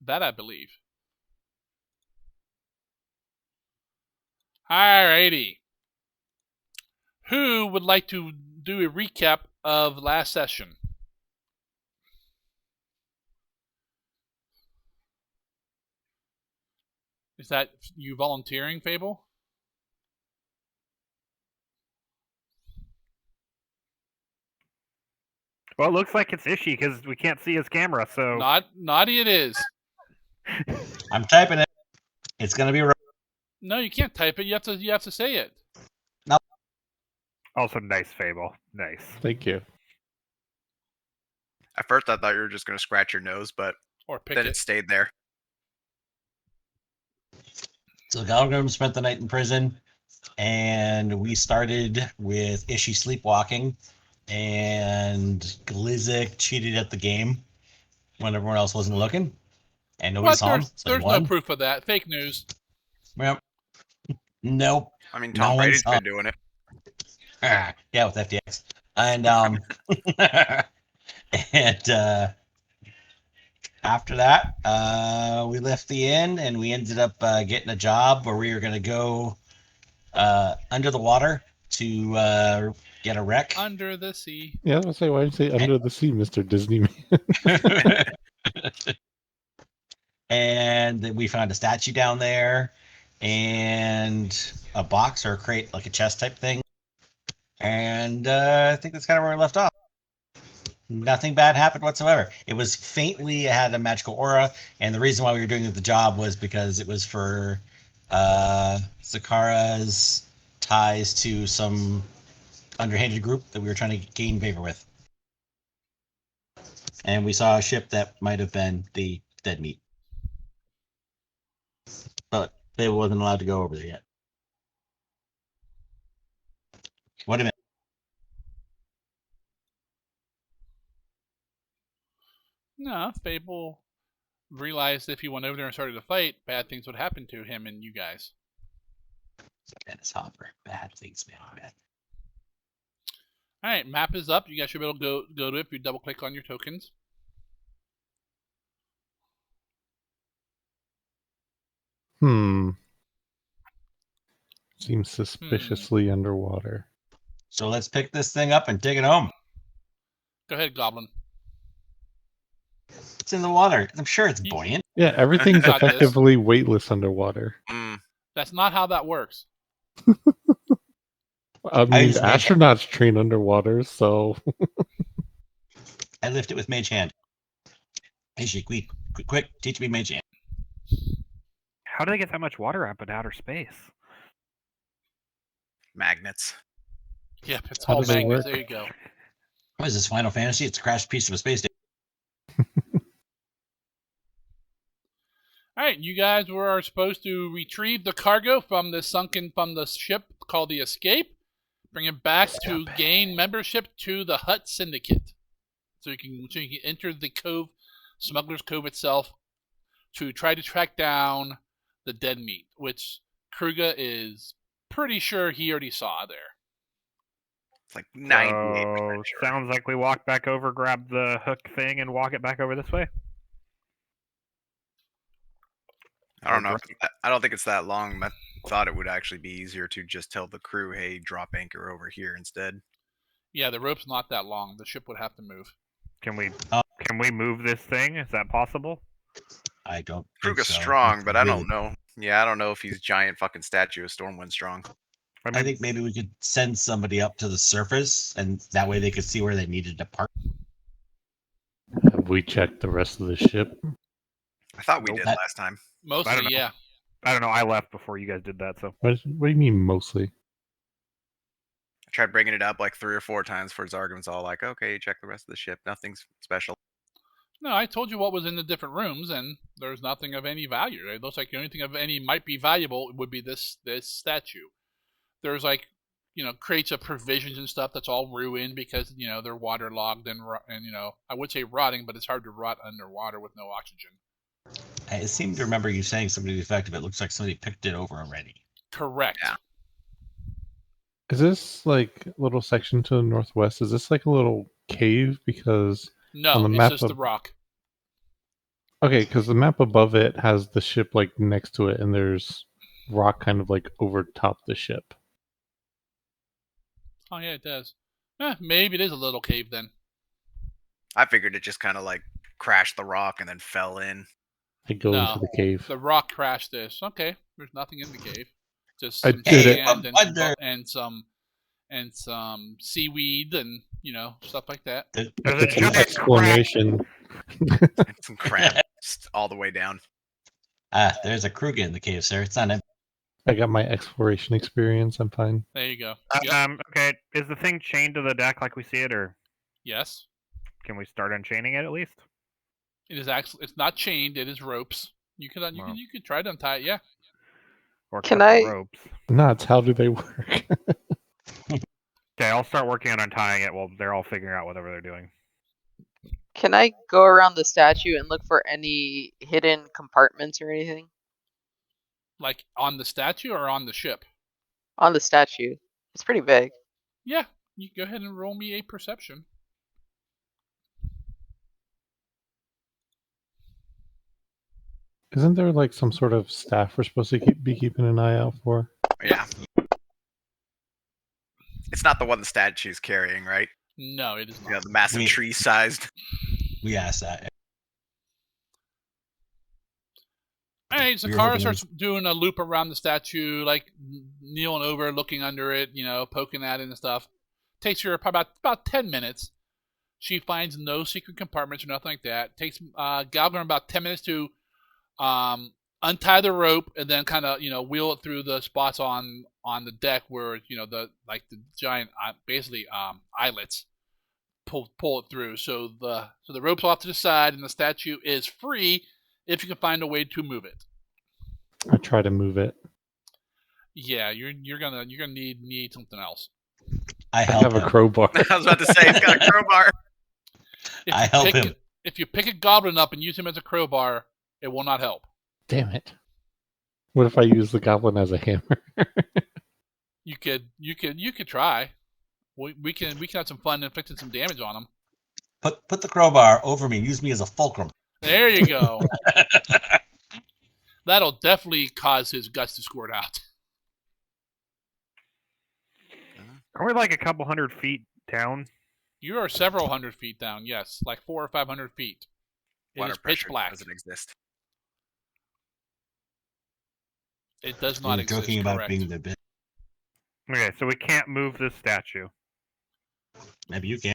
That I believe. Alrighty. Who would like to do a recap of last session? Is that you volunteering, Fable? Well, it looks like it's Ishi because we can't see his camera, so... Naughty it is. I'm typing it. It's going to be... No, you can't type it. You have to say it. No. Also, nice, Fable. Nice. Thank you. At first, I thought you were just going to scratch your nose, but then it stayed there. So Galgrim spent the night in prison, and we started with Ishi sleepwalking, and Glizik cheated at the game when everyone else wasn't looking, and nobody saw him. So there's no proof of that. Fake news. Well, nope. I mean, Tom Brady's been doing it. Yeah, with FTX. And and after that, we left the inn and we ended up getting a job where we were going to go under the water to get a wreck. Under the sea. Yeah, I was going to say, why did you say under the sea, Mr. Disney Man? And then we found a statue down there and a box or a crate, like a chest type thing. And I think that's kind of where we left off. Nothing bad happened whatsoever. It was faintly, it had a magical aura, and the reason why we were doing the job was because it was for Zakara's ties to some underhanded group that we were trying to gain favor with. And we saw a ship that might have been the dead meat. But they wasn't allowed to go over there yet. What a minute. No, Fable realized if he went over there and started a fight, bad things would happen to him and you guys. Dennis Hopper. Bad things, man. Bad. Alright, map is up. You guys should be able to go to it if you double click on your tokens. Seems suspiciously underwater. So let's pick this thing up and take it home. Go ahead, Goblin. It's in the water. I'm sure it's buoyant. Yeah, everything's effectively weightless underwater. That's not how that works. I mean, astronauts train underwater, so... I lift it with Mage Hand. Hey, quick, teach me Mage Hand. How do they get that much water up in outer space? Magnets. Yep, it's all magnets. There you go. What is this, Final Fantasy? It's a crashed piece of a space station. Alright, you guys were supposed to retrieve the cargo from the ship called the Escape, bring it back to gain membership to the Hut Syndicate. So you can enter the cove, Smuggler's Cove itself, to try to track down the dead meat, which Kruger is pretty sure he already saw there. It's like 98% sure. Sounds like we walk back over, grab the hook thing, and walk it back over this way. I don't know. I don't think it's that long. I thought it would actually be easier to just tell the crew, hey, drop anchor over here instead. Yeah, the rope's not that long. The ship would have to move. Can we move this thing? Is that possible? I don't. Kruger's strong, but I don't know. Yeah, I don't know if he's giant fucking statue of Stormwind strong. I think maybe we could send somebody up to the surface, and that way they could see where they needed to park. Have we checked the rest of the ship? I thought we did last time. Mostly, yeah. I don't know. I left before you guys did that, so. What do you mean, mostly? I tried bringing it up like 3 or 4 times for Zargum's all like, okay, check the rest of the ship. Nothing's special. No, I told you what was in the different rooms, and there's nothing of any value. It looks like the only thing of any might be valuable would be this statue. There's crates of provisions and stuff that's all ruined because, they're waterlogged and I would say rotting, but it's hard to rot underwater with no oxygen. I seem to remember you saying something to the effect of it looks like somebody picked it over already. Correct. Yeah. Is this like a little section to the northwest? Is this like a little cave? Because no, on the it's map just the rock. Okay, because the map above it has the ship like next to it, and there's rock kind of like over top the ship. Oh yeah, it does. Maybe it is a little cave then. I figured it just kind of like crashed the rock and then fell in. I go No. into the cave. The rock crashed this. Okay, there's nothing in the cave. Just I some did it. sand and Wonder. some seaweed and stuff like that. I There's a put some giant explanation. And some crab all the way down. There's a Kruger in the cave, sir. It's not empty. I got my exploration experience. I'm fine. There you go. Yep. Okay, is the thing chained to the deck like we see it, or Yes. can we start unchaining it at least? It is actually. It's not chained. It is ropes. You could Wow. you could try to untie it. Yeah. Or Can cut the I- ropes? Nuts. How do they work? Okay, I'll start working on untying it while they're all figuring out whatever they're doing. Can I go around the statue and look for any hidden compartments or anything Like on the statue or on the ship. on the statue? It's pretty big. Yeah. You go ahead and roll me a perception. Isn't there like some sort of staff we're supposed to be keeping an eye out for? Yeah. It's not the one the statue's carrying, right? No, it is You know, not. the massive Wait. tree-sized. We asked that. Hey, We were Zakara hoping starts doing a loop around the statue, like kneeling over, looking under it, poking at it and stuff. Takes her about 10 minutes. She finds no secret compartments or nothing like that. Takes Galgrim about 10 minutes to untie the rope and then kind of wheel it through the spots on the deck where the giant basically eyelets pull it through. So the rope's off to the side and the statue is free if you can find a way to move it. I try to move it. Yeah, you're gonna need something else. I I help have him. a crowbar. I was about to say, he's got a crowbar. If I you help pick him. it- If you pick a goblin up and use him as a crowbar, it will not help. Damn it. What if I use the goblin as a hammer? You could try. We can have some fun inflicting some damage on him. Put the crowbar over me. Use me as a fulcrum. There you go. That'll definitely cause his guts to squirt out. Are we like a couple hundred feet down? You are several hundred feet down. Yes, like 400 or 500 feet. It Water is pitch pressure black. doesn't exist. It does We not were exist. joking about Correct. being the bit. Okay, so we can't move this statue. Maybe you can.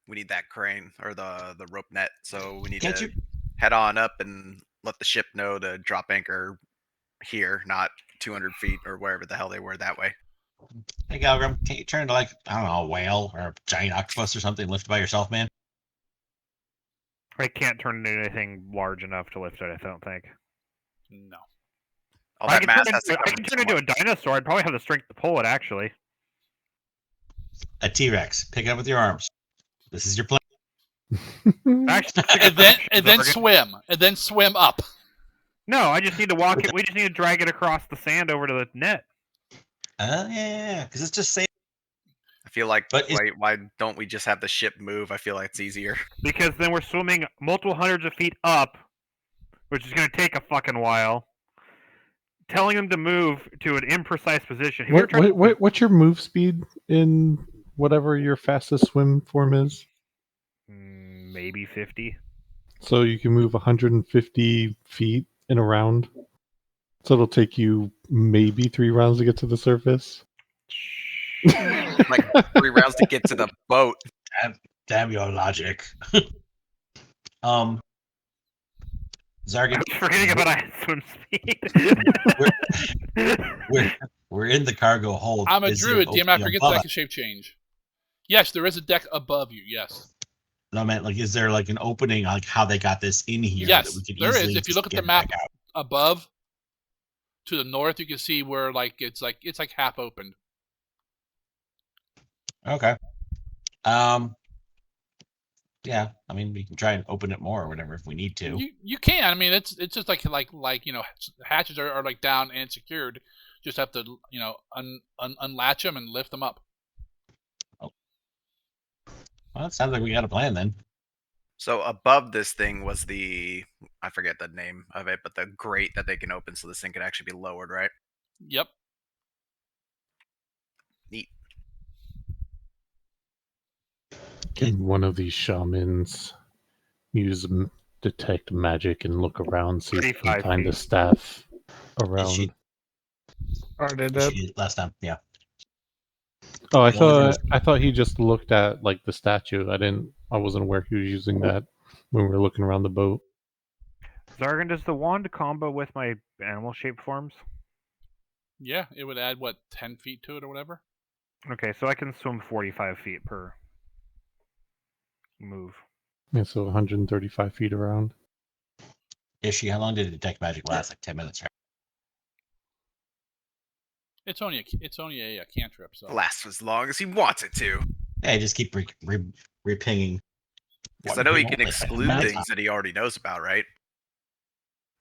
We need that crane or the rope net, so we need Can't to you? head on up and let the ship know to drop anchor here, not 200 feet or wherever the hell they were that way. Hey, Galgrim, can't you turn into like, I don't know, a whale or a giant octopus or something, lift by yourself, man? I can't turn into anything large enough to lift it, I don't think. No. All I that can mass turn, has to into, I come can from turn into a somewhere. dinosaur. I'd probably have the strength to pull it, actually. A T-Rex. Pick it up with your arms. This is your plan. Actually, And then swim. And then swim up. No, I just need to walk it. We just need to drag it across the sand over to the net. Yeah, because it's just safe. I feel like But is- why don't we just have the ship move? I feel like it's easier. Because then we're swimming multiple hundreds of feet up, which is going to take a fucking while. Telling them to move to an imprecise position. If you're trying to- What's your move speed in whatever your fastest swim form is? Maybe 50. So you can move 150 feet in a round. So it'll take you maybe 3 rounds to get to the surface. Like 3 rounds to get to the boat. Damn your logic. Zargan, I was forgetting about I swim speed. we're in the cargo hold. I'm a Is there druid. an Damn, I opening forget above that I us? can shape change. Yes, there is a deck above you. Yes. No, man, like, is there like an opening, like how they got this in here? Yes, that we could there is. easily If you look at get the it map back out? above, to the north, you can see where it's half opened. Okay. Yeah, I mean, we can try and open it more or whatever if we need to. You can. I mean, it's just like hatches are like down and secured. Just have to unlatch them and lift them up. Well, it sounds like we got a plan then. So above this thing was the I forget the name of it, but the grate that they can open so this thing could actually be lowered, right? Yep. Neat. Can one of these shamans use detect magic and look around, see if they can 35 find a feet. staff Is around? she? I did Is that. she last time? Yeah. Oh, I The only thing thought he just looked at like the statue. I wasn't aware he was using that when we were looking around the boat. Zargan, does the wand combo with my animal shape forms? Yeah, it would add, what, 10 feet to it or whatever? Okay, so I can swim 45 feet per move. Yeah, so 135 feet around. Is she? How long did detect magic last? Like 10 minutes, right? It's only a cantrip, so. Lasts as long as he wants it to. Yeah, you just keep repinging. Because I know he can Only exclude minutes. things that he already knows about, right?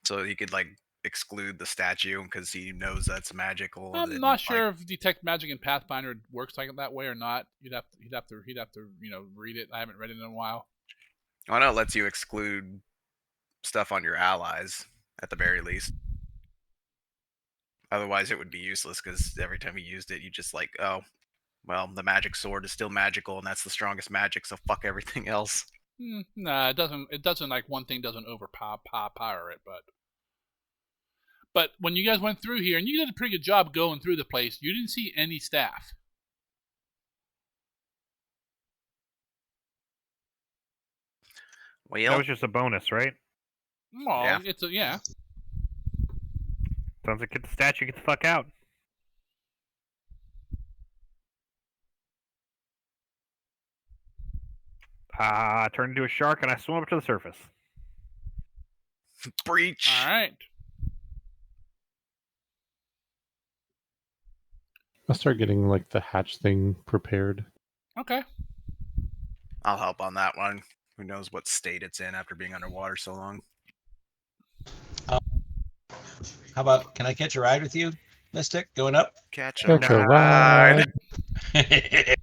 So he could like exclude the statue because he knows that's magical. I'm and, not like, sure if detect magic in Pathfinder works like that way or not. He'd have to read it. I haven't read it in a while. I know it lets you exclude stuff on your allies at the very least. Otherwise, it would be useless because every time you used it, you just like, oh, well, the magic sword is still magical, and that's the strongest magic. So fuck everything else. Nah, it doesn't. It doesn't, like, one thing doesn't overpower it, but when you guys went through here, and you did a pretty good job going through the place, you didn't see any staff. That Well, was just a bonus, right? Well, Yeah. it's a, yeah. Sounds like get the statue, get the fuck out. I turn into a shark and I swim up to the surface. breach. All right. I'll start getting like the hatch thing prepared. Okay. I'll help on that one. Who knows what state it's in after being underwater so long? How about, can I catch a ride with you, Mystic, going up? Catch a Catch a ride. ride.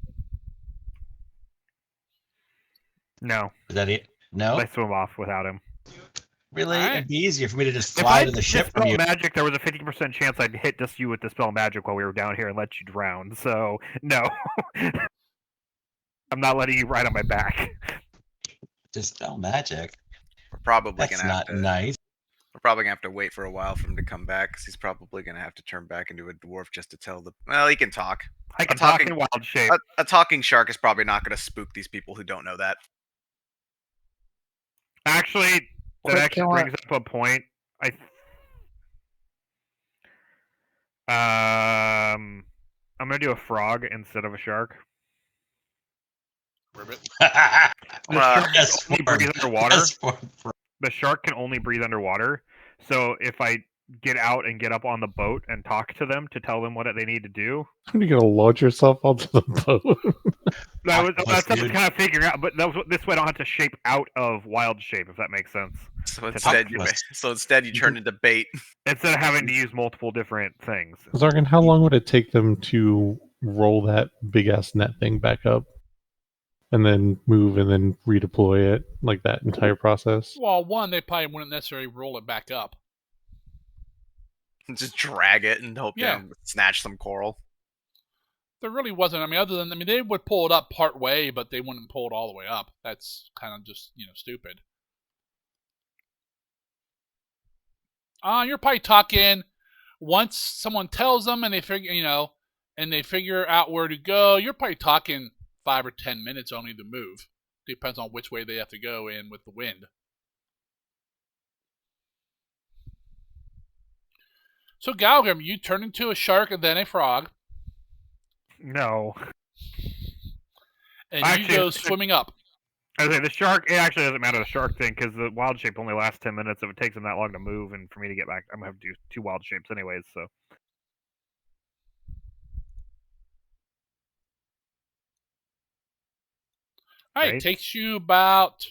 No, Is that it? No? I swim off without him. Really? Alright. It'd be easier for me to just If fly I to the ship from dispel you. magic, there was a 50% chance I'd hit just you with dispel magic while we were down here and let you drown. So no, I'm not letting you ride on my back. Dispel magic? We're probably That's gonna have not to. nice. We're probably gonna have to wait for a while for him to come back because he's probably gonna have to turn back into a dwarf just to tell the. Well, he can talk. I can I'm talk talking- in wild shape. A talking shark is probably not gonna spook these people who don't know that. Actually, that Quick actually kill brings up a point. I'm gonna do a frog instead of a shark. Ribbit. The shark Yes, can only form. breathe underwater. Yes, form. The shark can only breathe underwater. So if I get out and get up on the boat and talk to them to tell them what they need to do, Are you gonna launch yourself onto the boat? that's what I was dude. kind of figuring out. But this way, I don't have to shape out of wild shape, if that makes sense. So instead, you turn into bait. Instead of having to use multiple different things. Zargan, how long would it take them to roll that big ass net thing back up? And then move and then redeploy it, like that entire process? Well, one, they probably wouldn't necessarily roll it back up. Just drag it and hope Yeah. you snatch some coral. There really wasn't. I mean, they would pull it up part way, but they wouldn't pull it all the way up. That's kind of just, stupid. You're probably talking once someone tells them and they figure out where to go. You're probably talking 5 or 10 minutes only to move. Depends on which way they have to go in with the wind. So Galgrim, you turn into a shark and then a frog, No. and you Actually, go swimming up. I was saying the shark. It actually doesn't matter the shark thing because the wild shape only lasts 10 minutes. If it takes them that long to move, and for me to get back, I'm gonna have to do 2 wild shapes anyways. So All right, Right. takes you about.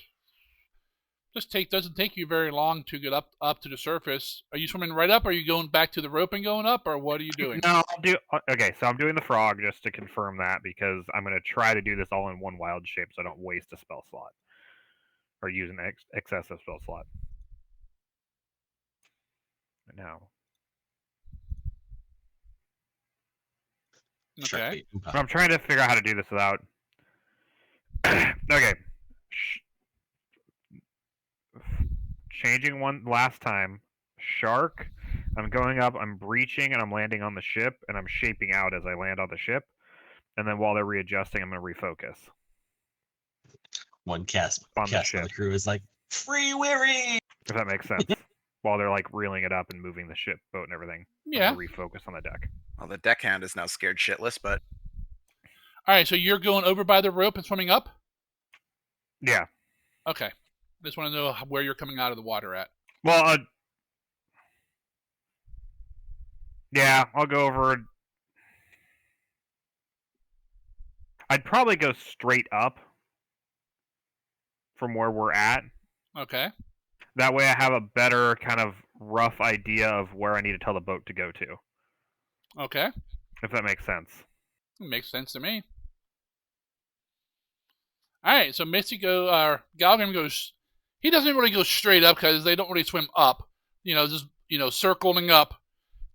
Doesn't take you very long to get up to the surface. Are you swimming right up? Or are you going back to the rope and going up, or what are you doing? no, I'll do. Okay, so I'm doing the frog just to confirm that because I'm gonna try to do this all in one wild shape, so I don't waste a spell slot or use an excessive spell slot. now. Okay. I'm trying to figure out how to do this without. Okay. Changing one last time. Shark. I'm going up, I'm breaching, and I'm landing on the ship, and I'm shaping out as I land on the ship. And then while they're readjusting, I'm going to refocus. One cast On the on ship. the crew is like, free weary! If that makes sense. While they're like reeling it up and moving the ship, boat, and everything. Yeah. I'm gonna refocus on the deck. Well, the deckhand is now scared shitless, but All right, so you're going over by the rope and swimming up? Yeah. Okay. Just want to know where you're coming out of the water at. Well, yeah, I'll go over. I'd probably go straight up from where we're at. Okay. That way I have a better kind of rough idea of where I need to tell the boat to go to. Okay. If that makes sense. Makes sense to me. All right, so Galgrim goes. He doesn't really go straight up because they don't really swim up. Just circling up.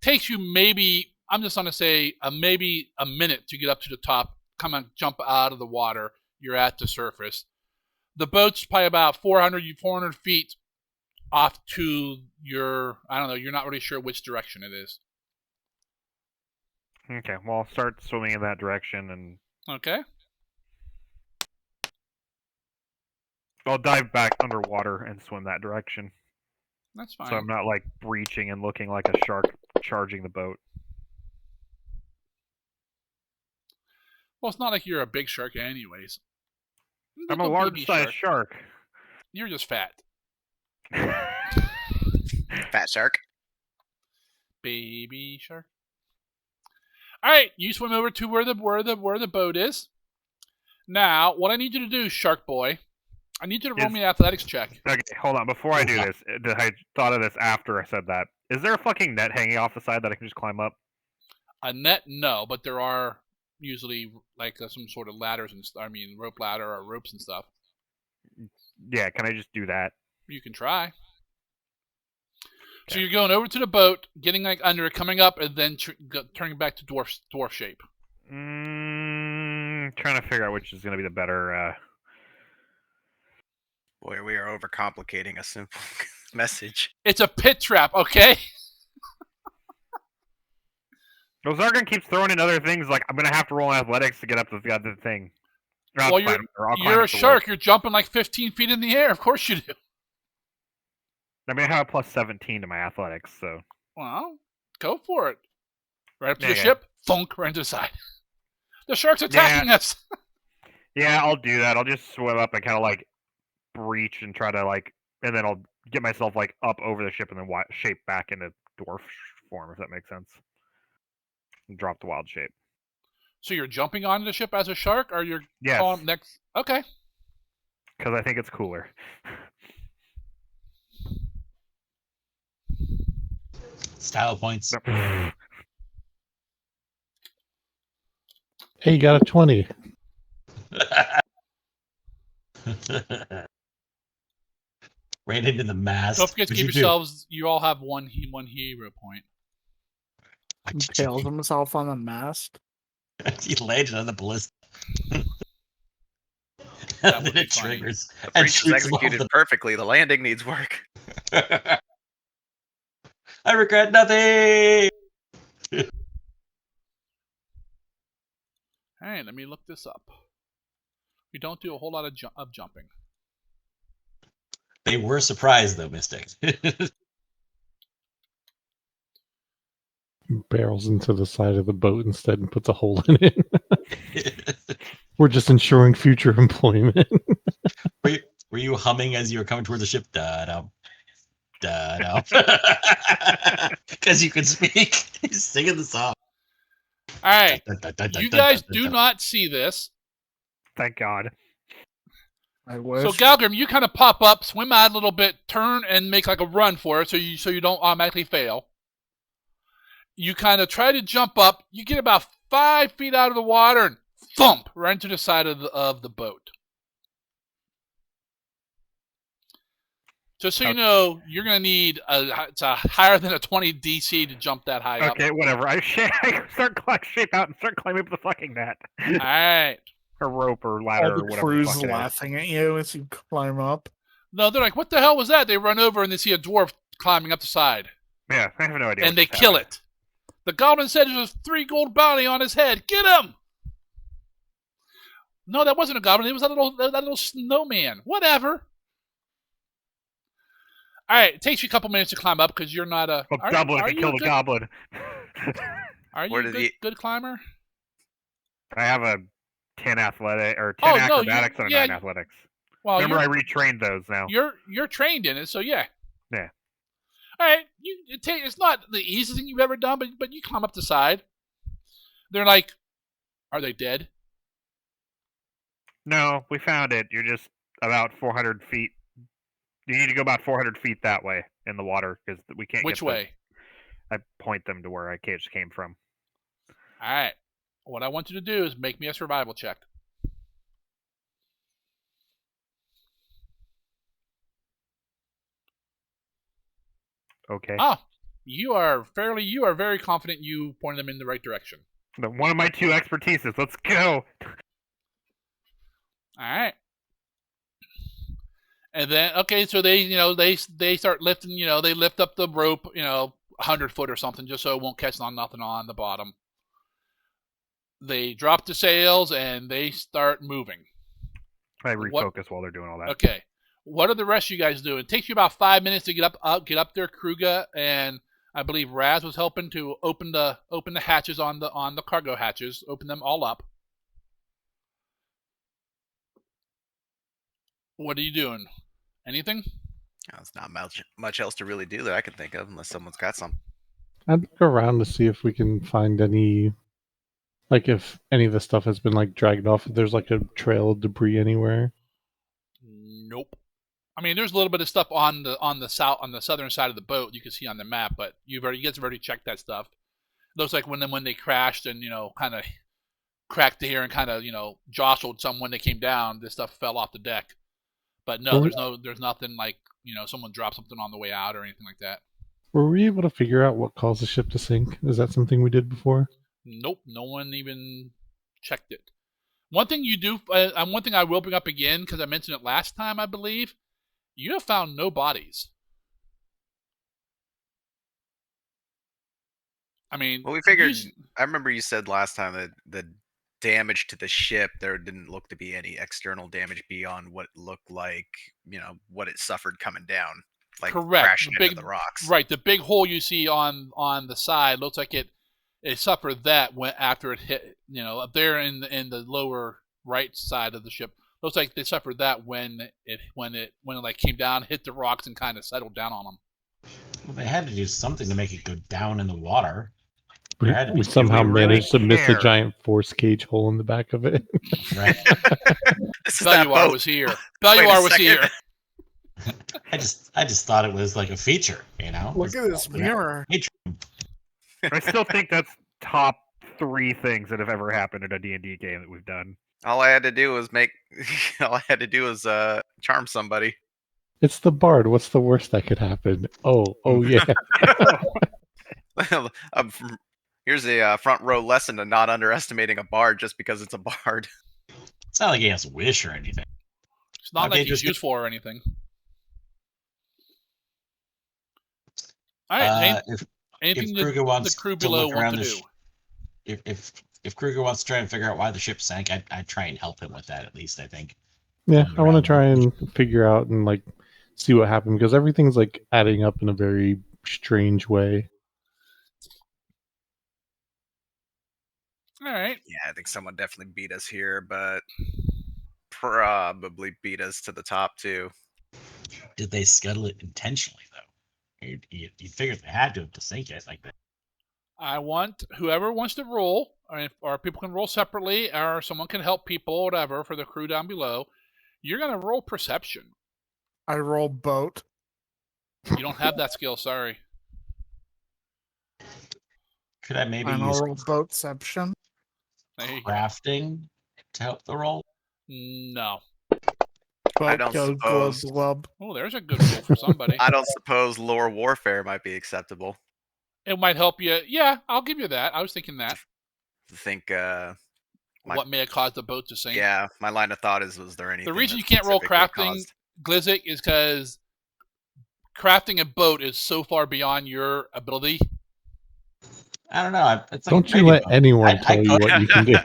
Takes you maybe. I'm just gonna say maybe a minute to get up to the top. Come and jump out of the water. You're at the surface. The boat's probably about 400 feet off to your. I don't know. You're not really sure which direction it is. Okay, well, I'll start swimming in that direction and. Okay. I'll dive back underwater and swim that direction. That's fine. So I'm not like breaching and looking like a shark charging the boat. Well, it's not like you're a big shark anyways. I'm a large-sized shark. You're just fat. fat shark. Baby shark. All right, you swim over to where the boat is. Now, what I need you to do, Shark Boy, I need you to roll me an athletics check. Okay, hold on. Before I do this, I thought of this after I said that. Is there a fucking net hanging off the side that I can just climb up? A net, no, but there are usually like some sort of ladders and rope ladder or ropes and stuff. Yeah, can I just do that? You can try. Okay. So you're going over to the boat, getting like under it, coming up, and then turning back to dwarf shape. Trying to figure out which is going to be the better. Boy, we are overcomplicating a simple message. It's a pit trap, okay? Well, Zargan keeps throwing in other things like I'm going to have to roll in athletics to get up to the other thing. Well, you're a shark. You're jumping like 15 feet in the air. Of course you do. I mean, I have a plus 17 to my athletics, so. Well, go for it. Right up to the ship, thunk, right into the side. The shark's attacking us. Yeah, I'll do that. I'll just swim up and kind of like breach and try to like, and then I'll get myself like up over the ship and then shape back into dwarf form, if that makes sense. And drop the wild shape. So you're jumping onto the ship as a shark, or you're yes. Next? Okay. Because I think it's cooler. Style points. Hey, you got a 20. Right into the mast. Don't forget to give yourselves. You all have one hero point. He tails himself on the mast. He landed on the ballista. That then it triggers. The breach is executed perfectly. The landing needs work. I regret nothing. All right, let me look this up. We don't do a whole lot of jumping. They were surprised, though, Mystic. Barrels into the side of the boat instead and puts a hole in it. We're just ensuring future employment. Were you humming as you were coming toward the ship? Da-dum. Da-dum. Because you could speak. He's singing the song. All right. You guys do not see this. Thank God. I wish. So Galgrim, you kind of pop up, swim out a little bit, turn, and make like a run for it, so you don't automatically fail. You kind of try to jump up. You get about 5 feet out of the water and thump right into the side of the boat. Just so you know, you're going to need it's a higher than a 20 DC to jump that high up. Okay, whatever. I start shape out and start climbing up the fucking net. All right. Or rope or ladder All the or whatever the crew's fuck it is. laughing at you as you climb up. No, they're like, what the hell was that? They run over and they see a dwarf climbing up the side. Yeah, I have no idea. And they kill it. The goblin said there's a 3 gold bounty on his head. Get him! No, that wasn't a goblin. It was that little snowman. Whatever. All right, it takes you a couple minutes to climb up because you're not a. Well, double if you kill the goblin. Are you a good climber? I have a 10 athletic or 10 acrobatics and a 9 athletics. Well, remember, I retrained those now. You're trained in it, so yeah. Yeah. All right, it's not the easiest thing you've ever done, but you climb up the side. They're like, are they dead? No, we found it. You're just about 400 feet. You need to go about 400 feet that way in the water because we can't. Which way? I point them to where I just came from. All right. What I want you to do is make me a survival check. Okay. Ah, you are very confident you pointed them in the right direction. One of my 2 expertises. Let's go. All right. And then, okay, so they start lifting, they lift up the rope, 100 foot or something, just so it won't catch on nothing on the bottom. They drop the sails and they start moving. I refocus while they're doing all that. Okay. What are the rest of you guys doing? It takes you about 5 minutes to get up there, Kruger, and I believe Raz was helping to open the hatches on the cargo hatches, open them all up. What are you doing? Anything? There's not much else to really do that I can think of, unless someone's got some. I'd look around to see if we can find any, like if any of the stuff has been like dragged off. If there's like a trail of debris anywhere. Nope. I mean, there's a little bit of stuff on the southern side of the boat you can see on the map, but you guys have already checked that stuff. It looks like when they crashed and kind of cracked here and kind of jostled some when they came down, this stuff fell off the deck. But no, there's nothing like someone dropped something on the way out or anything like that. Were we able to figure out what caused the ship to sink? Is that something we did before? Nope, no one even checked it. One thing you do, one thing I will bring up again because I mentioned it last time, I believe. You have found no bodies. I mean, well, we figured. I remember you said last time that the damage to the ship, there didn't look to be any external damage beyond what looked like, what it suffered coming down, like crashing into the rocks. Right, the big hole you see on the side looks like it suffered that after it hit. Up there in the lower right side of the ship. Looks like they suffered that when it like came down, hit the rocks, and kind of settled down on them. Well, they had to do something to make it go down in the water. We somehow managed to miss the giant force cage hole in the back of it. Right. Belluar was here. Belluar was here. I just thought it was like a feature, Look at this mirror. I still think that's top 3 things that have ever happened in a D&D game that we've done. All I had to do was charm somebody. It's the bard. What's the worst that could happen? Oh yeah. Here's a front row lesson to not underestimating a bard just because it's a bard. It's not like he has a wish or anything. It's not like he's useful or anything. All right. Anything if Kruger wants the crew below want to do? If Kruger wants to try and figure out why the ship sank, I'd try and help him with that at least, I think. Yeah, I want to try and figure out and like see what happened because everything's like adding up in a very strange way. All right. Yeah, I think someone definitely beat us here, but probably beat us to the top too. Did they scuttle it intentionally though? You figured they had to sink it like that. I want whoever wants to roll, or people can roll separately, or someone can help people, whatever, for the crew down below. You're gonna roll perception. I roll boat. You don't have that skill, sorry. Could I maybe use roll boatception? crafting to help the roll? No. I don't suppose. Oh, there's a good rule for somebody. I don't suppose lore warfare might be acceptable. It might help you. Yeah, I'll give you that. I was thinking that. I think. What may have caused the boat to sink? Yeah, my line of thought is: was there anything? The reason you can't roll crafting, Glizzic, is because crafting a boat is so far beyond your ability. I don't know. Don't you let anyone tell you what you can do.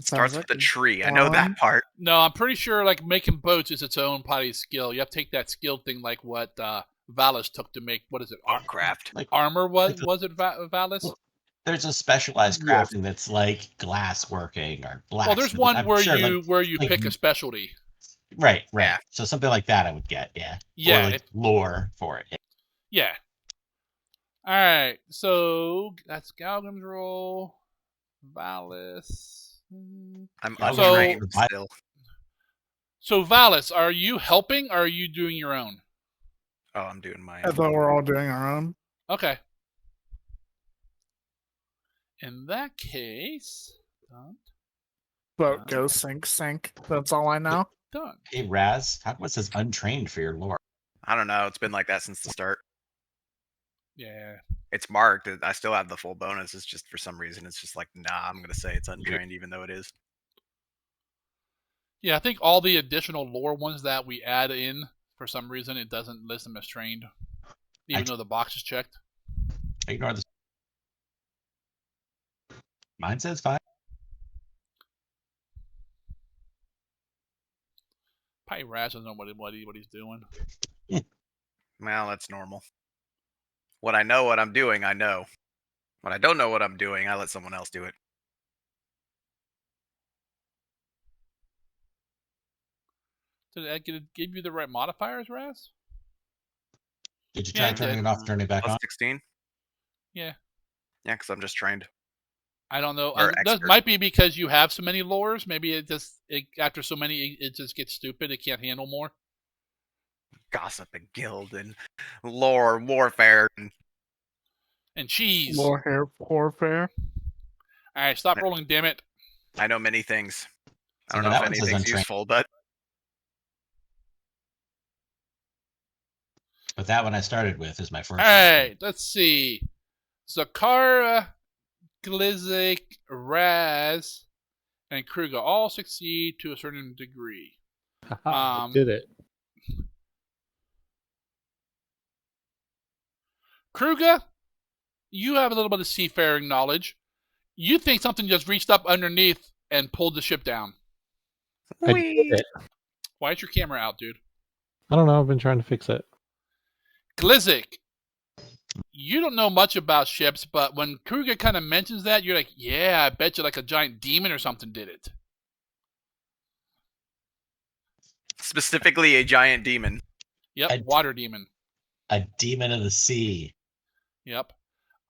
Starts with a tree. I know that part. No, I'm pretty sure like making boats is its own potty skill. You have to take that skill thing like what Valis took to make, what is it? Craft. Like armor was it Valis? Well, there's a specialized crafting that's like glass working or black. Well, there's one where you pick a specialty. Right. Yeah. So something like that I would get, yeah. Yeah. Or like lore for it. Yeah. All right, so that's Galgrim's roll. Valis. I'm untrained still. So Valis, are you helping or are you doing your own? Oh, I'm doing mine. I thought we're all doing our own. Okay. In that case, boat go sink. That's all I know. Done. Hey Raz, how come it says untrained for your lore? I don't know. It's been like that since the start. Yeah. It's marked. I still have the full bonus. It's just for some reason it's just like, nah, I'm gonna say it's untrained even though it is. Yeah, I think all the additional lore ones that we add in, for some reason it doesn't list them as trained. Even though the box is checked. Ignore this. Mine says fine. Probably Raz doesn't know what he's doing. Well, that's normal. What I know what I'm doing, I know. When I don't know what I'm doing, I let someone else do it. Did that give you the right modifiers, Raz? Did you try turning it off, turning it back on? 16? Yeah. Yeah, because I'm just trained. I don't know. That might be because you have so many lores. Maybe after so many, it just gets stupid. It can't handle more. Gossip and guild and lore warfare and cheese. Lore warfare. All right, stop rolling, damn it. I know many things. I don't know if anything's useful, but that one I started with is my first. All right, let's see. Zakara, Glizzic, Raz, and Kruger all succeed to a certain degree. Did it. Kruger, you have a little bit of seafaring knowledge. You think something just reached up underneath and pulled the ship down. I did it. Why is your camera out, dude? I don't know. I've been trying to fix it. Glizzic, you don't know much about ships, but when Kruger kind of mentions that, you're like, yeah, I bet you like a giant demon or something did it. Specifically a giant demon. Yep, water demon. A demon of the sea. Yep.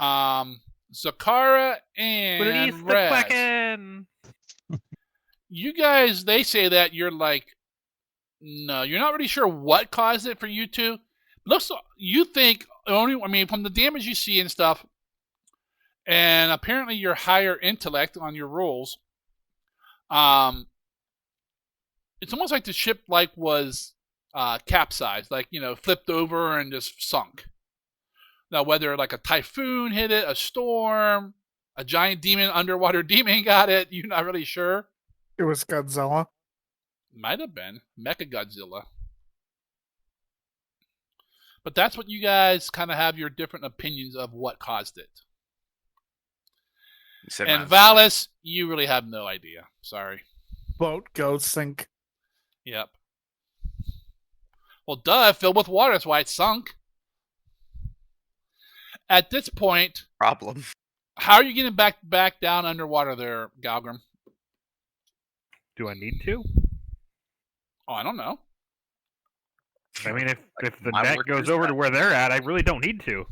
Zakara and Release the Kraken! You guys, they say that you're like, no, you're not really sure what caused it for you two. Looks, you think from the damage you see and stuff, and apparently your higher intellect on your rolls, it's almost like the ship was capsized, flipped over and just sunk. Now, whether like a typhoon hit it, a storm, a giant demon, underwater demon got it, you're not really sure. It was Godzilla. Might have been Mecha Godzilla. But that's what you guys kind of have your different opinions of what caused it. And Valis, you really have no idea. Sorry. Boat go sink. Yep. Well, duh, filled with water. That's why it sunk. At this point, problem. How are you getting back down underwater there, Galgrim? Do I need to? Oh, I don't know. I mean, if the net goes over to where they're at, I really don't need to.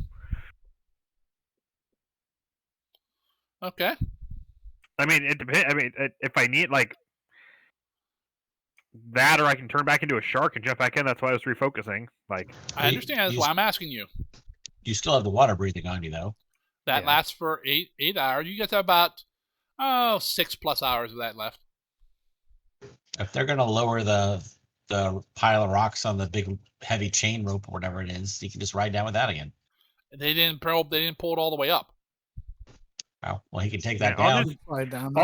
Okay. I mean, it depends. I mean, if I need that, or I can turn back into a shark and jump back in. That's why I was refocusing. I understand. That's why I'm asking you. You still have the water breathing on you, though. That lasts for 8 hours. You guys have about 6+ hours of that left. If they're gonna lower the pile of rocks on the big heavy chain rope or whatever it is, you can just ride down with that again. They didn't pull it all the way up. Oh, well, he can take that Yeah, down.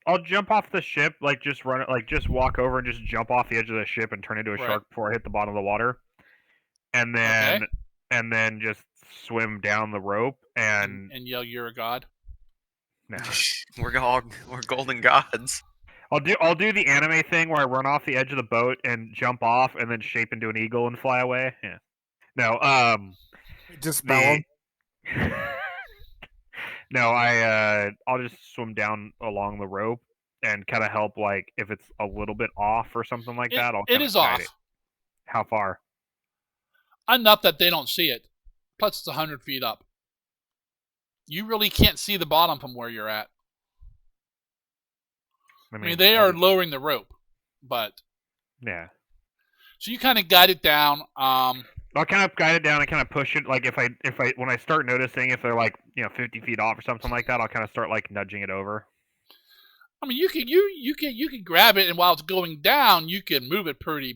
I'll jump off the ship, like just run it, like just walk over and just jump off the edge of the ship and turn into a shark before I hit the bottom of the water, and then just swim down the rope and yell, "You're a god." No. We're golden gods. I'll do the anime thing where I run off the edge of the boat and jump off and then shape into an eagle and fly away. Yeah. No, just spell them. No, I'll just swim down along the rope and kind of help, like, if it's a little bit off or something like that. It is off. How far? Enough that they don't see it. Plus, it's 100 feet up. You really can't see the bottom from where you're at. I mean they are lowering the rope, but yeah. So you kind of guide it down. I'll kind of guide it down and kind of push it. Like if I when I start noticing if they're like 50 feet off or something like that, I'll kind of start like nudging it over. I mean, you can grab it, and while it's going down, you can move it pretty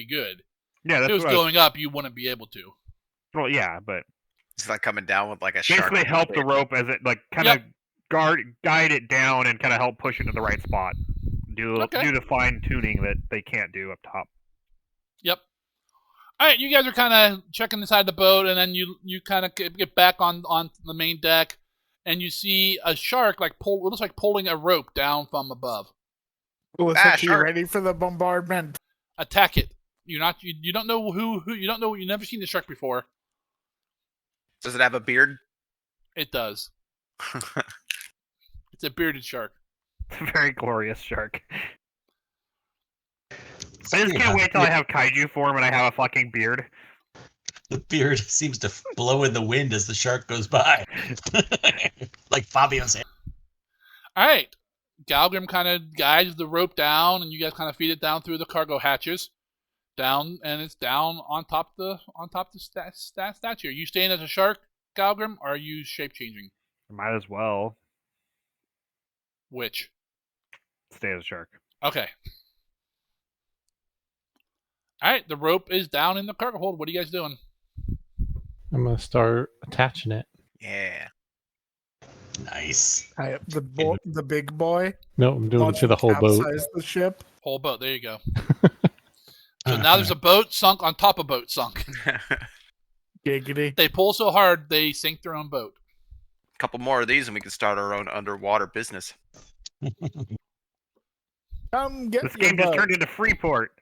good. Yeah, that's if it was going up, you wouldn't be able to. Well, yeah, but it's like coming down with like a shark. Basically, help the rope as it like kind of guide it down and kind of help push it to the right spot. Do the fine tuning that they can't do up top. Yep. All right, you guys are kind of checking inside the boat, and then you kind of get back on the main deck, and you see a shark it looks like pulling a rope down from above. Looks like you're ready for the bombardment. Attack it. You don't know who you don't know. You've never seen the shark before. Does it have a beard? It does. It's a bearded shark. It's a very glorious shark. I just can't wait till I have kaiju form and I have a fucking beard. The beard seems to blow in the wind as the shark goes by. Like Fabio said. All right. Galgrim kind of guides the rope down, and you guys kind of feed it down through the cargo hatches. Down, and it's down on top the statue. Are you staying as a shark, Galgrim, or are you shape-changing? Might as well. Which? Stay as a shark. Okay. Alright, the rope is down in the cargo hold. What are you guys doing? I'm going to start attaching it. Yeah. Nice. The big boy? No, I'm doing it to the whole boat. The ship? Whole boat, there you go. So now there's a boat sunk on top of boat sunk. Giggity. They pull so hard, they sink their own boat. A couple more of these and we can start our own underwater business. Come get this game just turned into Freeport.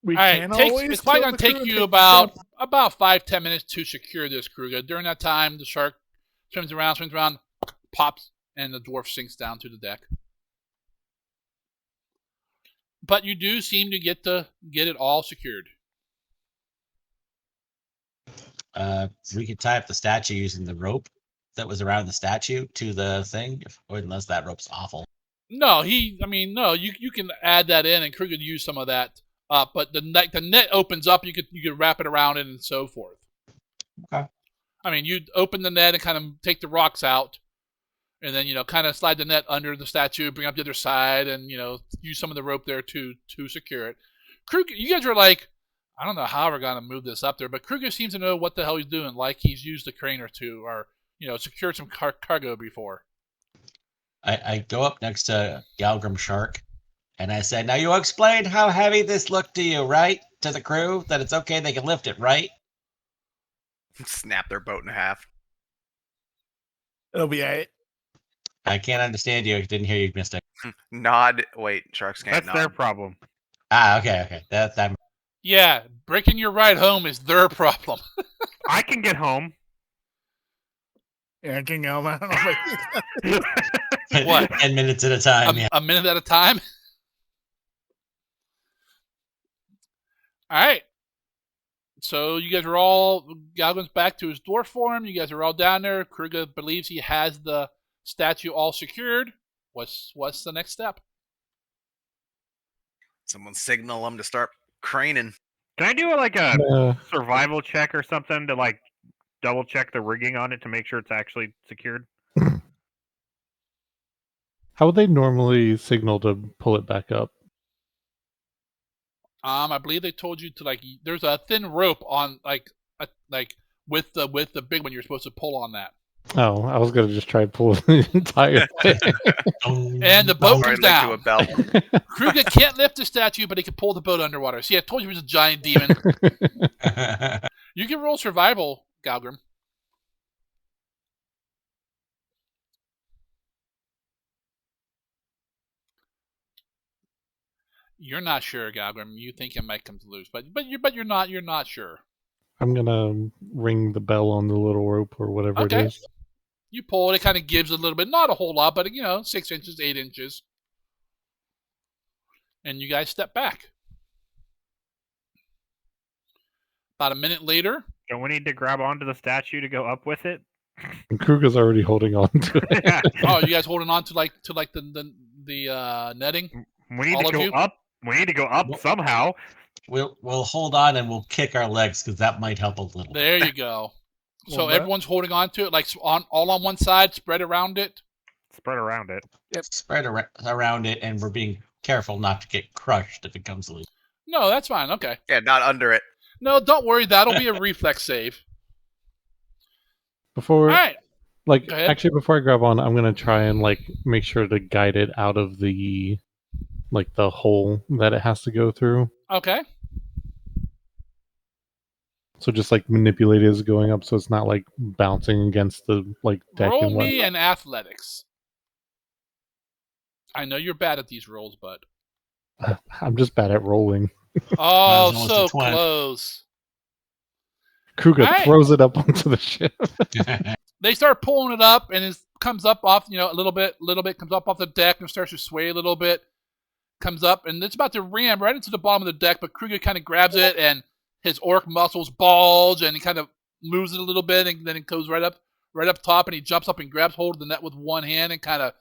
It's probably going to take you about 5-10 minutes to secure this crew. During that time, the shark swims around, pops, and the dwarf sinks down to the deck. But you do seem to get it all secured. We could tie up the statue using the rope that was around the statue to the thing, unless that rope's awful. No, you can add that in, and crew could use some of that. But the net opens up. You could wrap it around it and so forth. Okay. I mean, you'd open the net and kind of take the rocks out, and then kind of slide the net under the statue, bring up the other side, and use some of the rope there to secure it. Kruger, you guys are like, I don't know how we're gonna move this up there, but Kruger seems to know what the hell he's doing. Like he's used a crane or two, or secured some cargo before. I go up next to Galgrim Shark. And I said, now you explained how heavy this looked to you, right? To the crew, that it's okay, they can lift it, right? Snap their boat in half. It'll be alright. I can't understand you. I didn't hear you, mister. Nod. Wait, sharks can't That's nod. their problem. Okay. That. Yeah, breaking your ride home is their problem. I can get home. Yeah, I can go, man. What? 10 minutes at a time. A minute at a time? All right. So you guys are all, Galgrim's back to his dwarf form. You guys are all down there. Kruger believes he has the statue all secured. What's the next step? Someone signal him to start craning. Can I do a survival check or something to like double check the rigging on it to make sure it's actually secured? How would they normally signal to pull it back up? I believe they told you to there's a thin rope on with the big one you're supposed to pull on that. Oh, I was gonna just try to pull the entire thing. And the boat comes down. To a belt. Kruger can't lift the statue, but he can pull the boat underwater. See, I told you he was a giant demon. You can roll survival, Galgrim. You're not sure, Galgrim. You think it might come to loose, but you're not sure. I'm gonna ring the bell on the little rope or whatever it is. You pull it, it kind of gives a little bit, not a whole lot, but 6 inches, 8 inches. And you guys step back. About a minute later. Don't we need to grab onto the statue to go up with it? And Kruger's already holding on to it. Oh, you guys holding on to the netting? We need to go up. We need to go up somehow. We'll hold on and we'll kick our legs because that might help a little. There you go. So everyone's holding on to it, all on one side, spread around it. Spread around it. Yep. Spread around it, and we're being careful not to get crushed if it comes loose. No, that's fine. Okay. Yeah, not under it. No, don't worry. That'll be a reflex save. Before, all right. Actually, before I grab on, I'm gonna try and make sure to guide it out of the the hole that it has to go through. Okay. So just manipulate it as going up, so it's not bouncing against the deck. Roll me an athletics. I know you're bad at these rolls, but I'm just bad at rolling. Oh, so close. Kruger throws it up onto the ship. They start pulling it up, and it comes up off, a little bit comes up off the deck and starts to sway a little bit. Comes up, and it's about to ram right into the bottom of the deck, but Kruger kind of grabs it, and his orc muscles bulge, and he kind of moves it a little bit, and then it goes right up top, and he jumps up and grabs hold of the net with one hand and kind of,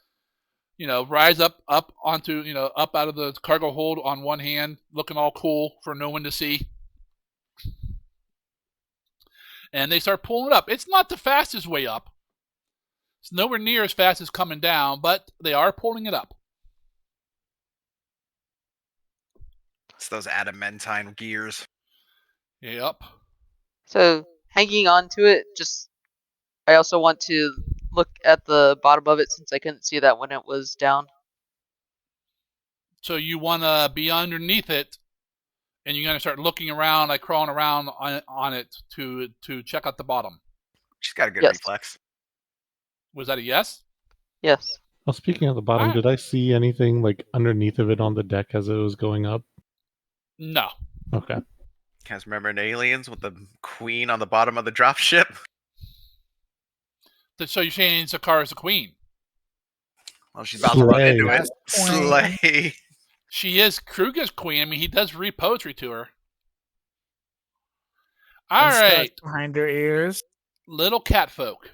rise up onto, up out of the cargo hold on one hand, looking all cool for no one to see. And they start pulling it up. It's not the fastest way up. It's nowhere near as fast as coming down, but they are pulling it up. It's those adamantine gears. Yep. So hanging on to it, I also want to look at the bottom of it since I couldn't see that when it was down. So you want to be underneath it, and you're going to start looking around, crawling around on it to check out the bottom. She's got a good reflex. Was that a yes? Yes. Well, speaking of the bottom, did I see anything underneath of it on the deck as it was going up? No. Okay. You guys remember in Aliens with the queen on the bottom of the dropship? So you're saying Zakara's the queen? Well, she's about to run into it. Slay. She is Kruger's queen. I mean, he does read poetry to her. All right. Behind her ears. Little cat folk.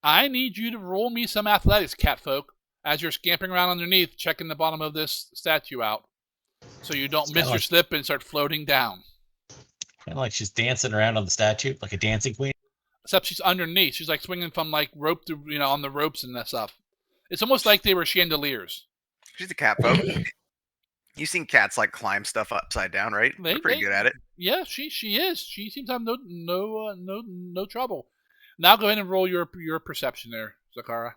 I need you to roll me some athletics, cat folk, as you're scampering around underneath, checking the bottom of this statue out. So you don't miss your slip and start floating down. Kind of like she's dancing around on the statue, like a dancing queen. Except she's underneath. She's swinging from rope to, on the ropes and that stuff. It's almost like they were chandeliers. She's a cat folk. You've seen cats climb stuff upside down, right? They're pretty good at it. Yeah, she is. She seems to have no trouble. Now go ahead and roll your perception there, Zakara.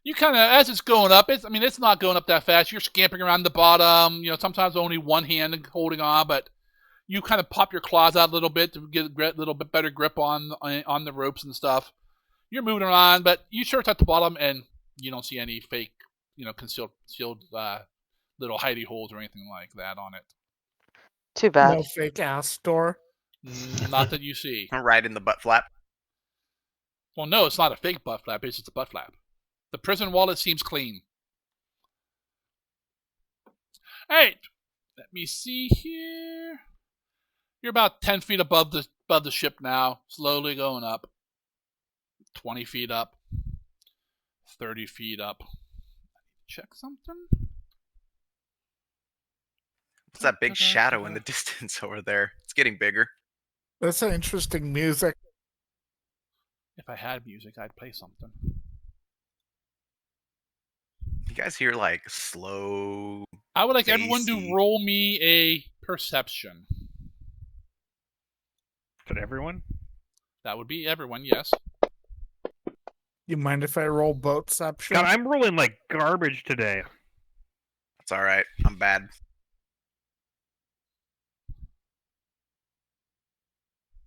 You kind of, as it's going up, it's not going up that fast. You're scampering around the bottom. Sometimes only one hand holding on, but you kind of pop your claws out a little bit to get a little bit better grip on the ropes and stuff. You're moving around, but you start at the bottom, and you don't see any fake, concealed little hidey holes or anything like that on it. Too bad. No fake ass door. Not that you see. Right in the butt flap. Well, no, it's not a fake butt flap. It's just a butt flap. The prison wallet seems clean. All right. Let me see here. You're about 10 feet above the ship now, slowly going up. 20 feet up. 30 feet up. Check something. What's that big shadow in the distance over there? It's getting bigger. That's an interesting music. If I had music, I'd play something. You guys hear like slow? I would like everyone to bassy. roll me a perception. Did everyone? That would be everyone, yes. You mind if I roll boatception? God, I'm rolling like garbage today. It's all right. I'm bad.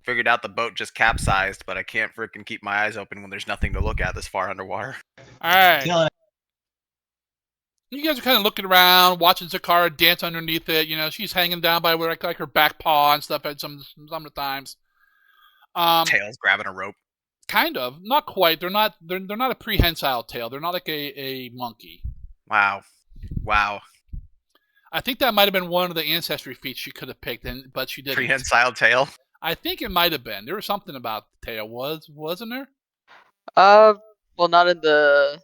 Figured out the boat just capsized, but I can't freaking keep my eyes open when there's nothing to look at this far underwater. All right. Killing it. You guys are kind of looking around, watching Zakara dance underneath it. You know, she's hanging down by like her back paw and stuff at some of the times. Tails grabbing a rope. Kind of, not quite. They're not a prehensile tail. They're not like a monkey. Wow. I think that might have been one of the ancestry feats she could have picked, but she didn't. Prehensile tail. I think it might have been. There was something about the tail, wasn't there? Well, not in the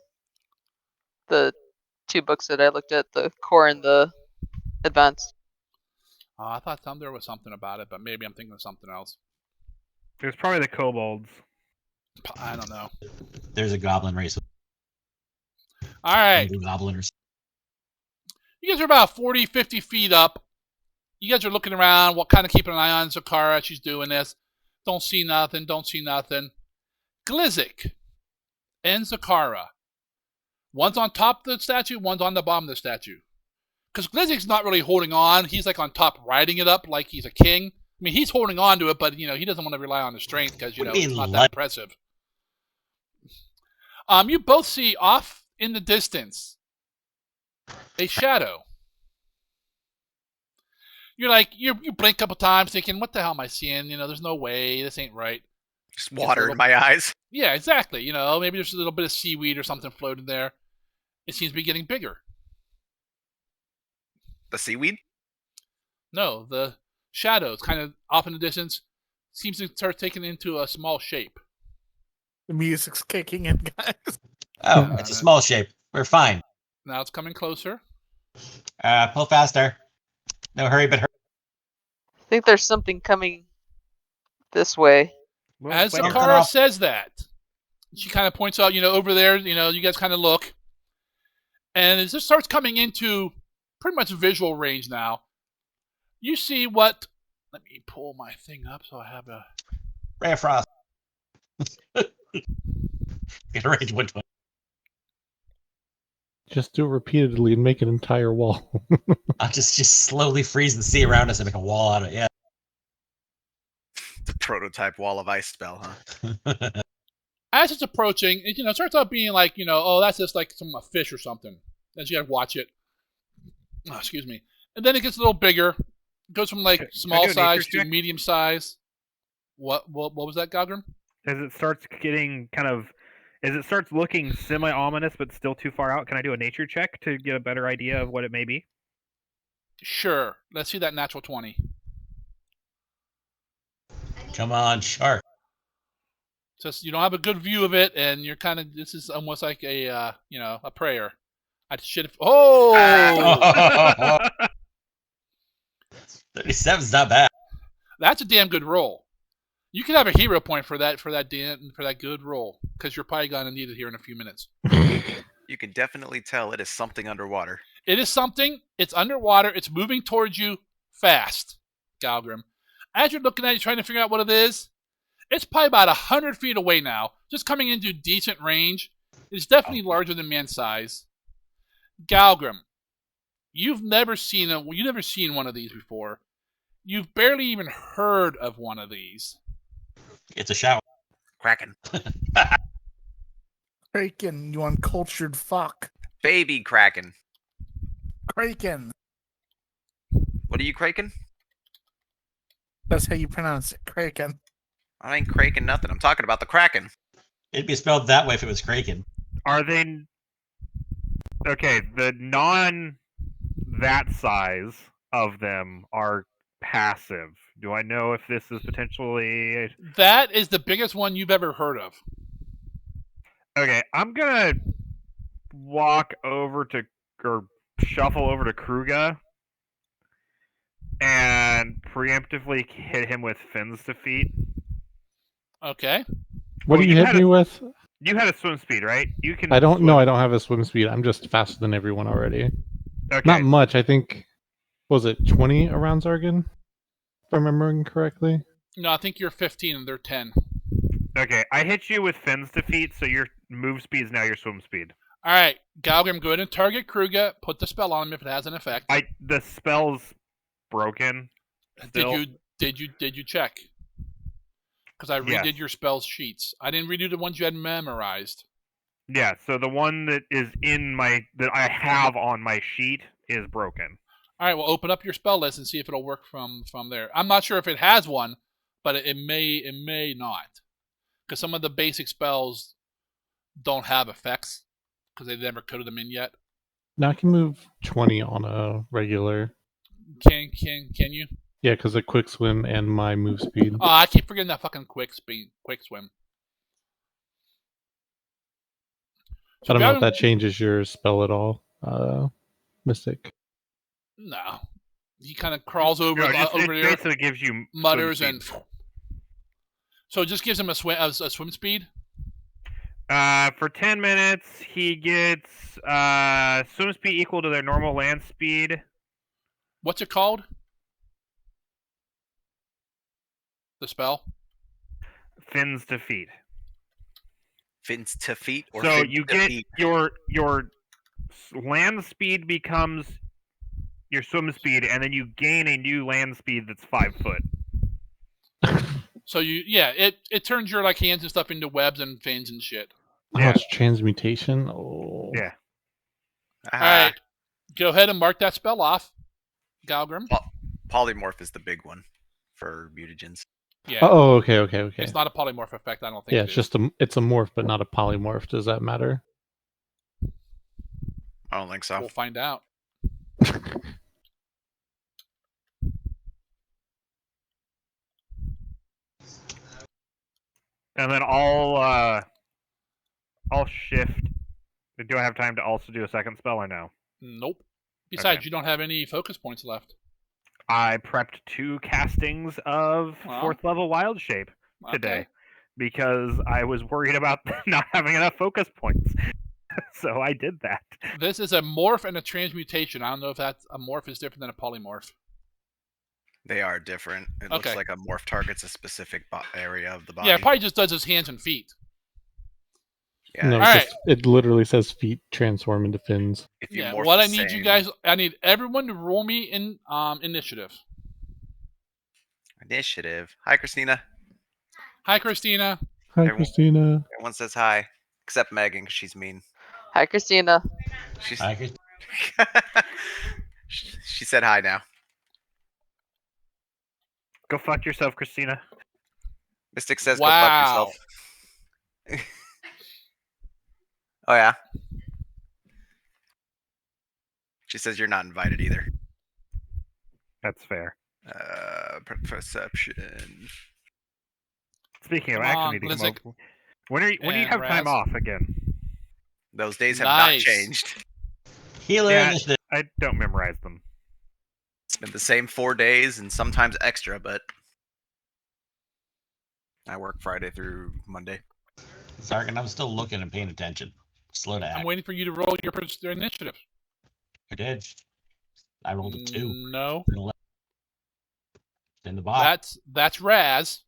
2 books that I looked at, the core and the advanced. I thought there was something about it, but maybe I'm thinking of something else. There's probably the kobolds. I don't know. There's a goblin race. All right. Gobliners. You guys are about 40, 50 feet up. You guys are looking around, kind of keeping an eye on Zakara as she's doing this. Don't see nothing. Glizzik and Zakara. One's on top of the statue, one's on the bottom of the statue. Because Glizzik's not really holding on. He's like on top riding it up like he's a king. I mean, he's holding on to it, but, he doesn't want to rely on his strength because, it's not that impressive. You both see off in the distance a shadow. You're like, you blink a couple times thinking, what the hell am I seeing? There's no way. This ain't right. Just water in my eyes. Yeah, exactly. Maybe there's a little bit of seaweed or something floating there. It seems to be getting bigger. The seaweed? No, the shadows kind of off in the distance seems to start taking into a small shape. The music's kicking in, guys. Oh, it's a small shape. We're fine. Now it's coming closer. Pull faster. No hurry, but hurry. I think there's something coming this way. Well, As wait, Zakara says that, she kind of points out, over there, you guys kind of look. And as this starts coming into pretty much visual range now, you see what... Let me pull my thing up so I have a... Ray of Frost. Get a range 120. Just do it repeatedly and make an entire wall. I'll just slowly freeze the sea around us and make a wall out of it. Yeah. The prototype wall of ice spell, huh? As it's approaching, it starts out being like, oh, that's just like a fish or something. As you gotta watch it. Oh, excuse me. And then it gets a little bigger. It goes from like small size to medium size. What was that, Gogrim? As it starts getting as it starts looking semi-ominous but still too far out, can I do a nature check to get a better idea of what it may be? Sure. Let's see that natural 20. Come on, shark. Just you don't have a good view of it, and you're this is almost like a a prayer. I should have. Oh, 37's not bad. That's a damn good roll. You could have a hero point for that good roll because you're probably gonna need it here in a few minutes. You can definitely tell it is something underwater. It is something. It's underwater. It's moving towards you fast, Galgrim. As you're looking at it, trying to figure out what it is, it's probably about 100 feet away now, just coming into decent range. It's definitely larger than man size. Galgrim, you've never seen one of these before. You've barely even heard of one of these. It's a shower. Kraken. Kraken, you uncultured fuck. Baby Kraken. Kraken. What are you kraken? That's how you pronounce it, Kraken. I ain't kraken nothing. I'm talking about the Kraken. It'd be spelled that way if it was Kraken. Are they... Okay, the that size of them are passive. Do I know if this is potentially... That is the biggest one you've ever heard of. Okay, I'm gonna walk over to... or shuffle over to Kruga and preemptively hit him with Finn's defeat. Okay. What do you hit me with? You had a swim speed, right? You can. I don't swim. know. I don't have a swim speed. I'm just faster than everyone already. Okay. Not much. I think. Was it 20 around Zargan? If I'm remembering correctly. No, I think you're 15 and they're 10. Okay, I hit you with Finn's defeat, so your move speed is now your swim speed. All right, Galgrim, go ahead and target Kruger. Put the spell on him if it has an effect. The spell's broken. Still. Did you check? Because I redid your spell sheets. I didn't redo the ones you had memorized. Yeah, so the one that is that I have on my sheet is broken. All right, well, open up your spell list and see if it'll work from there. I'm not sure if it has one, but it may not, because some of the basic spells don't have effects because they never coded them in yet. Now I can move 20 on a regular. Can you? Yeah, because of quick swim and my move speed. Oh, I keep forgetting that fucking quick swim. I don't know if that changes your spell at all, Mystic. No, he kind of crawls over it there. Basically gives you mutters and so it just gives him a swim speed. For 10 minutes, he gets swim speed equal to their normal land speed. What's it called? The spell? Finn's defeat. Finn's defeat, or so Finn's you defeat? get your land speed becomes your swim speed, and then you gain a new land speed that's 5 foot. So it turns your like hands and stuff into webs and fins and shit. Oh, yeah. It's transmutation. Oh, yeah. All right, go ahead and mark that spell off, Galgrim. Polymorph is the big one for mutagens. Yeah. Oh, okay. It's not a polymorph effect, I don't think. Yeah, it's just it's a morph, but not a polymorph. Does that matter? I don't think so. We'll find out. And then I'll shift. Do I have time to also do a second spell or no? Nope. Besides, you don't have any focus points left. I prepped 2 castings of 4th level Wild Shape today because I was worried about not having enough focus points. So I did that. This is a morph and a transmutation. I don't know if a morph is different than a polymorph. They are different. It looks like a morph targets a specific area of the body. Yeah, it probably just does his hands and feet. Yeah. No, it literally says feet transform into fins. What I need you guys, I need everyone to roll me in initiative. Initiative. Hi, Christina. Hi, Christina. Hi, Christina. Everyone says hi, except Megan, because she's mean. Hi, Christina. Hi, she said hi now. Go fuck yourself, Christina. Mystic says go fuck yourself. Oh, yeah? She says you're not invited either. That's fair. Perception. Speaking of action meetings, when do you have time off again? Those days have not changed. I don't memorize them. It's been the same 4 days and sometimes extra, but I work Friday through Monday. Sorry, and I'm still looking and paying attention. Slow to act. I'm waiting for you to roll your initiative. I did. I rolled a 2. No. In the box. That's Raz.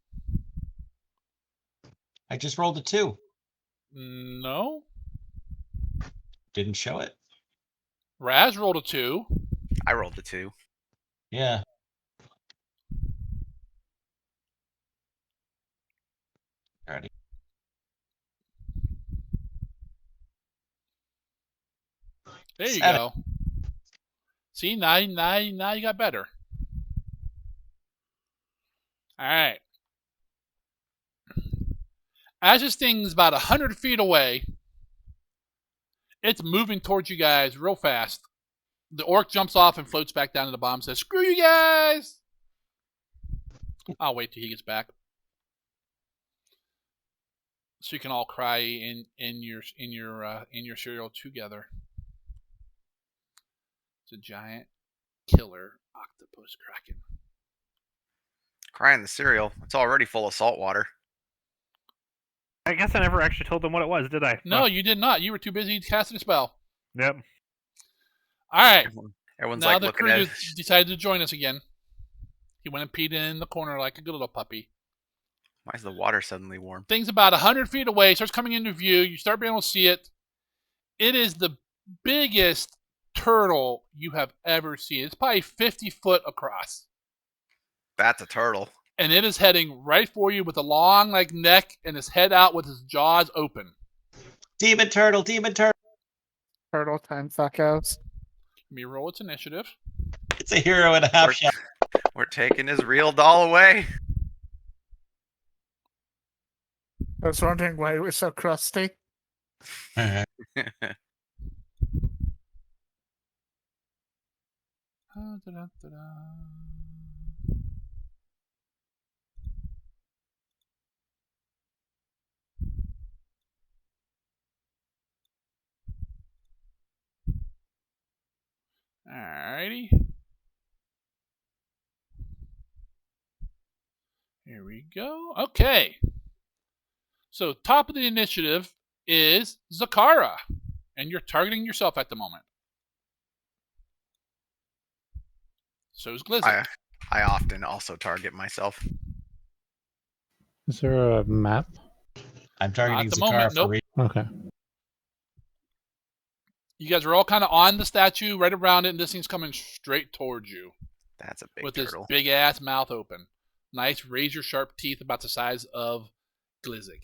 I just rolled a 2. No. Didn't show it. Raz rolled a 2. I rolled a 2. Yeah. Alrighty. There you go. See, now you got better. All right. As this thing's about 100 feet away, it's moving towards you guys real fast. The orc jumps off and floats back down to the bottom and says, "Screw you guys!" I'll wait till he gets back. So you can all cry in your cereal together. It's a giant killer Octopus Kraken. Crying the cereal. It's already full of salt water. I guess I never actually told them what it was, did I? No, you did not. You were too busy casting a spell. Yep. All right. Everyone's Now like the looking at crew it. decided to join us again. He went and peed in the corner like a good little puppy. Why is the water suddenly warm? Thing's about 100 feet away. Starts coming into view. You start being able to see it. It is the biggest turtle you have ever seen. It's probably 50 foot across. That's a turtle. And it is heading right for you with a long neck and his head out with his jaws open. Demon turtle, demon turtle. Turtle time fuckos. Let me roll its initiative. It's a hero and a half shot. We're taking his real doll away. I was wondering why it was so crusty. Alrighty. Here we go. Okay. So top of the initiative is Zakara. And you're targeting yourself at the moment. So is Glizzy. I often also target myself. Is there a map? I'm targeting Not at the Zakara moment, for nope. Okay. You guys are all kind of on the statue, right around it, and this thing's coming straight towards you. That's a big with turtle. his big ass mouth open. Nice razor sharp teeth about the size of Glizzy.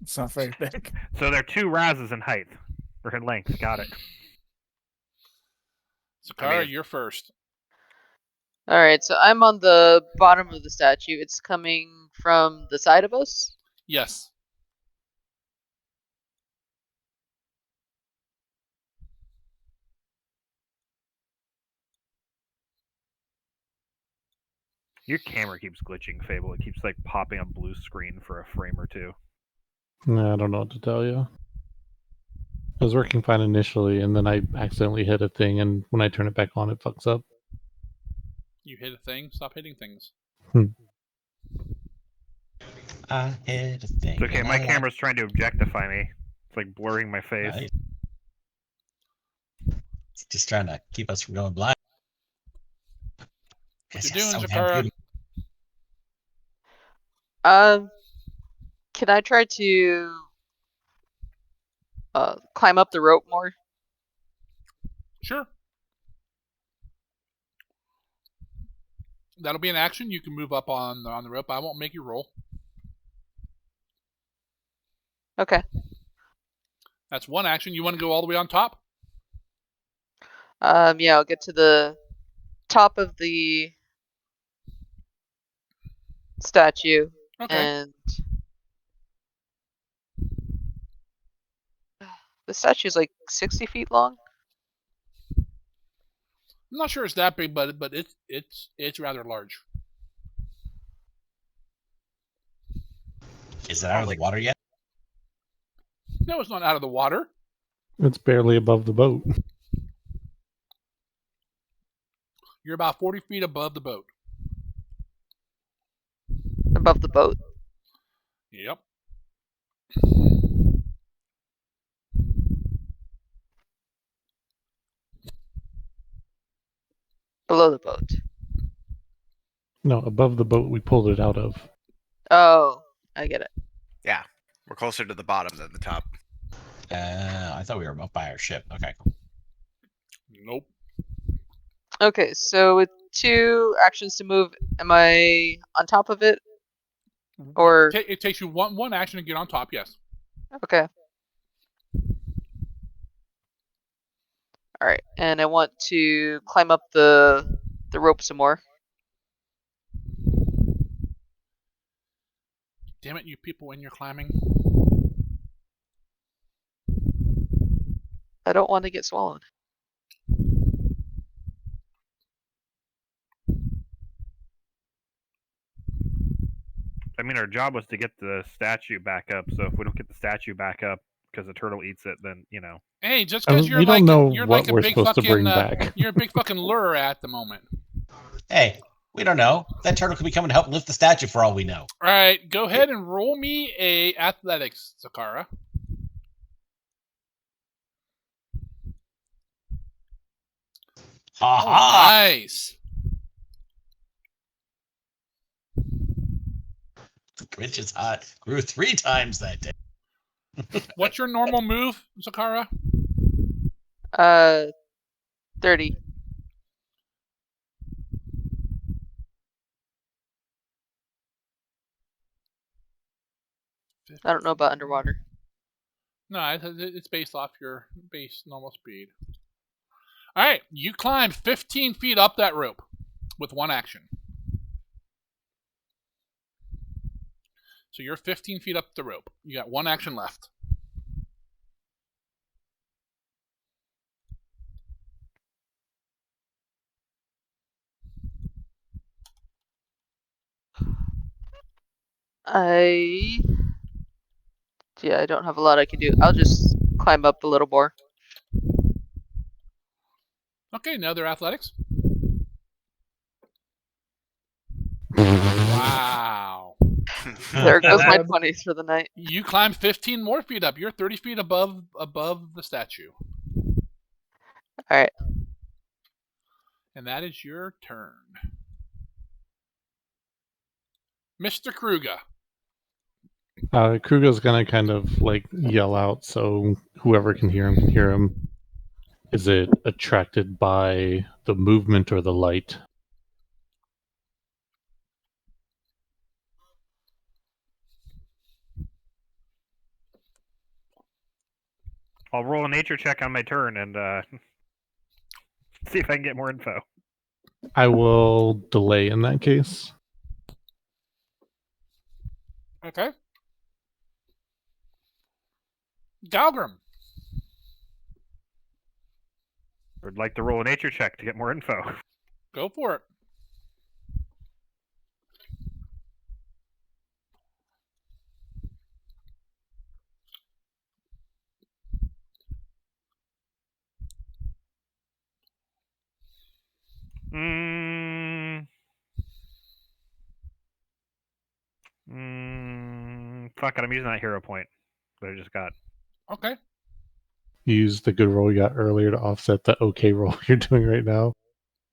It's not very big. So they're 2 razes in height. Or in length, got it. Zakara, you're first. Alright, so I'm on the bottom of the statue. It's coming from the side of us? Yes. Your camera keeps glitching, Fable. It keeps popping a blue screen for a frame or two. I don't know what to tell you. It was working fine initially, and then I accidentally hit a thing, and when I turn it back on, it fucks up. You hit a thing? Stop hitting things. I hit a thing. It's okay, my camera's trying to objectify me. It's blurring my face. Right. It's just trying to keep us from going blind. What you doing, Zakara? Can I try to climb up the rope more? Sure. That'll be an action. You can move up on the rope. I won't make you roll. Okay. That's one action. You want to go all the way on top? Yeah, I'll get to the top of the statue. Okay. And the statue's 60 feet long. I'm not sure it's that big, but it's rather large. Is it out of the water yet? No, it's not out of the water. It's barely above the boat. You're about 40 feet above the boat. Above the boat? Yep. Below the boat. No, above the boat we pulled it out of. Oh, I get it. Yeah, we're closer to the bottom than the top. I thought we were up by our ship. Okay, cool. Nope. Okay, so with 2 actions to move, am I on top of it? Or It takes you one action to get on top, yes. okay. Alright, and I want to climb up the rope some more. Damn it, you people, when you're climbing. I don't want to get swallowed. I mean, our job was to get the statue back up, so if we don't get the statue back up, because the turtle eats it, then Hey, just because we don't know you're what like a we're big supposed to fucking bring back. you're a big fucking lure at the moment. Hey, we don't know. That turtle could be coming to help lift the statue for all we know. All right, go ahead and roll me a athletics, Zakara. Ha Oh, ha! nice. Which is hot. Grew 3 times that day. What's your normal move, Zakara? 30. I don't know about underwater. No, it's based off your base normal speed. All right, you climb 15 feet up that rope with one action. So you're 15 feet up the rope. You got one action left. I don't have a lot I can do. I'll just climb up a little more. Okay, another athletics. Wow. There goes my 20s for the night. You climb 15 more feet up. You're 30 feet above the statue. All right. And that is your turn. Mr. Kruger. Kruger's gonna kind of like yell out so whoever can hear him can hear him. Is it attracted by the movement or the light? I'll roll a nature check on my turn and see if I can get more info. I will delay in that case. Okay. Galgrim. I'd like to roll a nature check to get more info. Go for it. Fuck it, I'm using that hero point that I just got. Okay. Use the good roll you got earlier to offset the okay roll you're doing right now.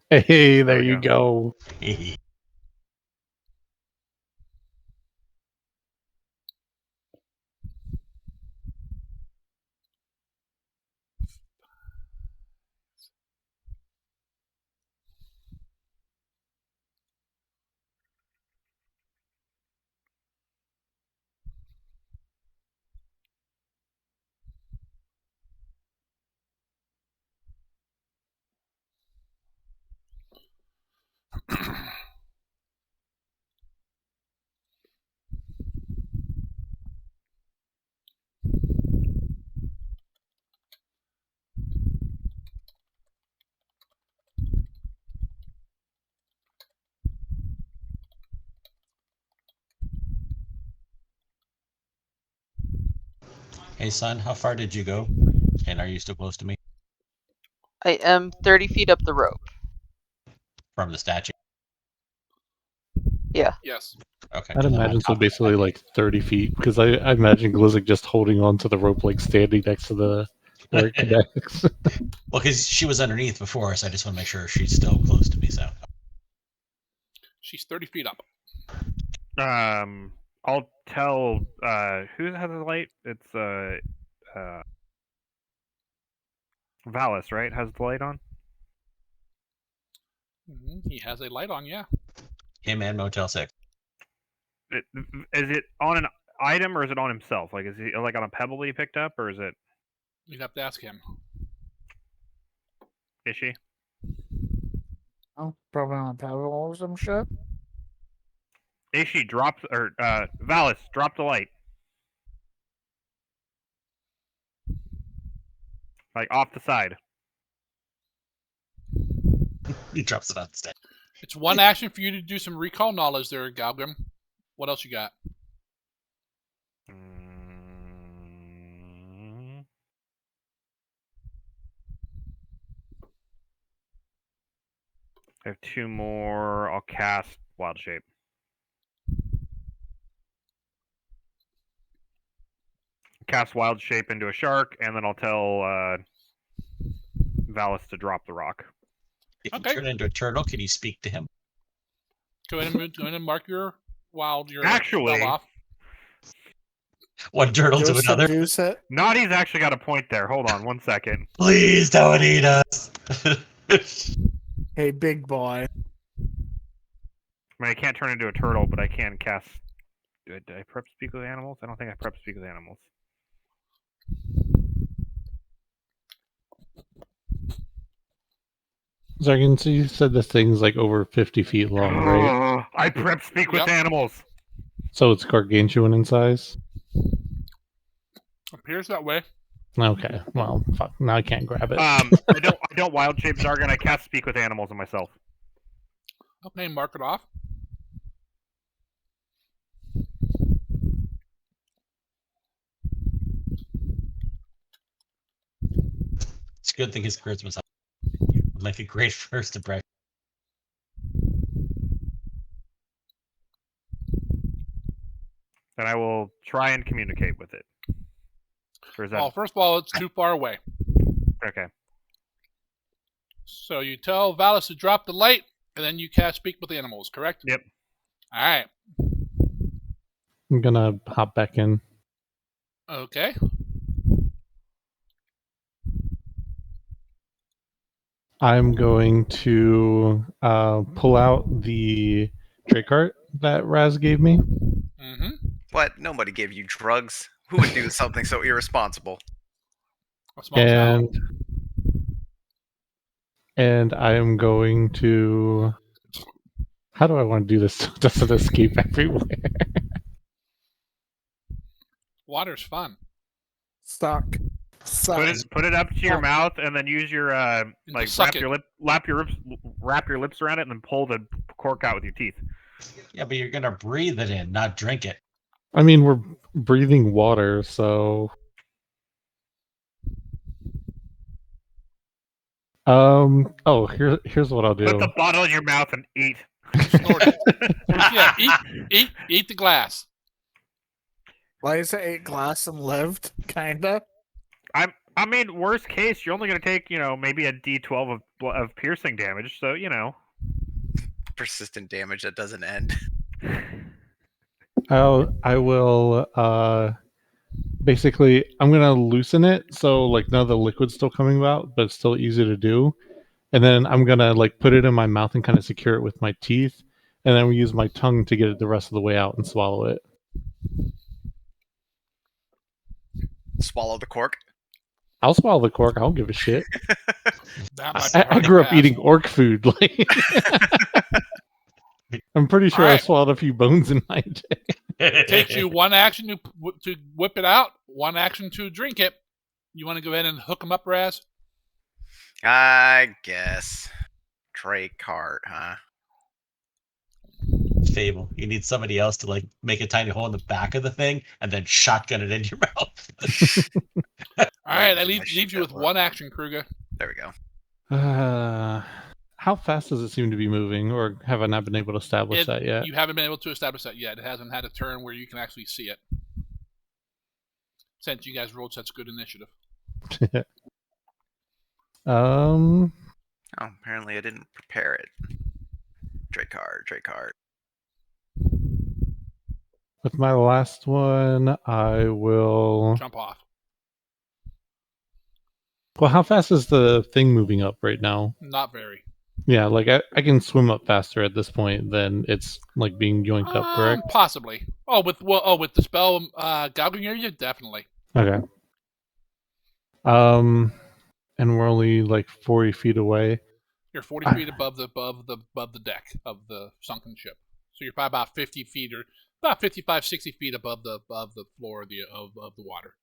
Hey, there we you go. Hey, son, how far did you go? And are you still close to me? I am 30 feet up the rope. From the statue? Yeah. Yes. Okay. I'd imagine so, basically like 30 feet, because I imagine Glizzic just holding on to the rope, like standing next to the where it connects. Well, because she was underneath before, so I just want to make sure she's still close to me. So She's 30 feet up. I'll tell who has the light? It's Valis, right? Has the light on? He has a light on, yeah. him and Motel 6. Is it on an item or is it on himself? Like, is he like on a pebble he picked up, or is it? You'd have to ask him. Is she? Oh, probably on a pebble or some shit. Ishi drops, or Valis, drop the light. Like off the side. He drops it on the statue. It's one action for you to do some recall knowledge there, Galgrim. What else you got? I have 2 more. I'll cast Wild Shape. Cast Wild Shape into a shark, and then I'll tell Valis to drop the rock. If you Okay. turn into a turtle, can you speak to him? Go ahead and mark your Actually- spell off. One turtle to Go another. seduce it. Naughty's actually got a point there. Hold on 1 second. Please don't eat us. Hey, big boy. I mean, I can't turn into a turtle, but I can cast. Did I prep speak with animals? I don't think I prep speak with animals. So I can see you said this thing's like over 50 feet long, right? I prep speak with Yep. animals. So it's gargantuan in size? Appears that way. Okay, well, fuck. Now I can't grab it. I don't wild shape Zargon. I cast speak with animals on myself. Okay, mark it off. It's a good thing his charisma's up. Would make a great first impression. Then I will try and communicate with it. Or is that Well, first of all, it's too far away. okay? So you tell Valis to drop the light, and then you cast Speak with Animals, correct? Yep. All right. I'm gonna hop back in. Okay. I'm going to pull out the trick art that Raz gave me. Mm-hmm. What? Nobody gave you drugs. Who would do something so irresponsible? A small town. And I am going to. How do I want to do this? Doesn't escape everywhere. Water's fun. Suck. Suck. Put it up to your Oh. mouth, and then use your like suck wrap your lips around it, and then pull the cork out with your teeth. Yeah, but you're gonna breathe it in, not drink it. I mean, we're breathing water, so. Oh, here's what I'll do. Put the bottle in your mouth and eat. Snort it. Yeah, eat the glass. Why is it 8 glass and lived? Kinda. I mean, worst case, you're only going to take, maybe a D12 of piercing damage. So, Persistent damage that doesn't end. I will basically I'm gonna loosen it so like none of the liquid's still coming out, but it's still easy to do. And then I'm gonna like put it in my mouth and kind of secure it with my teeth, and then we use my tongue to get it the rest of the way out and swallow it. Swallow the cork. I'll swallow the cork. I don't give a shit. That might be I hard to grew up pass. eating orc food. Like, I'm pretty sure I Alright. swallowed a few bones in my day. It takes you one action to whip it out, one action to drink it. You want to go ahead and hook them up, Raz? I guess. Drake Hart, huh? Fable. You need somebody else to like make a tiny hole in the back of the thing and then shotgun it into your mouth. All right, that for my leaves shit you with to load. one action, Kruger. There we go. How fast does it seem to be moving, or have I not been able to establish that yet? You haven't been able to establish that yet. It hasn't had a turn where you can actually see it. Since you guys rolled such good initiative. Oh, apparently I didn't prepare it. Drake Hart. With my last one, I will. Jump off. Well, how fast is the thing moving up right now? Not very. Yeah, like I can swim up faster at this point than it's like being yoinked up, correct? Possibly. With the spell gouging area, definitely. Okay. And we're only like 40 feet away. You're 40 feet above the deck of the sunken ship. So you're probably about 50 feet or about 55, 60 feet above the floor of the water.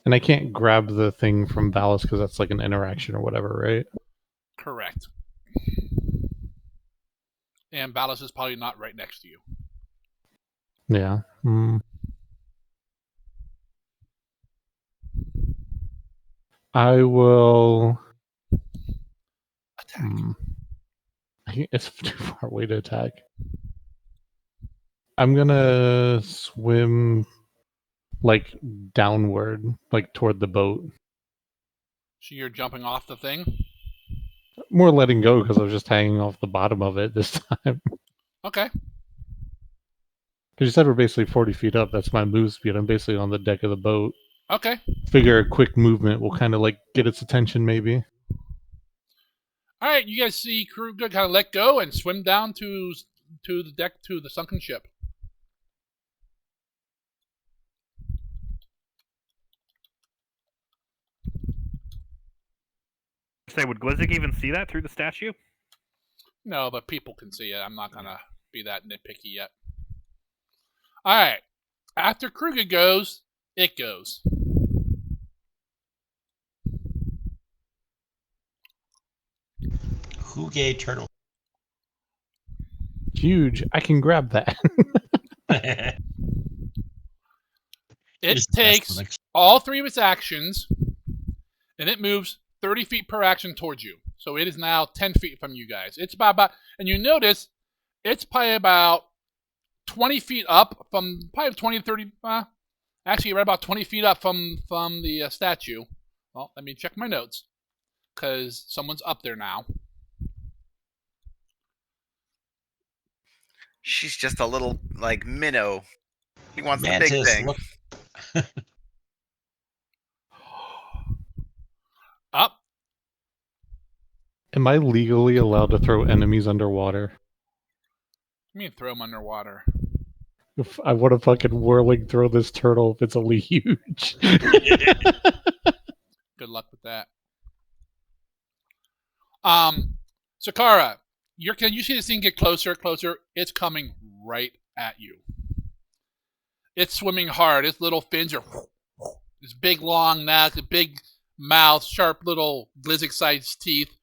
And I can't grab the thing from Valis because that's like an interaction or whatever, right? Correct. And Valis is probably not right next to you. Yeah. I will Attack. It's too far away to attack. I'm gonna swim like downward, like toward the boat. So you're jumping off the thing? More letting go because I was just hanging off the bottom of it this time. Okay. Because you said we're basically 40 feet up. That's my move speed. I'm basically on the deck of the boat. Okay. Figure a quick movement will kind of like get its attention, maybe. All right, you guys see Kruger kind of let go and swim down to the deck to the sunken ship. Say, would Glizzic even see that through the statue? No, but people can see it. I'm not gonna be that nitpicky yet. All right. After Kruger goes, it goes. Who gave turtle? Huge. I can grab that. It takes all 3 of its actions, and it moves 30 feet per action towards you. So it is now 10 feet from you guys. It's about and you notice it's probably about 20 feet up from, probably 20 to 30, actually right about 20 feet up from the statue. Well, let me check my notes, because someone's up there now. She's just a little, like, minnow. He wants Mantis, the big thing. Look. Up. Am I legally allowed to throw enemies underwater? I mean, throw them underwater. If I want to fucking whirling throw this turtle if it's only huge. Good luck with that. Sakara, can you see this thing get closer, closer? It's coming right at you. It's swimming hard. Its little fins are, this big long neck, a big mouth, sharp little Glizzic-sized teeth.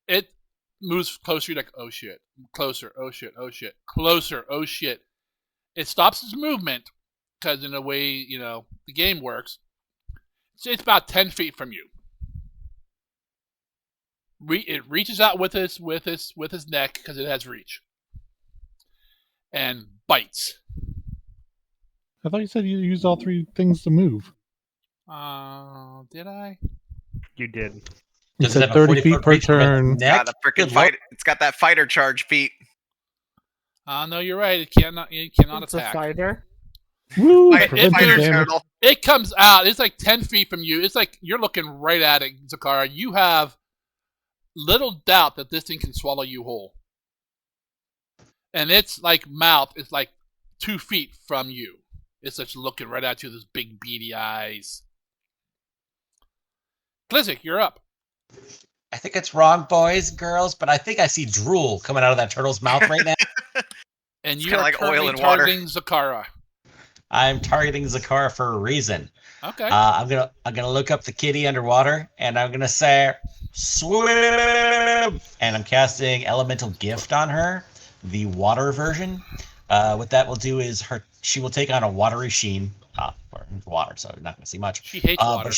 It moves closer. You're like, oh shit, closer, oh shit, oh shit, closer, oh shit. It stops its movement because, in a way, the game works. It's about 10 feet from you. It reaches out with his neck because it has reach, and bites. I thought you said you used all 3 things to move. Did I? You did. You Does it said have a 30 feet 40-foot per reach from its turn. neck? Got a freaking Good fight. It's got that fighter charge, Pete. No, you're right. It cannot It's attack. a fighter. Woo! It Fighter damage. turtle. It comes out. It's like 10 feet from you. It's like you're looking right at it, Zakara. You have little doubt that this thing can swallow you whole. And its like mouth is like 2 feet from you. It's just looking right at you with those big beady eyes. Glizzic, you're up. I think it's wrong, boys, girls, but I think I see drool coming out of that turtle's mouth right now. And It's you kinda are like oil currently and water. targeting Zakara. I'm targeting Zakara for a reason. Okay. I'm gonna look up the kitty underwater, and I'm gonna say swim, and I'm casting Elemental Gift on her, the water version. What that will do is she will take on a watery sheen, or water, so you're not gonna see much. She hates water.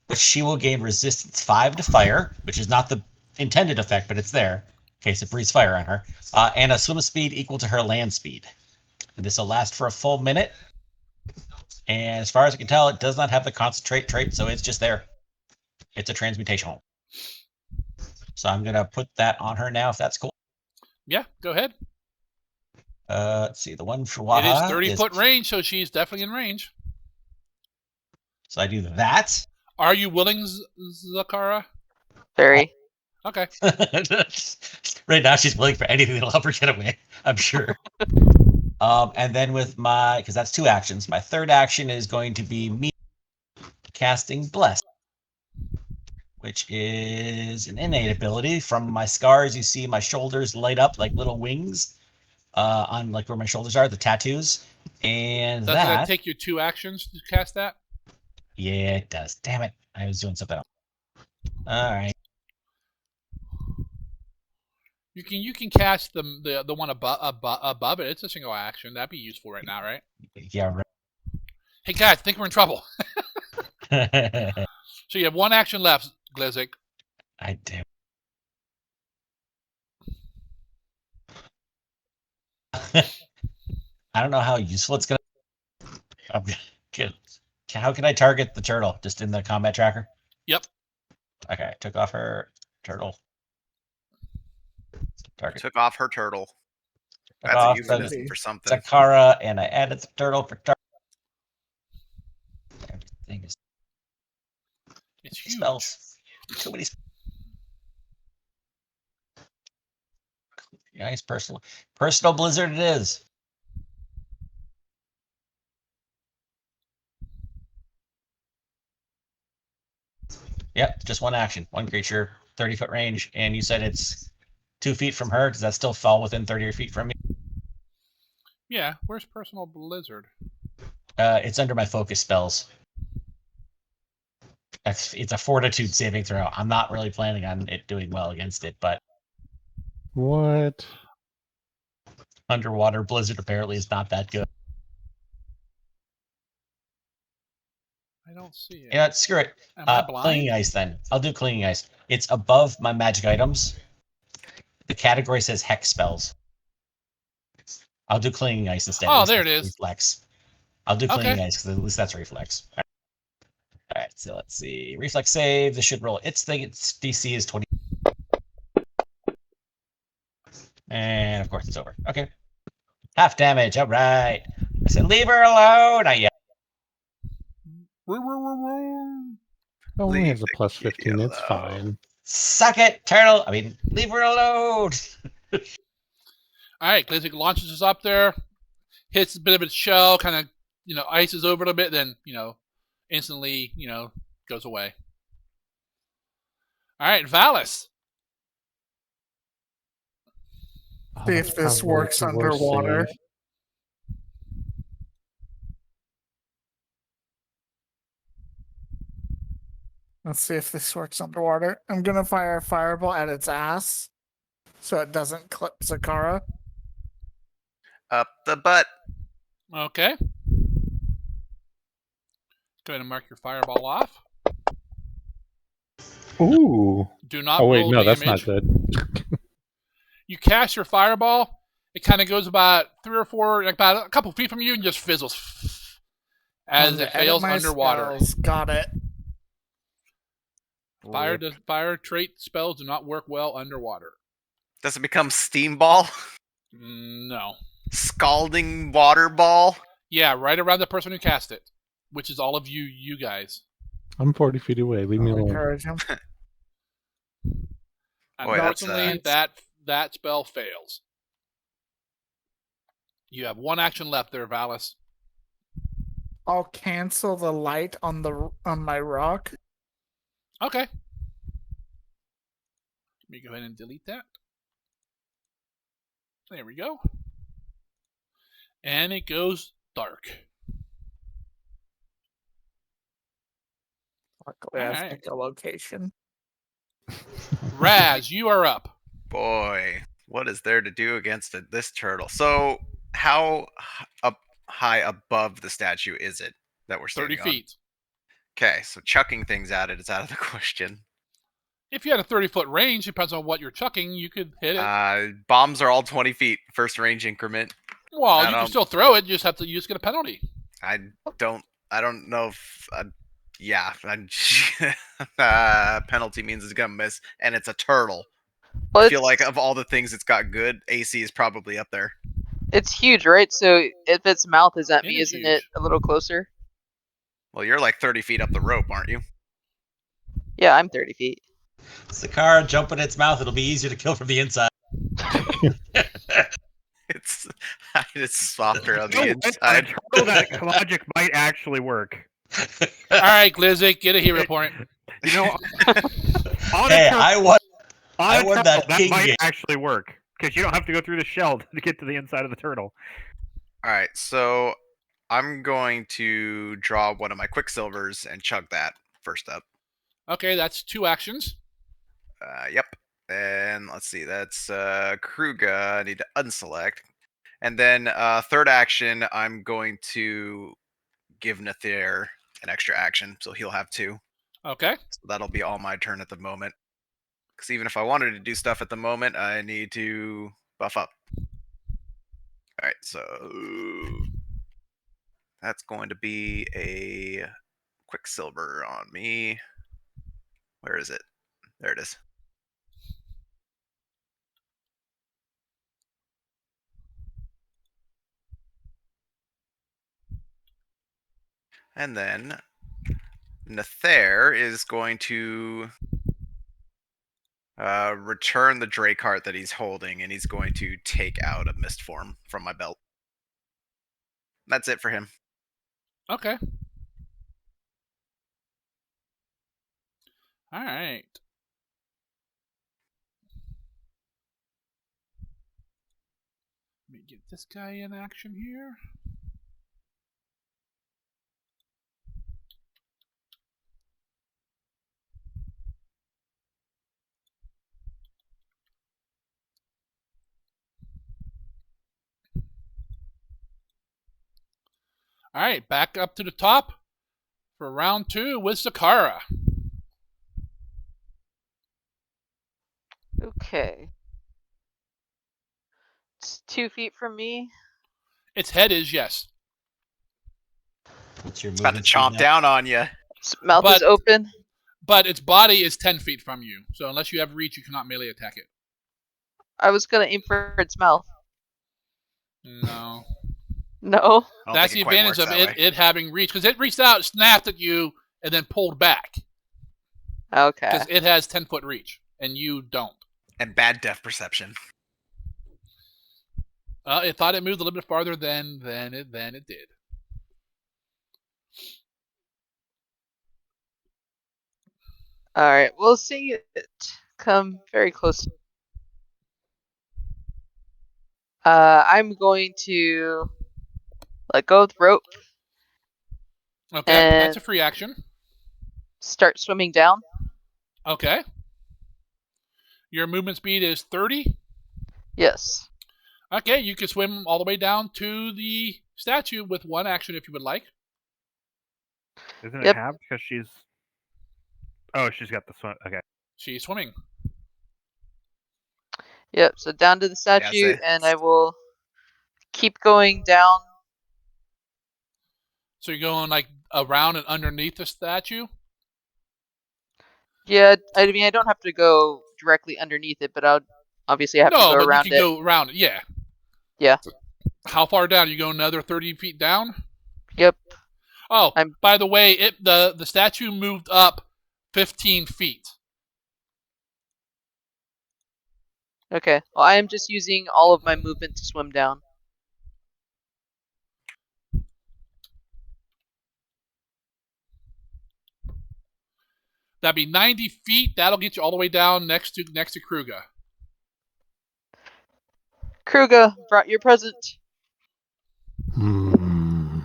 But she will gain resistance 5 to fire, which is not the intended effect, but it's there in case it breathes fire on her, and a swim speed equal to her land speed. And this will last for a full minute. And as far as I can tell, it does not have the concentrate trait, so it's just there. It's a transmutation hole. So I'm gonna put that on her now, if that's cool. Yeah, go ahead. Let's see, the one for Waha. It is 30-foot range, so she's definitely in range. So I do that. Are you willing, Zakara? Very. Okay. Right now, she's willing for anything that'll help her get away, I'm sure. And then with because that's 2 actions, my third action is going to be me casting Bless, which is an innate ability. From my scars, you see my shoulders light up like little wings on like where my shoulders are, the tattoos. And Doesn't that take you 2 actions to cast that? Yeah, it does. Damn it. I was doing something else. All right. You can cast the one above it. It's a single action. That'd be useful right now, right? Yeah, right. Hey guys, I think we're in trouble. So you have 1 action left, Glizzic. I do. I don't know how useful it's gonna. How can I target the turtle? Just in the combat tracker? Yep. Okay, took off her turtle. Target. Took off her turtle. Took That's a off euphemism for something. Zakara, and I added the turtle for target. Everything is. It's huge. Spells. Too many. Nice personal blizzard it is. Yep, just one action, one creature, 30-foot range, and you said it's 2 feet from her. Does that still fall within 30 feet from me? Yeah, where's Personal Blizzard? It's under my focus spells. It's a fortitude saving throw. I'm not really planning on it doing well against it, but What? underwater blizzard apparently is not that good. I don't see it. You know what, screw it. Am I blind? Clinging ice then. I'll do clinging ice. It's above my magic items. The category says hex spells. I'll do clinging ice instead. Oh, there it is. Reflex. I'll do clinging Okay. ice because at least that's reflex. All right, so let's see. Reflex save. This should roll. Its DC is 20. And of course it's over. Okay. Half damage. All right. I said leave her alone. Not yet. It only has a plus 15. It's fine. Suck it, turtle. I mean, leave her alone. All right, Glizzy launches us up there, hits a bit of its shell, kind of, ices over a little bit, then, instantly, goes away. All right, Valis. See if this works underwater. Let's see if this works underwater. I'm gonna fire a fireball at its ass, so it doesn't clip Zakara. Up the butt. Okay. Go ahead and mark your fireball off. Ooh. Do not Oh wait, roll no, damage. that's not good. You cast your fireball. It kind of goes about 3 or 4, about a couple feet from you, and just fizzles as it fails underwater. Spells. Got it. Fire trait spells do not work well underwater. Does it become steam ball? No. Scalding water ball? Yeah, right around the person who cast it, which is all of you guys. I'm 40 feet away. Leave me I'll alone. encourage him. Boy, that's, Unfortunately, that spell fails. You have one action left there, Valis. I'll cancel the light on my rock. Okay. Let me go ahead and delete that. There we go. And it goes dark. Luckily, I picked a location. Raz, you are up. Boy, what is there to do against this turtle? So, how high above the statue is it that we're standing 30 feet. Okay, so chucking things at it is out of the question. If you had a 30-foot range, depends on what you're chucking, you could hit it. Bombs are all 20 feet, first range increment. Well, you can still throw it, you just get a penalty. I don't know if... penalty means it's gonna miss, and it's a turtle. Well, I feel like of all the things it's got good, AC is probably up there. It's huge, right? So if its mouth is at me, isn't huge. it a little closer? Well, you're like 30 feet up the rope, aren't you? Yeah, I'm 30 feet. Zakara, jump in its mouth. It'll be easier to kill from the inside. It's softer on the inside. That logic might actually work. All right, Glizzy, get a hero point. Hey, I won that king might game. actually work because you don't have to go through the shell to get to the inside of the turtle. All right, so I'm going to draw one of my Quicksilvers and chug that first up. Okay, that's 2 actions. Yep. And let's see, that's Kruga. I need to unselect. And then third action, I'm going to give Nathair an extra action, so he'll have 2. Okay. So that'll be all my turn at the moment. Because even if I wanted to do stuff at the moment, I need to buff up. All right, so that's going to be a Quicksilver on me. Where is it? There it is. And then Nether is going to return the Drake heart that he's holding, and he's going to take out a mist form from my belt. That's it for him. Okay. All right. Let me get this guy in action here. All right, back up to the top for round 2 with Zakara. Okay. It's 2 feet from me. Its head is, yes. What's your It's about to movement speed chomp now? down on you. Its mouth But- is open. But its body is 10 feet from you, so unless you have reach, you cannot melee attack it. I was gonna aim for its mouth. No. No. I don't That's the think it quite advantage works of that way. it having reach, because it reached out, snapped at you, and then pulled back. Okay. Because it has 10-foot reach, and you don't. And bad depth perception. It thought it moved a little bit farther than it did. All right. We'll see it come very close. I'm going to let go of the rope, Okay, that's a And- free action. start swimming down. Okay. Your movement speed is 30. Yes. Okay, you can swim all the way down to the statue with one action if you would like. Isn't Yep. it halved because she's? Oh, she's got the swim. Okay. She's swimming. Yep. So down to the statue, say- and I will keep going down. So you're going like around and underneath the statue? Yeah. I mean, I don't have to go directly underneath it, but I'll obviously have to No, go but around you can it. go around it, yeah. Yeah. How far down? You go another 30 feet down? Yep. Oh, I'm- by the way, the statue moved up 15 feet. Okay. Well, I am just using all of my movement to swim down. That'd be 90 feet. That'll get you all the way down next to Kruga. Kruga brought your present. Hmm.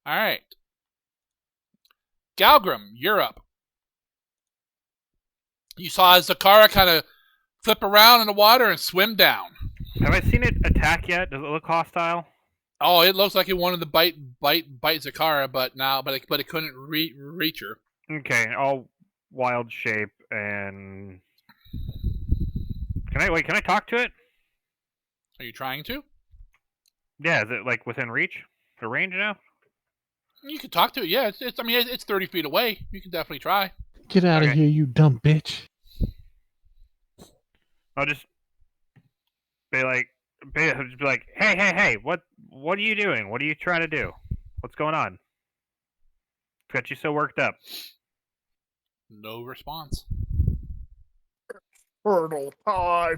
All right. Galgrim, you're up. You saw Zakara kind of flip around in the water and swim down. Have I seen it attack yet? Does it look hostile? Oh, it looks like it wanted to bite Zakara, but it couldn't reach her. Okay, I'll wild shape and. Can I talk to it? Are you trying to? Yeah, is it like within reach or range now? You can talk to it. Yeah, it's 30 feet away. You can definitely try. Get out of Okay. here, you dumb bitch. I'll just be like, hey, what are you doing? What are you trying to do? What's going on? It's got you so worked up. No response. Turtle time.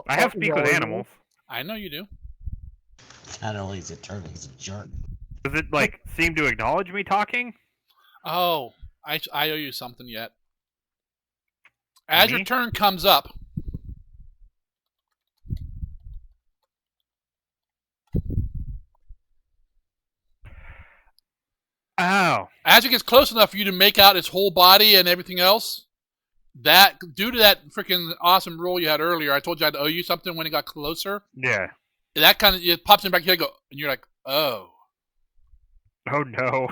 I have speak with animals. I know you do. Not only is it turtle, he's a jerk. Does it like seem to acknowledge me talking? Oh, I owe you something yet. As your Me? turn comes up, Oh, as it gets close enough for you to make out its whole body and everything else, that due to that freaking awesome roll you had earlier, I told you I'd owe you something when it got closer. yeah. That kind of it pops in the back of your head, and you're like, oh. Oh no.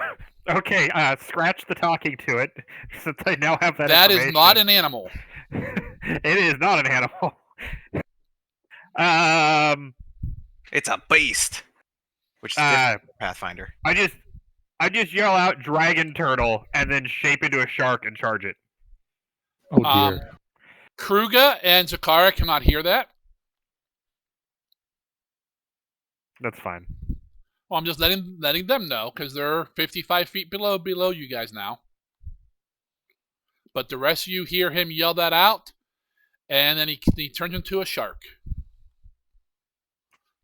Okay, scratch the talking to it, since I now have that That information. is not an animal. It is not an animal. It's a beast, which is different from Pathfinder. I just yell out dragon turtle and then shape into a shark and charge it. Oh dear. Kruga and Zakara cannot hear that. That's fine. Well, I'm just letting them know because they're 55 feet below you guys now. But the rest of you hear him yell that out, and then he turns into a shark.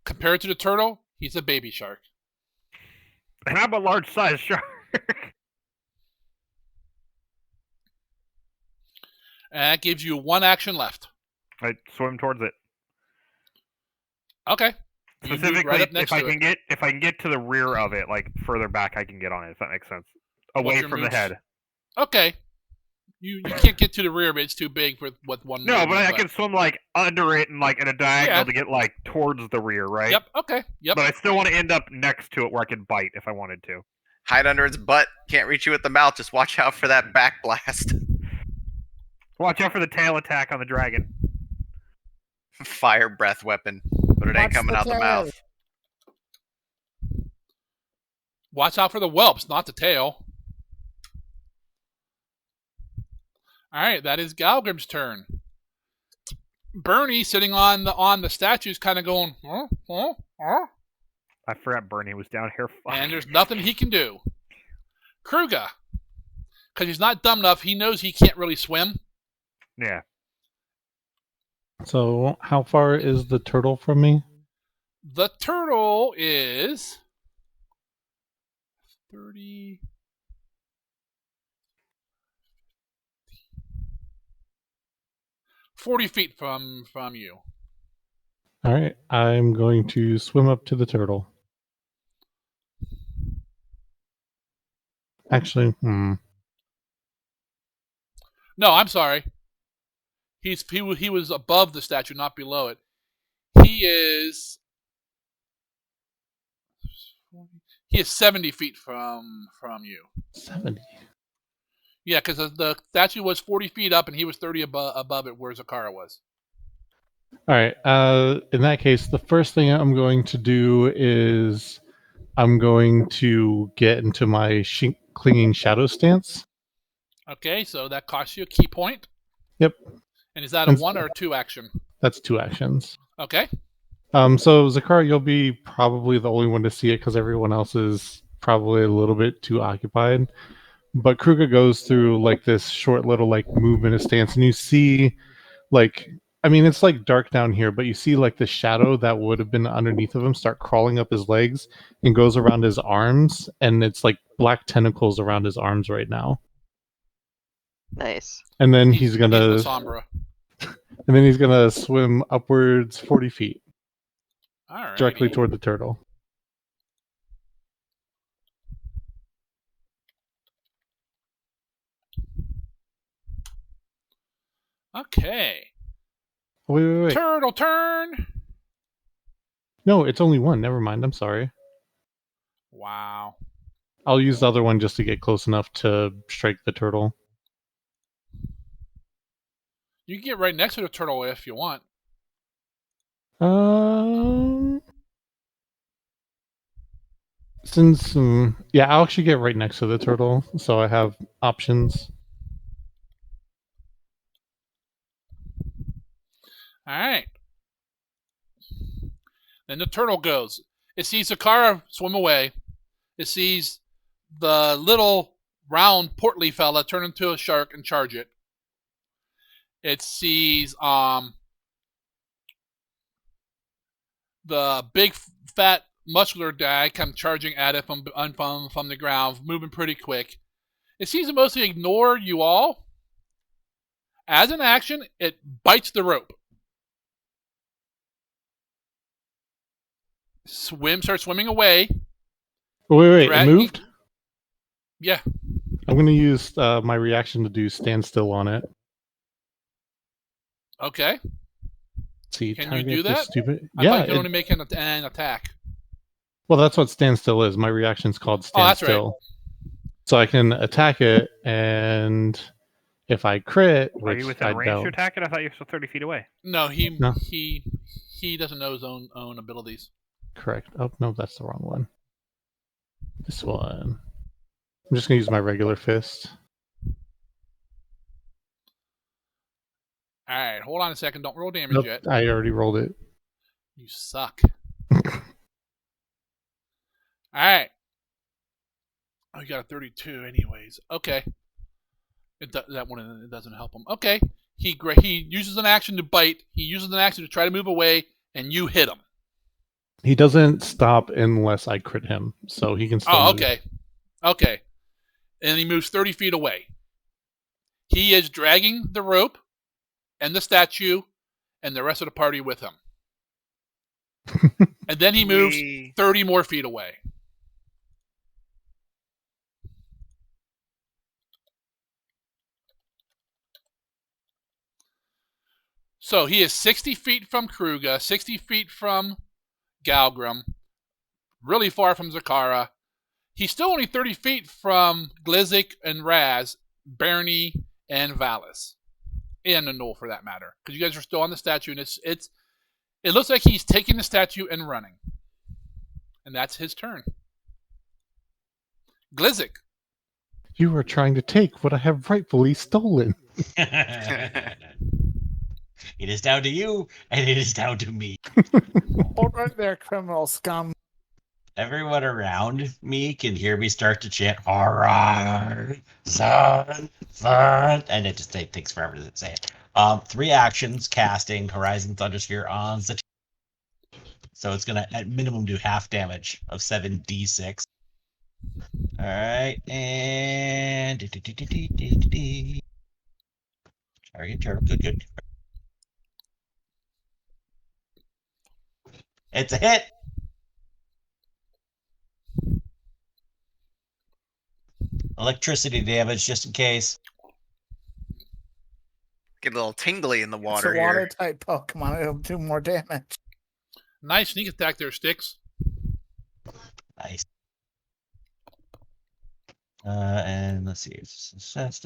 Compared to the turtle, he's a baby shark. And I'm a large-sized shark. And that gives you one action left. I swim towards it. Okay. You move Specifically, right up next if I to can it. if I can get to the rear of it, like further back, I can get on it. If that makes sense, away What's your from the moves? head. Okay. You can't get to the rear of it. It's too big with one. No, but I movement, can swim like under it and like in a diagonal to get like towards the rear, right? Yep. Okay. Yep. But I still want to end up next to it where I can bite if I wanted to. Hide under its butt. Can't reach you with the mouth. Just watch out for that back blast. Watch out for the tail attack on the dragon. Fire breath weapon, but it ain't Watch coming the out the tail. mouth. Watch out for the whelps, not the tail. All right, that is Galgrim's turn. Bernie, sitting on the statue, is kind of going, huh? I forgot Bernie was down here. And there's nothing he can do. Kruga, because he's not dumb enough, he knows he can't really swim. Yeah. So how far is the turtle from me? The turtle is 30. 40 feet from you. All right, I'm going to swim up to the turtle. Actually, No, I'm sorry. He was above the statue, not below it. He is 70 feet from you. 70. Yeah, because the statue was 40 feet up, and he was 30 above it, where Zakara was. All right. In that case, the first thing I'm going to do is I'm going to get into my clinging shadow stance. Okay, so that costs you a key point. Yep. And is that a 1 or a 2 action? That's 2 actions. Okay. So Zakara, you'll be probably the only one to see it because everyone else is probably a little bit too occupied. But Kruga goes through like this short little like move in a stance, and you see like, I mean, it's like dark down here, but you see like the shadow that would have been underneath of him start crawling up his legs and goes around his arms, and it's like black tentacles around his arms right now. Nice. And then he's gonna Sombra. and then he's gonna swim upwards 40 feet. Alrighty. Directly toward the turtle. Okay. Wait. Turtle turn. No, it's only one. Never mind. I'm sorry. Wow. I'll use the other one just to get close enough to strike the turtle. You can get right next to the turtle if you want. Yeah, I'll actually get right next to the turtle, so I have options. All right. Then the turtle goes. It sees Zakara swim away. It sees the little round portly fella turn into a shark and charge it. It sees the big fat muscular guy come charging at it from the ground, moving pretty quick. It seems to mostly ignore you all. As an action, it bites the rope. Starts swimming away. Wait, it moved? Yeah. I'm going to use my reaction to do stand still on it. Okay. Let's see, can you do that? Stupid... I thought you could only make an attack. Well, that's what stand still is. My reaction's called stand that's still. Right. So I can attack it, and if I crit, Are which you within I range don't. to attack it? I thought you were still 30 feet away. No, No. he doesn't know his own abilities. Correct. Oh no, that's the wrong one. This one. I'm just gonna use my regular fist. All right, hold on a second. Don't roll damage Nope, yet. I already rolled it. You suck. All right. Oh, you got a 32 anyways. Okay. That one it doesn't help him. Okay. He uses an action to bite. He uses an action to try to move away, and you hit him. He doesn't stop unless I crit him, so he can still Oh, move. okay. Okay. And he moves 30 feet away. He is dragging the rope and the statue and the rest of the party with him. And then he moves 30 more feet away. So he is 60 feet from Kruga, 60 feet from Galgrim, really far from Zakara. He's still only 30 feet from Glizik and Raz, Bernie, and Valis. And the Knoll, for that matter. Because you guys are still on the statue, and it looks like he's taking the statue and running. And that's his turn. Glizik. You are trying to take what I have rightfully stolen. It is down to you, and it is down to me. Hold right there, criminal scum. Everyone around me can hear me start to chant "Horror, Zon, Zon," and it just takes forever to say it. 3 actions: casting Horizon Thundersphere on the. So it's gonna at minimum do half damage of 7d6. All right, and target turtle. Good. It's a hit. Electricity damage, just in case. Get a little tingly in the It's water a water here. type Pokemon. It'll do more damage. Nice sneak attack there, Sticks. Nice. And let's see. It's just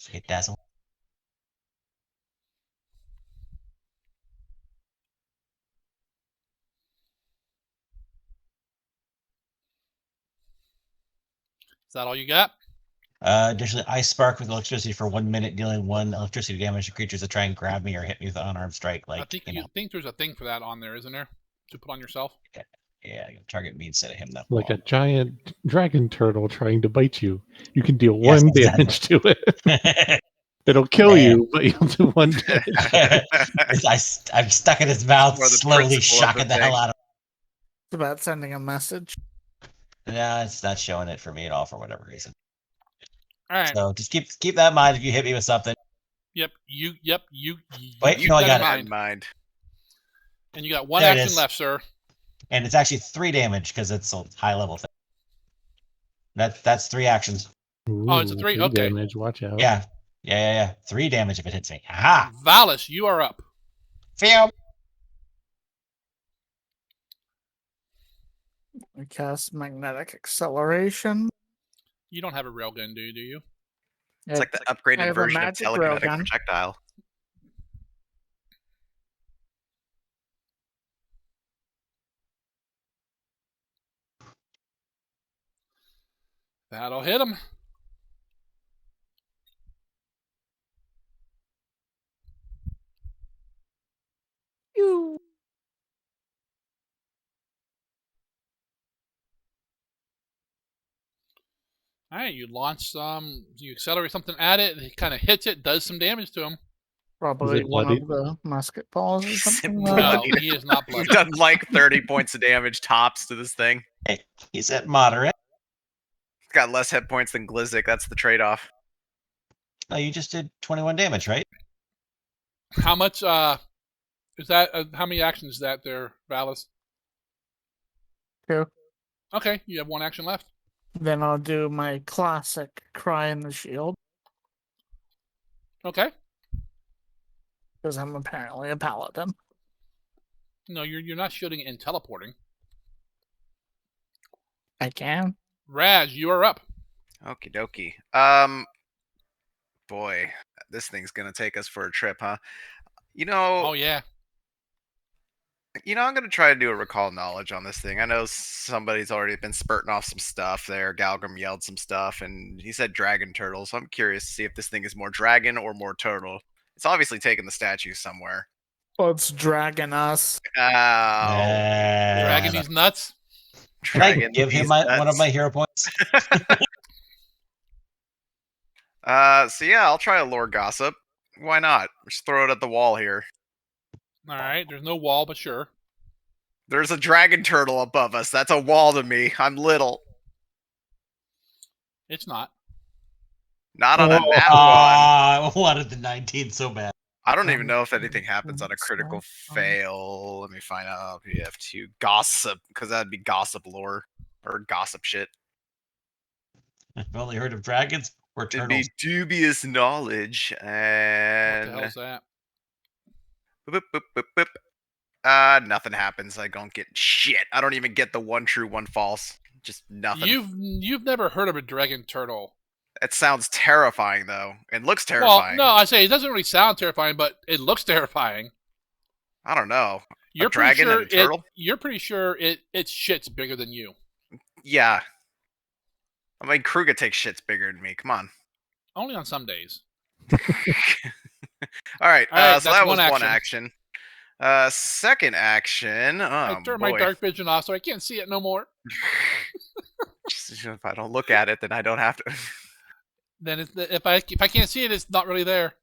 hit Dazzle. Is that all you got? Additionally, Ice Spark with electricity for 1 minute, dealing 1 electricity damage to creatures that try and grab me or hit me with an unarmed strike. Like, I think there's a thing for that on there, isn't there? To put on yourself? Yeah, target me instead of him, though. Like a giant dragon turtle trying to bite you. You can deal Yes, 1 exactly. damage to it. It'll kill you, but you'll do 1 damage. I'm stuck in his mouth, More the slowly principle of shocking the the hell thing. out of It's about sending a message. him. No, it's not showing it for me at all for whatever reason. All right. So just keep that in mind if you hit me with something. Yep. You. Wait, keep no, I that got in it. mind. And you got 1 There it action is. left, sir. And it's actually 3 damage because it's a high level thing. That's 3 actions. Oh, it's a 3? Okay. Damage. Watch out. Yeah. 3 damage if it hits me. Aha! Valis, you are up. Feel. I cast Magnetic Acceleration. You don't have a railgun, do you? It's like the I upgraded have a version of magic telekinetic railgun. projectile. That'll hit him. You. All right, you launch you accelerate something at it, it kind of hits it, does some damage to him. Probably it one bloody? of the musket balls or Is something. it like No, bloody? he is not bloody. We've done like 30 points of damage tops to this thing. Hey, he's at moderate. It's got less hit points than Glizik. That's the trade-off. Oh, you just did 21 damage, right? How much is that? How many actions is that there, Valis? 2. Okay, you have 1 action left. Then I'll do my classic Cry in the Shield, Okay. because I'm apparently a paladin. No, you're not shooting and teleporting. I can. Raz, you are up. Okie dokie. Boy, this thing's gonna take us for a trip, huh? Oh yeah. I'm gonna try to do a recall knowledge on this thing. I know somebody's already been spurting off some stuff there. Galgrim yelled some stuff, and he said dragon turtle. So I'm curious to see if this thing is more dragon or more turtle. It's obviously taking the statue somewhere. Well, it's dragging us. Ow! Dragging these nuts. Can I Dragging give him these one of nuts. my hero points? So yeah, I'll try a lore gossip. Why not? Just throw it at the wall here. All right. There's no wall, but sure. There's a dragon turtle above us. That's a wall to me. I'm little. It's not. Not on a nat one. I wanted the 19 so bad. I don't even know if anything happens on a critical fail. Let me find out. PF2 gossip, because that'd be gossip lore or gossip shit. I've only heard of dragons or It'd turtles. be dubious knowledge, What the and hell's that? boop, boop, boop, boop. Nothing happens. I don't get shit. I don't even get the one true, one false. Just nothing. You've never heard of a dragon turtle. It sounds terrifying though. It looks Well, terrifying. no, I say it doesn't really sound terrifying, but it looks terrifying. I don't know. You're dragon pretty sure and a turtle? You're pretty sure its shit's bigger than you. Yeah. I mean, Kruger takes shits bigger than me. Come on. Only on some days. All right. All right, So that's that was one one action. Second action. I Oh, turned boy. my dark vision off, so I can't see it no more. If I don't look at it, then I don't have to. Then if I can't see it, it's not really there.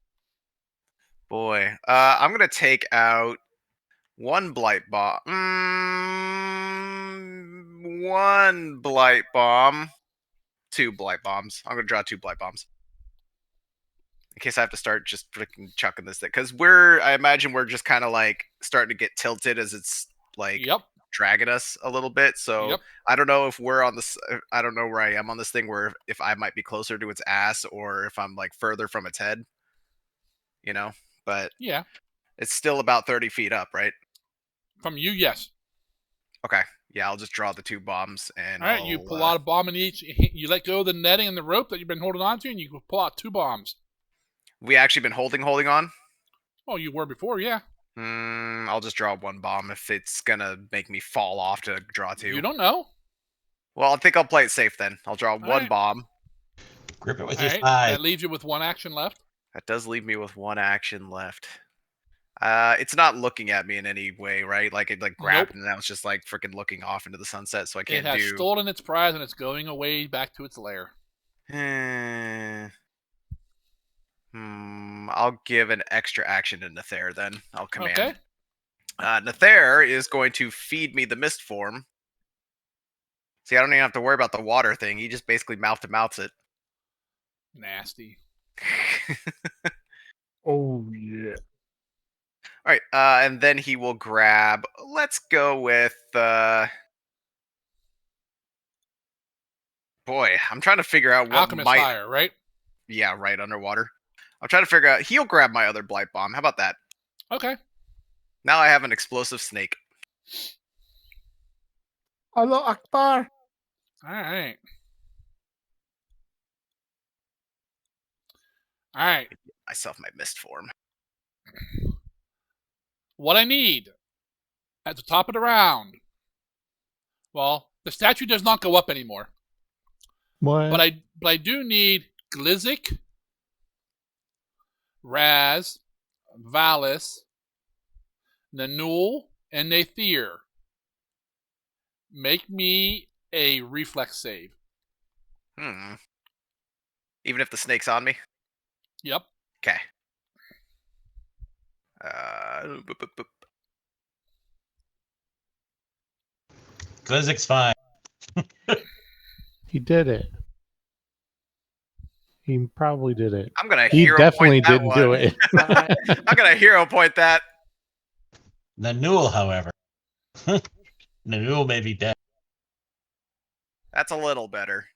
Boy. I'm gonna take out one blight bomb. One blight bomb. 2 blight bombs. I'm gonna draw 2 blight bombs. In case I have to start just freaking chucking this thing. Because I imagine we're just kind of like starting to get tilted as it's like dragging us a little bit. So I don't know if we're on this. I don't know where I am on this thing, where if I might be closer to its ass or if I'm like further from its head. But yeah, it's still about 30 feet up, right? From you, yes. Okay. Yeah, I'll just draw the 2 bombs and all right. You pull out a bomb in each. You let go of the netting and the rope that you've been holding on to, and you pull out 2 bombs. We actually been holding on? Oh, you were before, yeah. I'll just draw 1 bomb if it's gonna make me fall off to draw 2. You don't know. Well, I think I'll play it safe then. I'll draw 1 bomb. Grip it with All your right. thigh. That leaves you with 1 action left. That does leave me with 1 action left. It's not looking at me in any way, right? Like it grabbed and now it's just like freaking looking off into the sunset, so I can't do. It has stolen its prize and it's going away back to its lair. I'll give an extra action to Nether then. I'll command. Okay. Nether is going to feed me the mist form. See, I don't even have to worry about the water thing. He just basically mouth to mouths it. Nasty. Oh yeah. All right, and then he will grab. Let's go with. Boy, I'm trying to figure out what Alchemist fire, right? Yeah, right, underwater. I'm trying to figure out. He'll grab my other blight bomb. How about that? Okay. Now I have an explosive snake. Allah Akbar. All right. All right. Myself my mist form. What I need at the top of the round. Well, the statue does not go up anymore. What? But I do need Glizzik, Raz, Valis, Nanul, and Nathir. Make me a reflex save. Even if the snake's on me? Yep. Okay. Boop, boop, boop. Glizzik's fine. He did it. He probably did it. I'm gonna He hero definitely point that didn't do one. it. I'm gonna hero point that. Nanul, however. Nanul may be dead. That's a little better.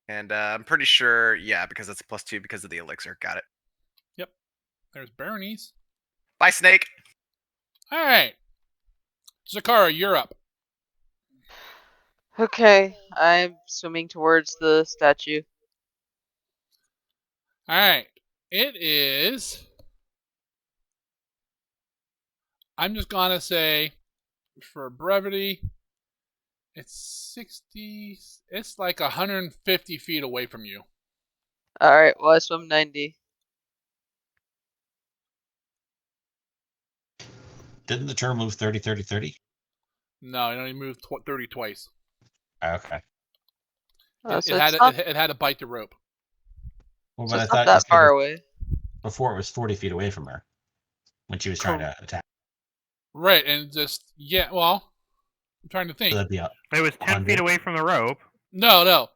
And I'm pretty sure, yeah, because it's a +2 because of the elixir. Got it. Yep. There's Baronies. Bye, snake. All right. Zakara, you're up. Okay, I'm swimming towards the statue. All right. It is. I'm just gonna say, for brevity, it's 60. It's like 150 feet away from you. All right. Well, I swim 90. Didn't the turtle move 30, 30, 30? No, it only moved 30 twice. Okay. So it's not, it had to bite the rope. Well, so but I it's not thought you that said far away. before it was 40 feet away from her when she was trying to attack. Right, and just well, I'm trying to think. So that'd be It was 10 feet 100. away from the rope. No.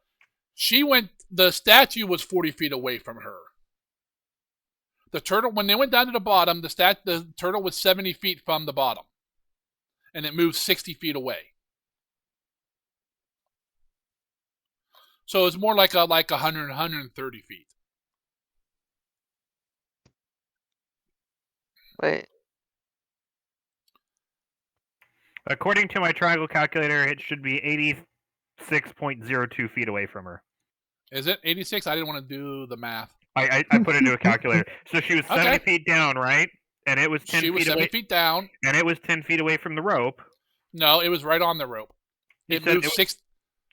She went. The statue was 40 feet away from her. The turtle, when they went down to the bottom, the turtle was 70 feet from the bottom, and it moved 60 feet away. So it's more like 100, 130 feet. Wait. According to my triangle calculator, it should be 86.02 feet away from her. Is it 86? I didn't want to do the math. I put it into a calculator. So she was 70 feet down, right? And it was 10 She was feet 70 away. feet down. And it was 10 feet away from the rope. No, it was right on the rope. It moved 6.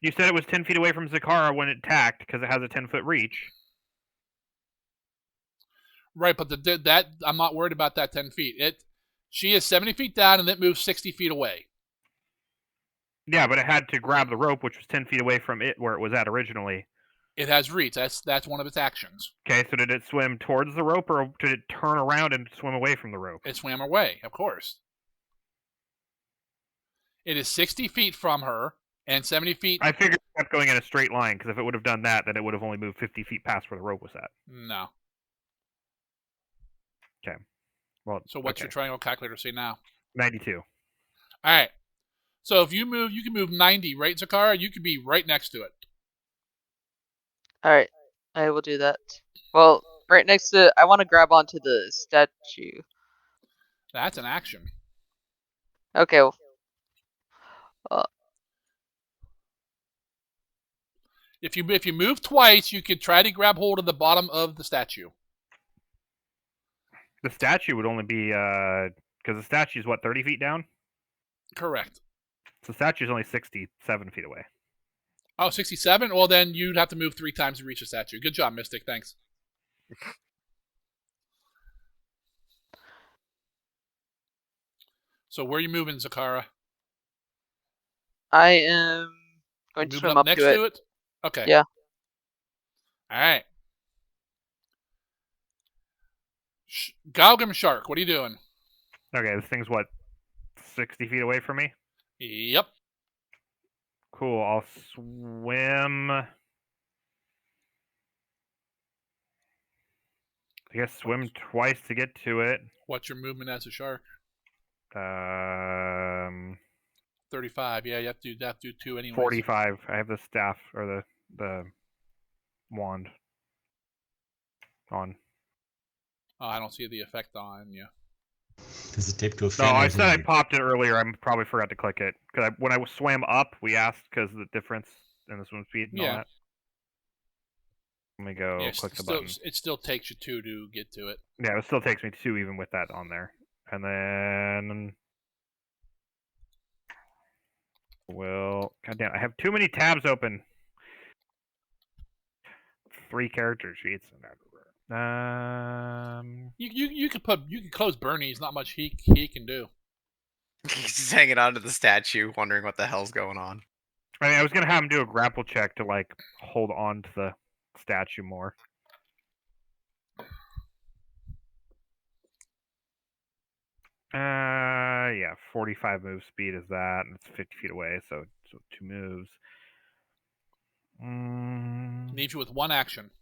You said it was 10 feet away from Zakara when it tacked because it has a 10-foot reach. Right, but that I'm not worried about that 10 feet. She is 70 feet down, and it moves 60 feet away. Yeah, but it had to grab the rope, which was 10 feet away from it where it was at originally. It has reach. That's one of its actions. Okay, so did it swim towards the rope, or did it turn around and swim away from the rope? It swam away, of course. It is 60 feet from her and 70 feet. I figured it kept going in a straight line, because if it would have done that, then it would have only moved 50 feet past where the rope was at. No. Okay. Well, so what's your triangle calculator say now? 92. All right. So if you move, you can move 90, right, Zakara? You could be right next to it. All right, I will do that. Well, right next to, I want to grab onto the statue. That's an action. Okay. If you move twice, you could try to grab hold of the bottom of the statue. The statue would only be because the statue is what, 30 feet down? Correct. So the statue is only 67 feet away. Oh, 67? Well, then you'd have to move 3 times to reach the statue. Good job, Mystic. Thanks. So where are you moving, Zakara? I am going to swim up next to it. Okay. Yeah. All right. Galgam Shark, what are you doing? Okay, this thing's what, 60 feet away from me? Yep. Cool, I'll swim. I guess swim twice to get to it. What's your movement as a shark? 35. Yeah, you have to do 2 anyway. 45. I have the staff or the wand on. Oh, I don't see the effect on you. Does it tape to a fin? No, I said I popped it earlier. I probably forgot to click it because when I swam up, we asked because of the difference in the swim speed and all that. Let me go click the button. It still takes you 2 to get to it. Yeah, it still takes me 2 even with that on there. And then goddamn, I have too many tabs open. 3 character sheets. You could close Bernie's. Not much he can do. He's just hanging onto the statue, wondering what the hell's going on. I mean, I was gonna have him do a grapple check to like hold on to the statue more. Yeah, 45 move speed is that, and it's 50 feet away, so 2 moves. Leaves you with 1 action.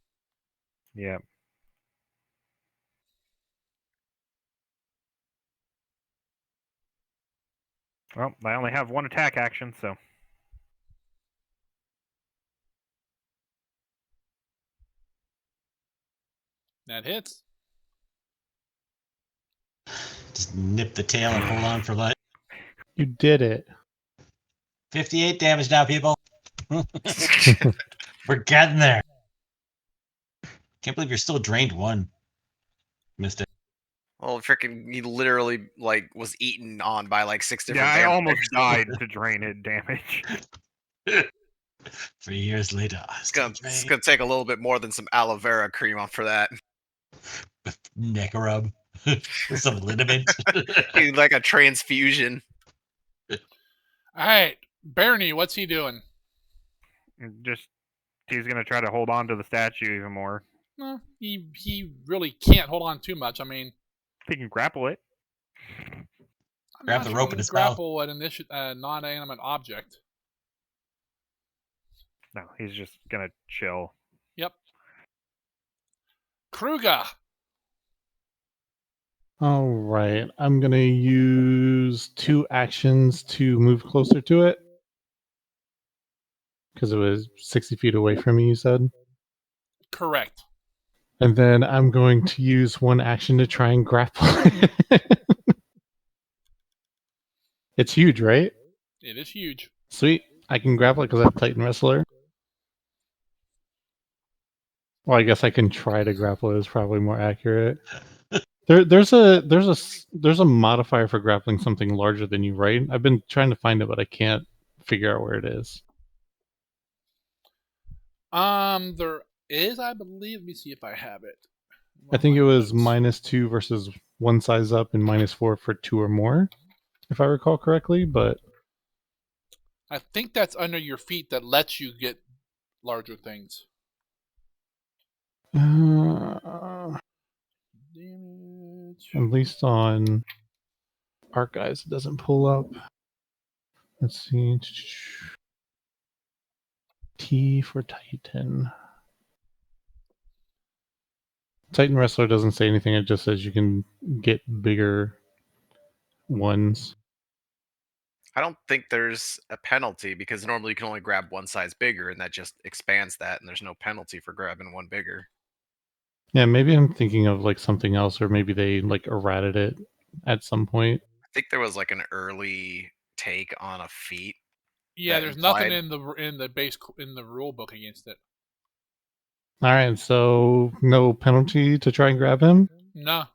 Yeah. Well, I only have 1 attack action, so. That hits. Just nip the tail and hold on for life. You did it. 58 damage now, people. We're getting there. Can't believe you're still drained 1. Missed it. Well, freaking, he literally was eaten on by 6 different. Yeah, I vampires. almost died to drain it damage. 3 years later, It's gonna take a little bit more than some aloe vera cream on for that. with neck rub, with some liniment. You need, like a transfusion. All right, Bernie, what's he doing? He's gonna try to hold on to the statue even more. No, he really can't hold on too much. I mean, He can grapple it. I'm Grab not the sure rope you in can his grapple an non-animate object. No, he's just gonna chill. Yep. Kruger. All right. I'm going to use 2 actions to move closer to it. Because it was 60 feet away from me, you said? Correct. And then I'm going to use 1 action to try and grapple it. It's huge, right? It is huge. Sweet. I can grapple it because I have Titan Wrestler. Well, I guess I can try to grapple it is probably more accurate. There's a modifier for grappling something larger than you, right? I've been trying to find it, but I can't figure out where it is. There is, I believe. Let me see if I have it. I think it was -2 versus 1 size up and -4 for 2 or more, if I recall correctly. But I think that's under your feet that lets you get larger things. Damage. At least on Archives, it doesn't pull up. Let's see. T for Titan. Titan Wrestler doesn't say anything. It just says you can get bigger ones. I don't think there's a penalty because normally you can only grab one size bigger, and that just expands that, and there's no penalty for grabbing one bigger. Yeah, maybe I'm thinking of something else, or maybe they errated it at some point. I think there was an early take on a feat. Yeah, there's nothing in the rule book against it. All right, so no penalty to try and grab him. No.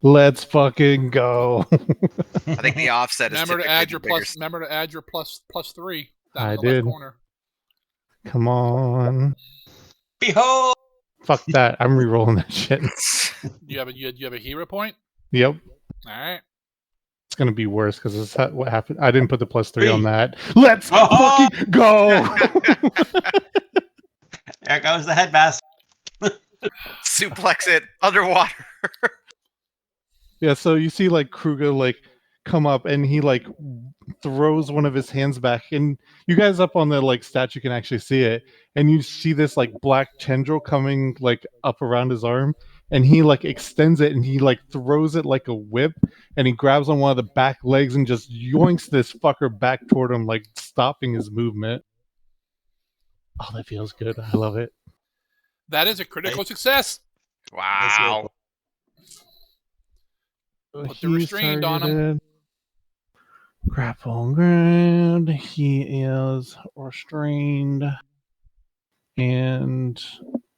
Let's fucking go. I think the offset is remember to add your bigger. remember to add your +3 down I in the did. left corner. Come on. Behold. Fuck that. I'm re-rolling that shit. You have a hero point? Yep. All right. It's gonna be worse because it's what happened. I didn't put the +3 on that. Let's fucking go. There goes the headmaster. Suplex it underwater. Yeah, so you see Kruger come up and he throws one of his hands back, and you guys up on the statue can actually see it, and you see this black tendril coming up around his arm, and he extends it and he throws it like a whip, and he grabs on one of the back legs and just yoinks this fucker back toward him, stopping his movement. Oh, that feels good. I love it. That is a critical success. Wow. Put the restrained on him. Grapple on ground. He is restrained. And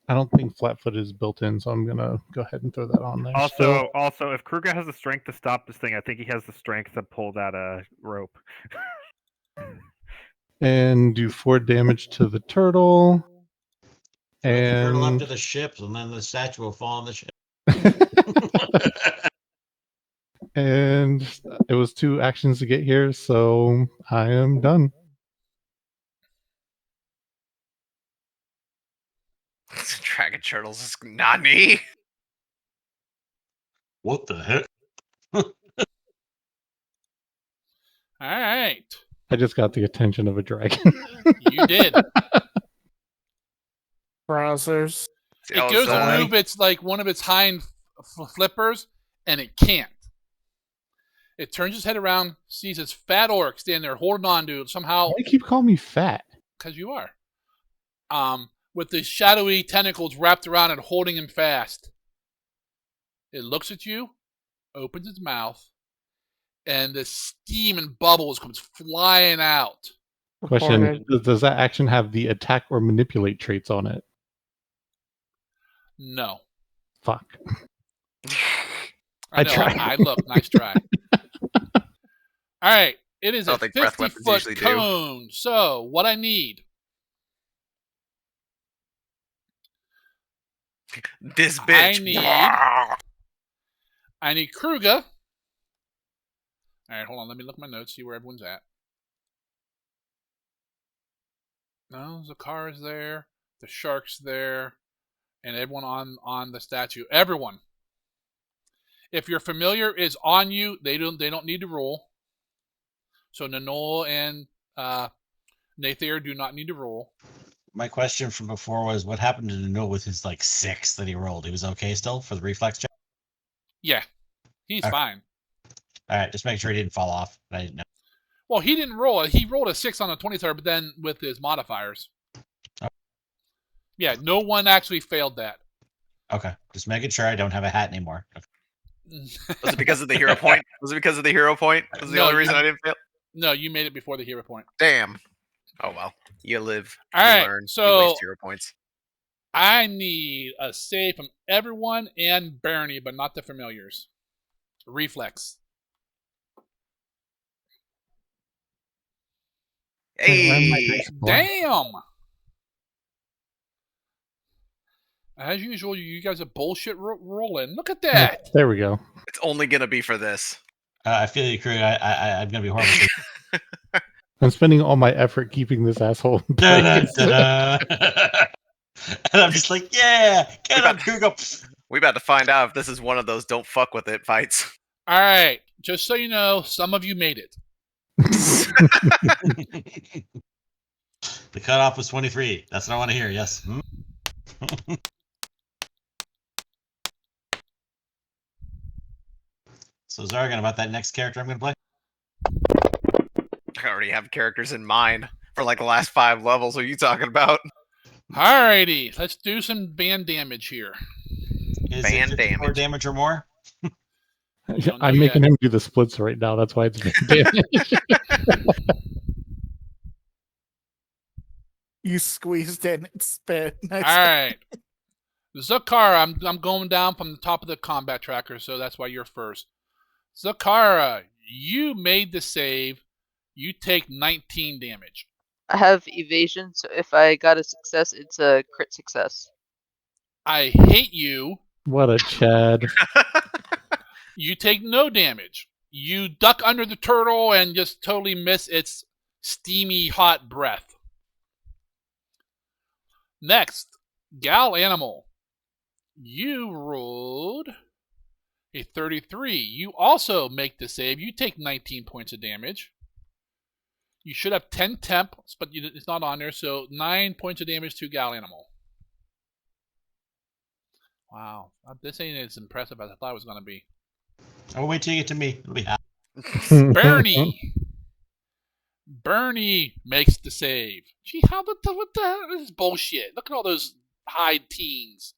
I don't think flat-foot is built in, so I'm gonna go ahead and throw that on there. Also, if Kruger has the strength to stop this thing, I think he has the strength to pull that rope. And do 4 damage to the turtle. And turtle up And to the ship, and then the statue will fall on the ship. and it was 2 actions to get here, so I am done. Dragon turtles is Nani. What the heck? All right. I just got the attention of a dragon. You did. Browsers. It goes to move its one of its hind flippers, and it can't. It turns its head around, sees its fat orc standing there holding on to it somehow. Why do you keep calling me fat? Because you are. With the shadowy tentacles wrapped around it, holding him fast. It looks at you, opens its mouth, and the steam and bubbles comes flying out. Question: Reported. does that action have the attack or manipulate traits on it? No. Fuck. I know. tried. I look. Nice try. All right. It is I a don't think breath 50 weapons foot usually do. cone. So what I need. This bitch. I need Kruger. All right, hold on. Let me look at my notes, see where everyone's at. No, Zakara's there. The shark's there. And everyone on the statue. Everyone. If your familiar is on you, they don't need to roll. So Nanol and Nathair do not need to roll. My question from before was, what happened to Nanul with his 6 that he rolled? He was okay still for the reflex check? Yeah, he's Okay. fine. All right, just make sure he didn't fall off. I didn't know. Well, he didn't roll it. He rolled a 6 on a 20 star, but then with his modifiers. Oh. Yeah, no one actually failed that. Okay, just making sure I don't have a hat anymore. Okay. Was it because of the hero point? Was it because of the hero point? Was the only reason I didn't fail? No, you made it before the hero point. Damn. Oh well. You live. All you right, learn. so you waste hero points. I need a save from everyone and Bernie, but not the familiars. Reflex. Hey. Damn. As usual, you guys are bullshit rolling. Look at that. There we go. It's only gonna be for this. I feel you, crew. I'm gonna be horrible. I'm spending all my effort keeping this asshole in Da, place. da, da, da. And I'm just like, yeah, get him, Kruger. We about to find out if this is one of those don't fuck with it fights. All right. Just so you know, some of you made it. The cutoff was 23. That's what I want to hear. Yes. So Zargan, about that next character I'm going to play? I already have characters in mind for the last 5 levels. What are you talking about? Alrighty, let's do some band damage here. Is band it 54 damage or more? I'm making him do the splits right now. That's why it's band damage. You squeezed in and spit. Nice. All right. Zakara, I'm going down from the top of the combat tracker, so that's why you're first. Zakara, you made the save. You take 19 damage. I have evasion, so if I got a success, it's a crit success. I hate you. What a Chad. You take no damage. You duck under the turtle and just totally miss its steamy, hot breath. Next, Gal Animal. You rolled a 33. You also make the save. You take 19 points of damage. You should have 10 temp, but it's not on there, so 9 points of damage to Gal Animal. Wow, this ain't as impressive as I thought it was going to be. I'll wait till you get to me. It'll be happy. Bernie! Bernie makes the save. Gee, what the hell? This is bullshit. Look at all those high teens.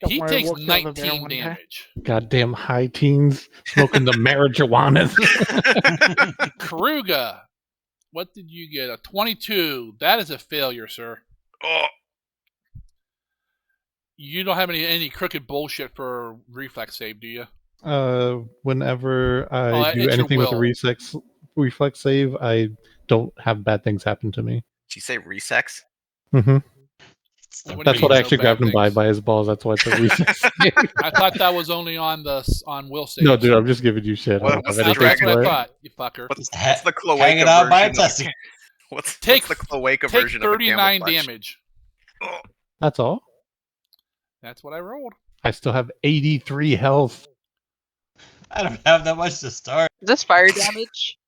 He takes 19 damage. Goddamn high teens smoking the marijuana. Kruger, what did you get? A 22. That is a failure, sir. Oh. You don't have any crooked bullshit for reflex save, do you? Whenever I do anything with a reflex save, I don't have bad things happen to me. Did you say resex? Mm-hmm. That's what I actually grabbed him things? by his balls. That's why it's a reflex save. I thought that was only on will save. No, dude, I'm just giving you shit. What's the That's dragon? what I thought, you fucker. What's the cloaca Hanging out by a version? testicle. What's Take the cloaca take version of a 39 camel clutch? damage. Oh. That's all? That's what I rolled. I still have 83 health. I don't have that much to start. Is this fire damage?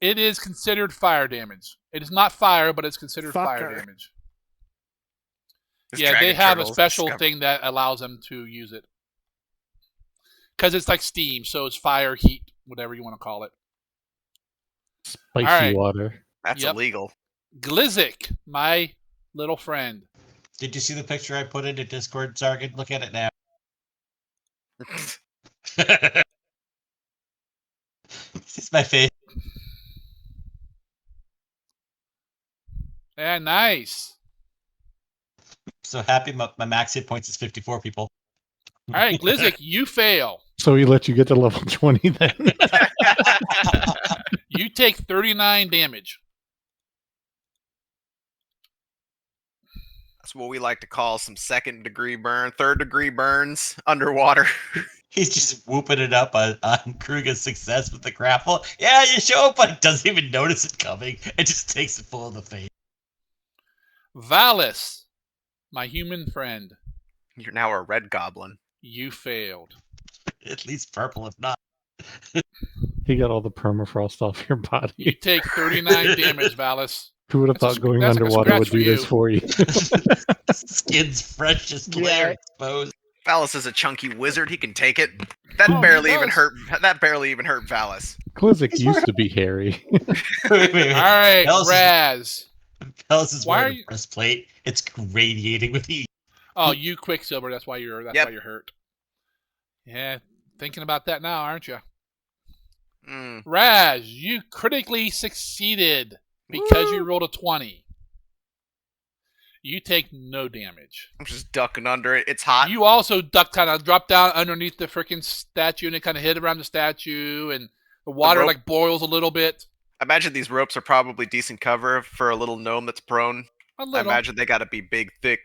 It is considered fire damage. It is not fire, but it's considered fire damage. This Yeah, they dragon have a turtle's special discovered- thing that allows them to use it. Because it's like steam, so it's fire, heat, whatever you want to call it. Spicy right. water. That's Yep. illegal. Glizzik, my little friend. Did you see the picture I put into Discord, Zargan? Look at it now. This is my face. Yeah, nice. So happy my max hit points is 54 people. All right, Glizzik, you fail. So he let you get to level 20 then. You take 39 damage. That's what we like to call some second-degree burn, third-degree burns underwater. He's just whooping it up on Kruger's success with the grapple. Yeah, you show up, but he doesn't even notice it coming. It just takes it full of the face. Valis, my human friend, You're now a red goblin. you failed. At least purple, if not. He got all the permafrost off your body. You take 39 damage, Valis. Who would have That's a thought going that's like a underwater would scratch do for this for you? Skin's freshest layer exposed. Valis is a chunky wizard. He can take it. That Oh, he barely even does. hurt. That barely even hurt Valis. Klizzik used to be hairy. Wait. All right, Valis is- Raz. Valis is Why wearing are you- a breastplate. It's radiating with heat. Oh, you Quicksilver. That's why you're hurt. Yeah, thinking about that now, aren't you? Mm. Raz, you critically succeeded because you rolled a 20. You take no damage. I'm just ducking under it. It's hot. You also kind of drop down underneath the freaking statue, and it kind of hit around the statue, and the water rope- like boils a little bit. I imagine these ropes are probably decent cover for a little gnome that's prone. A I little. imagine they got to be big, thick,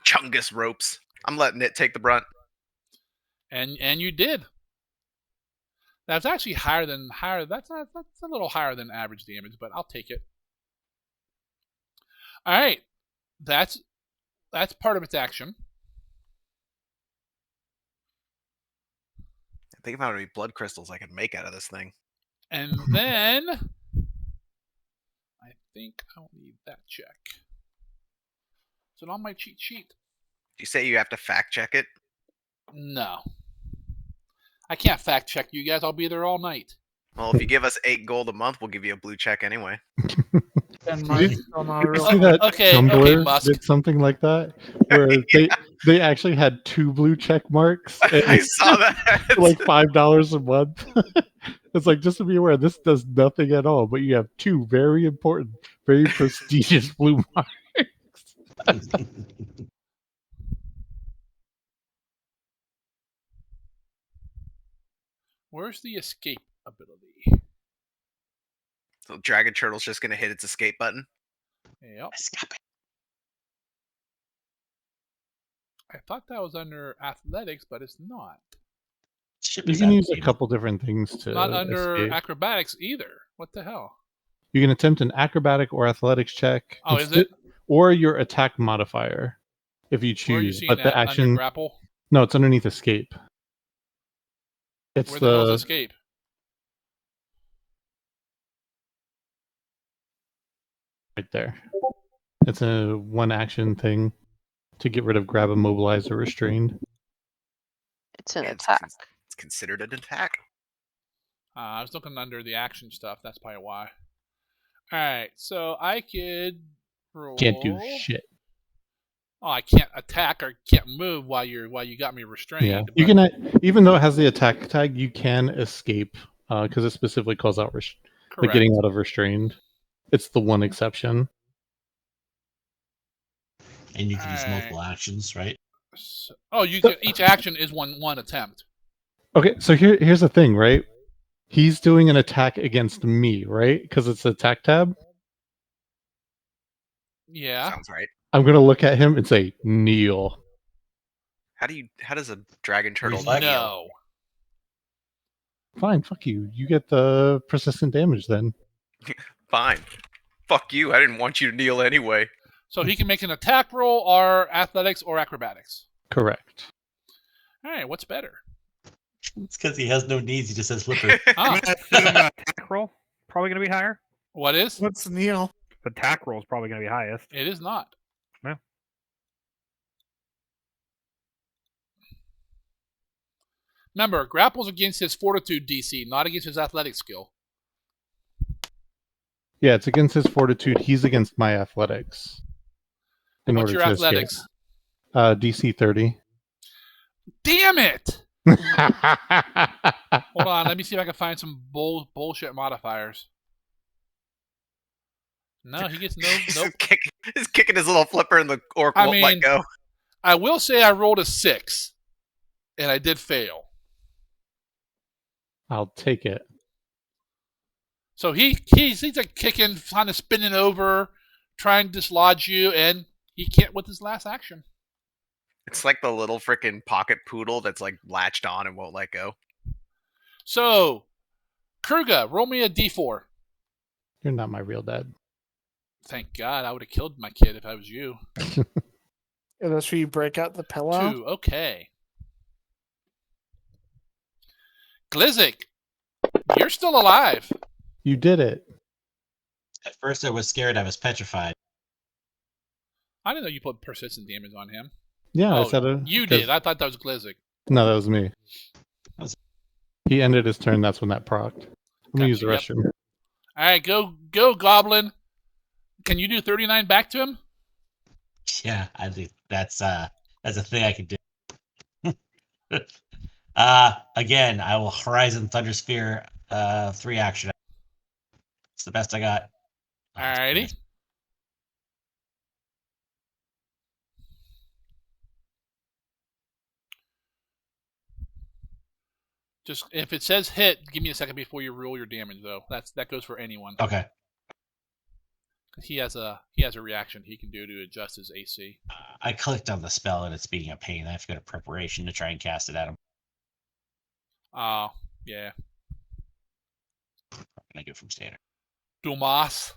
chungus ropes. I'm letting it take the brunt. And you did. That's actually higher. That's a little higher than average damage, but I'll take it. All right, that's part of its action. Think about how many blood crystals I could make out of this thing. And then I think I'll need that check. Is it on my cheat sheet? You say you have to fact check it? No. I can't fact check you guys. I'll be there all night. Well, if you give us 8 gold a month, we'll give you a blue check anyway. And mine's still not Did you real. see that Okay, Tumblr Musk. did something like that? Where they actually had 2 blue check marks. I saw that. For like $5 a month. It's like, just to be aware, this does nothing at all, but you have 2 very important, very prestigious blue marks. Where's the escape ability? So Dragon Turtle's just going to hit its escape button. Yep. I thought that was under athletics, but it's not. You can use a couple different things to Not under escape. acrobatics either. What the hell? You can attempt an acrobatic or athletics check. Oh, is it? Or your attack modifier, if you Where are you choose. seeing But that? the Under action, grapple? no, it's underneath escape. It's Where the hell is the escape? right there. It's a one action thing to get rid of grab, immobilize, or restrained. It's an Yeah, attack. It's considered an attack. I was looking under the action stuff. That's probably why. All right, so I could roll. Can't do shit. Oh, I can't attack or can't move while you got me restrained. Yeah, but- you can, even though it has the attack tag, you can escape because it specifically calls out the Correct. getting out of restrained. It's the one exception. And you can use Alright. multiple actions, right? So, you can, each action is one attempt. Okay, so here's the thing, right? He's doing an attack against me, right? Because it's the attack tab. Yeah. Sounds right. I'm gonna look at him and say, kneel. How does a dragon turtle Reflect. kneel? No. Fine, fuck you. You get the persistent damage then. Fine. Fuck you. I didn't want you to kneel anyway. So he can make an attack roll or athletics or acrobatics. Correct. All right, what's better? It's because he has no needs. He just has flipper. Ah, Attack roll probably going to be higher. what is? What's Neil? The attack roll is probably going to be highest. It is not. No. Remember, grapples against his fortitude DC, not against his athletic skill. Yeah, it's against his fortitude. He's against my athletics. In What's order your to athletics? escape. DC 30. Damn it! Hold on, let me see if I can find some bullshit modifiers. No, he gets no. He's, Nope. he's kicking his little flipper, and the orc I won't let mean- go. I will say I rolled a 6, and I did fail. I'll take it. So he's like kicking, kind of spinning over, trying to dislodge you, and he can't with his last action. It's like the little freaking pocket poodle that's like latched on and won't let go. So, Kruger, roll me a d4. You're not my real dad. Thank God, I would have killed my kid if I was you. Unless we break out the pillow. 2, okay. Glizzik, you're still alive. You did it. At first, I was scared. I was petrified. I didn't know you put persistent damage on him. Yeah, I Oh, said it. you 'cause- did. I thought that was Glizzik. No, that was me. Was- He ended his turn. That's when that procced. I'm gonna use the Gotcha, restroom. All right, go, Goblin. Can you do 39 back to him? Yeah, I think that's a thing I can do. Again, I will Horizon Thunder Sphere 3 action. It's the best I got. Alrighty. Just if it says hit, give me a second before you roll your damage, though. That goes for anyone. Okay. He has a reaction he can do to adjust his AC. I clicked on the spell and it's being a pain. I have to go to preparation to try and cast it at him. Oh, yeah. What can I do from standard? Dumas.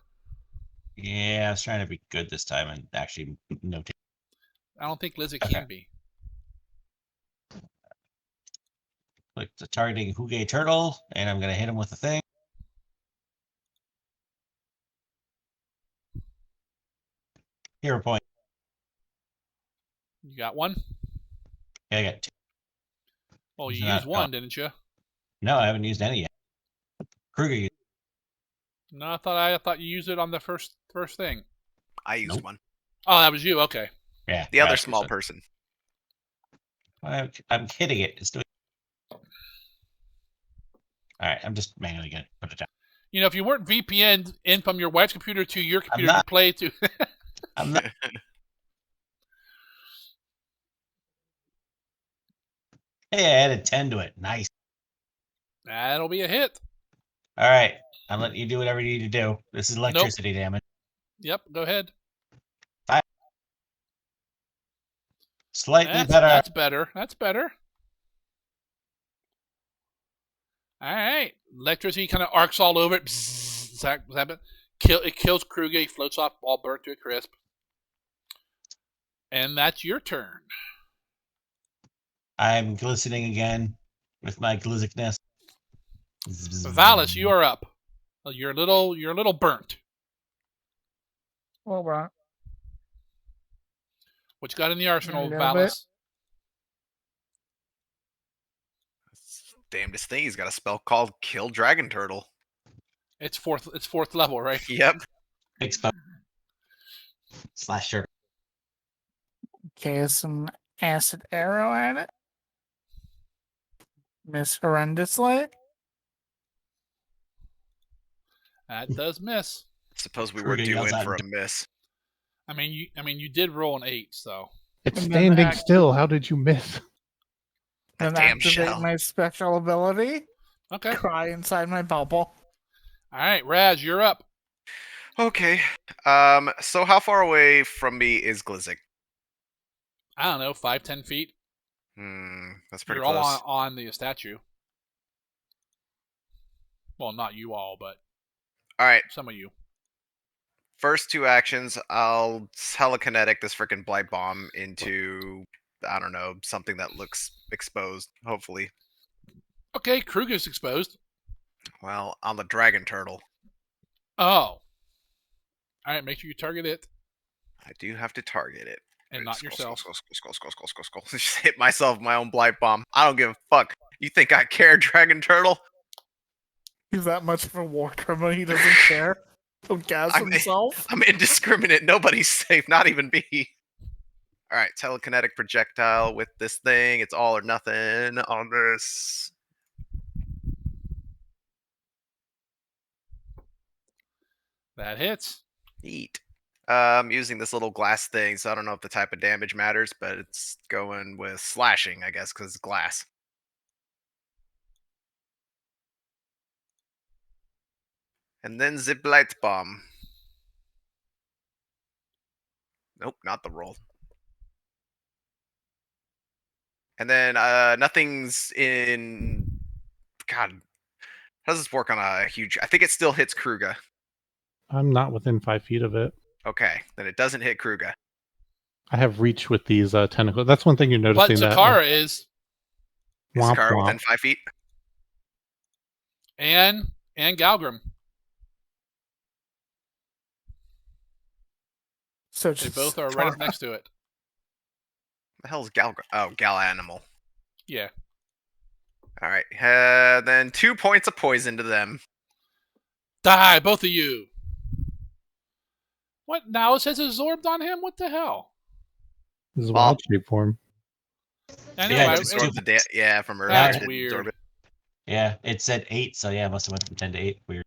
Yeah, I was trying to be good this time and actually notate. I don't think Lizzie Okay. can be. Click the targeting Hugei Turtle, and I'm gonna hit him with the thing. Hero point. You got one? Yeah, I got 2. Oh, you Isn't that- used one, didn't you? No, I haven't used any yet. Kruger used. No, I thought you used it on the first thing. I used Nope. one. Oh, that was you. Okay. Yeah. The other right, small so- person. I'm hitting it. It's doing. All right, I'm just manually gonna put it down. You know, if you weren't VPN'd in from your wife's computer to your computer to not. play to. I'm not. Hey, I added 10 to it. Nice. That'll be a hit. All right, I'm letting you do whatever you need to do. This is electricity damage. Yep, go ahead. Slightly better. That's better. That's better. All right. Electricity kind of arcs all over it. Bzzz, zap it. It kills Kruger. He floats off, all burnt to a crisp. And that's your turn. I'm glistening again with my glizzicness. Valis, you are up. You're a little burnt. Well, right. What you got in the arsenal, A little bit. Valis? Damnedest thing, he's got a spell called Kill Dragon Turtle. It's fourth level, right? Yep. Expo. Slasher. Okay, some acid arrow at it. Miss horrendously. That does miss. Suppose we were Kruger due yells in out, for a miss. I mean, you did roll an 8, so It's And then standing act- still. How did you miss? Then damn activate shell. my special ability. okay. Cry inside my bubble. All right, Raz, you're up. Okay. So how far away from me is Glizzik? I don't know, 5-10 feet. That's pretty You're close. all on the statue. Well, not you all, but All right. some of you. First 2 actions, I'll telekinetic this freaking blight bomb into, I don't know, something that looks exposed. Hopefully. Okay, Kruger's exposed. Well, on the dragon turtle. Oh. All right, make sure you target it I do have to target it. and not Skull, yourself. skull. Just hit myself with my own blight bomb. I don't give a fuck. You think I care, dragon turtle? He's that much of a war criminal. He doesn't care. He'll gas I'm- himself. I'm indiscriminate. Nobody's safe. Not even me. All right, telekinetic projectile with this thing. It's all or nothing on this. That hits. Eat. I'm using this little glass thing, so I don't know if the type of damage matters, but it's going with slashing, I guess, because it's glass. And then zip light bomb. Nope, not the roll. And then nothing's in. God, how does this work on a huge? I think it still hits Kruga. I'm not within 5 feet of it. Okay, then it doesn't hit Kruga. I have reach with these tentacles. That's one thing you're But noticing. Zakara is. Is Womp Zakara womp. within 5 feet? And Galgrim. So They just both are right up next to it. The hell's Gal? Oh, Gal Animal. Yeah. All right. Then 2 points of poison to them. Die, both of you. What? Now it says absorbed on him? What the hell? This is Well, wild shape form. I know. Yeah, I- it's Absorb the from Earth. That's it didn't weird. absorb it. Yeah, it said 8, so yeah, it must have went from 10 to 8. Weird.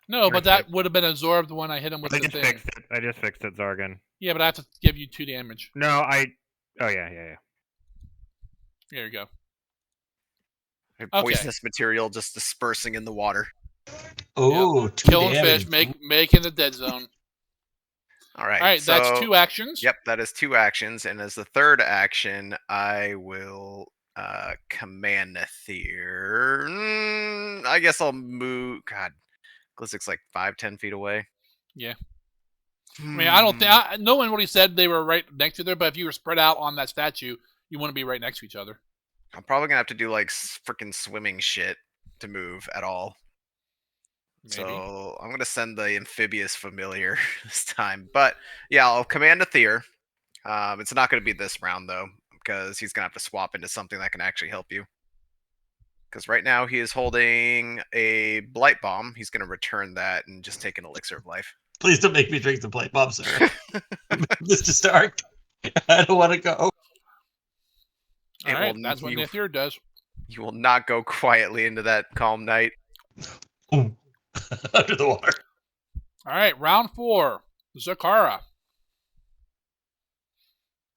No, but Right. that would have been absorbed when I hit him with I the just thing. fixed it. I just fixed it, Zargan. Yeah, but I have to give you 2 damage. No, Oh yeah. There you go. Poisonous material just dispersing in the water. Oh, 2 Killing damage. fish, making the dead zone. All right. All right, so, that's 2 actions. Yep, that is 2 actions, and as the third action, I will command Nethir. I guess I'll move. God, Glissic's like 5-10 feet away. Yeah. I mean, I don't think no one really said they were right next to there, but if you were spread out on that statue, you want to be right next to each other. I'm probably gonna have to do like freaking swimming shit to move at all. Maybe. So I'm gonna send the amphibious familiar this time. But yeah, I'll command Nethir. It's not gonna be this round though, because he's gonna have to swap into something that can actually help you. Because right now he is holding a blight bomb. He's gonna return that and just take an elixir of life. Please don't make me drink the plate bomb, sir. Mr. Stark, I don't want to go. All right, that's what Nithir does. You will not go quietly into that calm night. Under the water. All right, round 4. Zakara.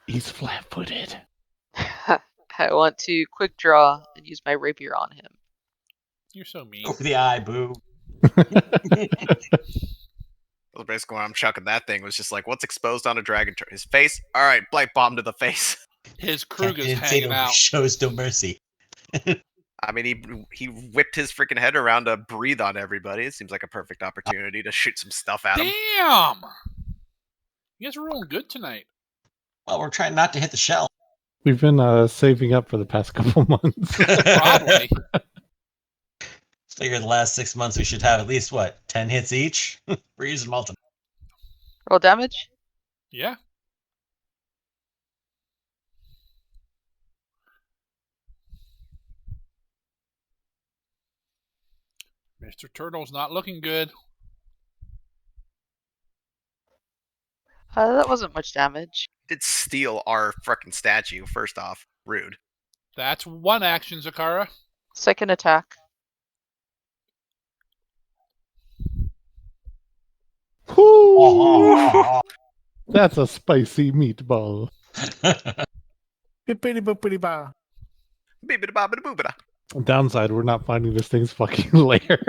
He's flat-footed. I want to quick draw and use my rapier on him. You're so mean. Over the eye, boo. Well, basically, when I'm chucking that thing was just like, what's exposed on a dragon? His face? All right, blight bomb to the face. His Krug is Captain hanging Zeno out. shows no mercy. I mean, he whipped his freaking head around to breathe on everybody. It seems like a perfect opportunity to shoot some stuff at him. Damn! You guys are rolling good tonight. Well, we're trying not to hit the shell. We've been saving up for the past couple months. Probably. Figure the last 6 months we should have at least, 10 hits each? We're using multiple. Roll damage? Yeah. Mr. Turtle's not looking good. That wasn't much damage. Did steal our fucking statue, first off. Rude. That's 1 action, Zakara. Second attack. Woo! That's a spicy meatball. Bippity boopity ba. Beebida-ba-bida-boobida. Downside, we're not finding this thing's fucking lair.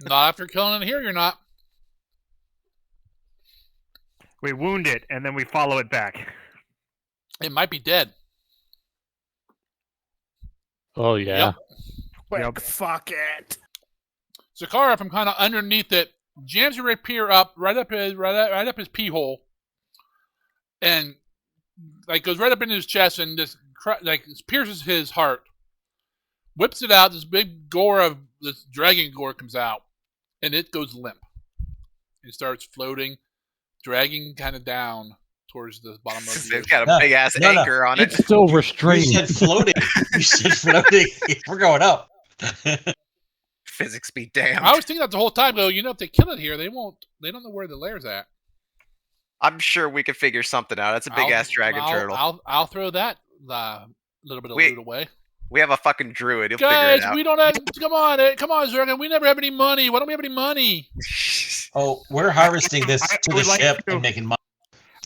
Not after killing it here, you're not. We wound it and then we follow it back. It might be dead. Oh yeah. Yep. Quick, Yep. fuck it. Zakara, from kind of underneath it, jams your rapier up right up his pee hole, and like goes right up into his chest and just pierces his heart. Whips it out. This big gore of this dragon gore comes out, and it goes limp. It starts floating, dragging kind of down towards the bottom of the It's ocean. got a big ass anchor on it. It's still You restrained. said floating. You said floating. We're going up. Physics be damned. I was thinking that the whole time, though. You know, if they kill it here, they won't. They don't know where the lair's at. I'm sure we could figure something out. That's a big ass dragon turtle. I'll throw that little bit of Wait. loot away. We have a fucking druid. He'll Guys, figure it out. we don't have. Come on, Zergan. We never have any money. Why don't we have any money? Oh, we're harvesting this I to the would like ship to- and making money.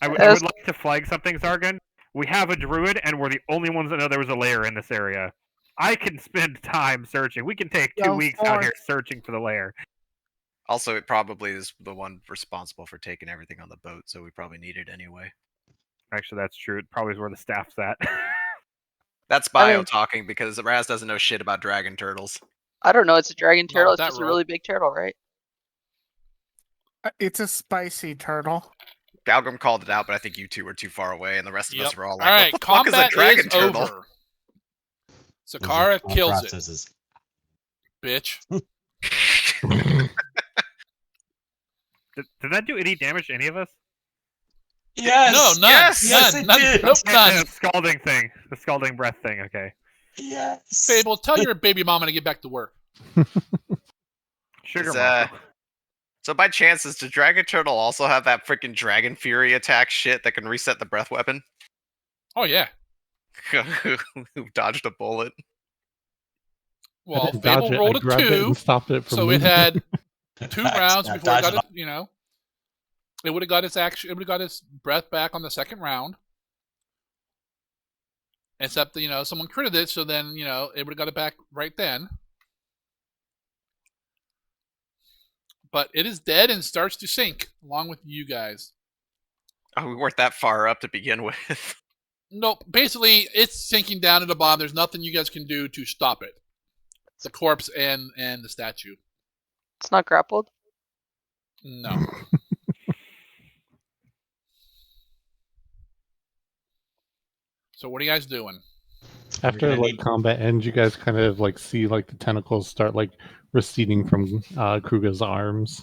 I would like to flag something, Zargan. We have a druid, and we're the only ones that know there was a lair in this area. I can spend time searching. We can take 2 Go weeks out forth. here searching for the lair. Also, it probably is the one responsible for taking everything on the boat, so we probably need it anyway. Actually, that's true. It probably is where the staff's at. That's Bio I mean- talking because Raz doesn't know shit about dragon turtles. I don't know. It's a dragon Not turtle. with It's that just a rope. really big turtle, right? It's a spicy turtle. Galgrim called it out, but I think you two were too far away, and the rest of us Yep. were all All like, right, "What the fuck is a combat dragon is turtle?" over. Those are Sakara thought kills it, processes. bitch. Did that do any damage to any of us? Yes. No, none. Yes! Yes, None. it None. did. Nope, none. The scalding thing. The scalding breath thing, okay. Yes. Fable, tell your baby mama to get back to work. Sugar Is, mama. So by chance, does the dragon turtle also have that freaking dragon fury attack shit that can reset the breath weapon? Oh yeah. Who dodged a bullet? I Well, didn't dodge Fable it. rolled I a grabbed it 2, and stopped it from so it moving. had 2 rounds Yeah, before it dodge got it it. You know, it would have got its action. It would have got its breath back on the second round. Except that, someone critted it, so then it would have got it back right then. But it is dead and starts to sink along with you guys. Oh, we weren't that far up to begin with. Nope. Basically, it's sinking down to the bottom. There's nothing you guys can do to stop it. The corpse and the statue. It's not grappled. No. So what are you guys doing? After gonna like need- combat ends, you guys kind of like see like the tentacles start like receding from Kruga's arms.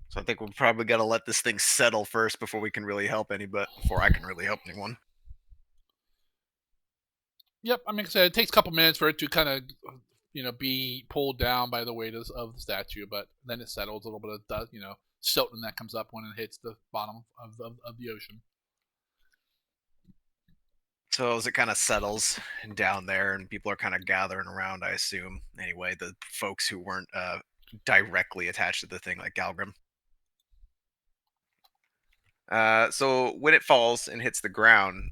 So I think we're probably got to let this thing settle first before we can really help anybody. Before I can really help anyone. Yep. I mean, like I said, it takes a couple minutes for it to kind of, be pulled down by the weight of the statue, but then it settles. A little bit of dust, silting that comes up when it hits the bottom of the ocean. So as it kind of settles down there, and people are kind of gathering around, I assume. Anyway, the folks who weren't directly attached to the thing, like Galgrim. So when it falls and hits the ground,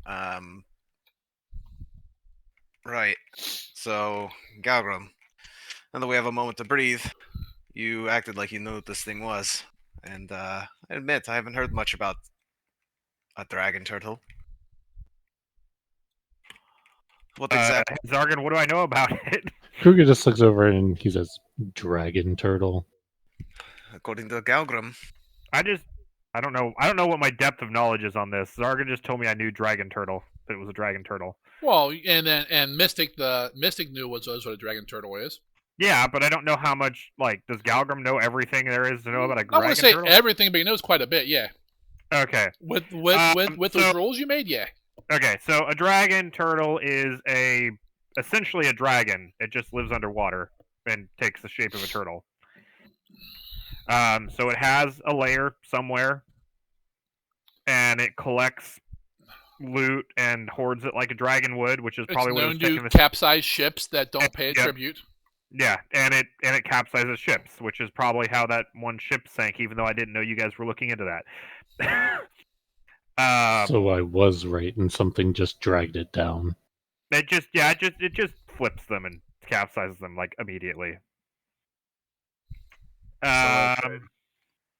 right. So Galgrim, now that we have a moment to breathe, you acted like you knew what this thing was, and I admit I haven't heard much about a dragon turtle. What exactly? Zargan, what do I know about it? Kruga just looks over and he says, "Dragon turtle." According to Galgrim, I don't know. I don't know what my depth of knowledge is on this. Zargan just told me I knew dragon turtle. That it was a dragon turtle. Well, and Mystic knew what a dragon turtle is. Yeah, but I don't know how much. Like, does Galgrim know everything there is to know about a I dragon want to say turtle? everything, but he knows quite a bit. Yeah. Okay. With those so- rolls you made, yeah. Okay, so a dragon turtle is essentially a dragon. It just lives underwater and takes the shape of a turtle. So it has a lair somewhere, and it collects loot and hoards it like a dragon would, which is It's probably what known it's to taking this. capsize ships that don't pay a Yep. tribute. Yeah, and it capsizes ships, which is probably how that one ship sank. Even though I didn't know you guys were looking into that. So I was right, and something just dragged it down. It just flips them and capsizes them like immediately.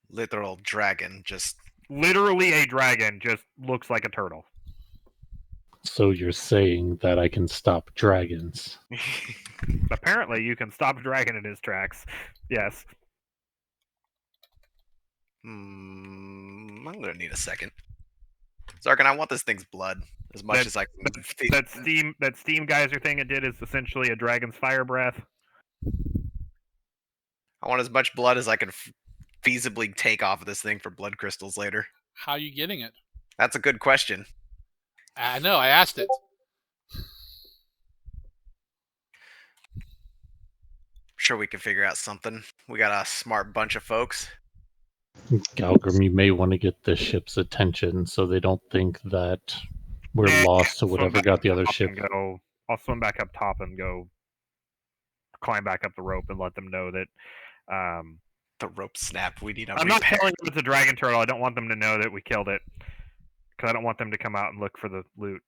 literal dragon, just Literally a dragon just looks like a turtle. So you're saying that I can stop dragons? Apparently, you can stop a dragon in his tracks. Yes. I'm gonna need a second. Zargan, I want this thing's blood as much as I can. That steam geyser thing it did is essentially a dragon's fire breath. I want as much blood as I can feasibly take off of this thing for blood crystals later. How are you getting it? That's a good question. I know. I asked it. Sure, we can figure out something. We got a smart bunch of folks. Galgrim, you may want to get the ship's attention so they don't think that we're Yeah, lost to swim whatever back got the up other top ship. and I'll swim back up top and go climb back up the rope and let them know that. The rope snap. We need a I'm not repair. telling them it's a dragon turtle. I don't want them to know that we killed it because I don't want them to come out and look for the loot.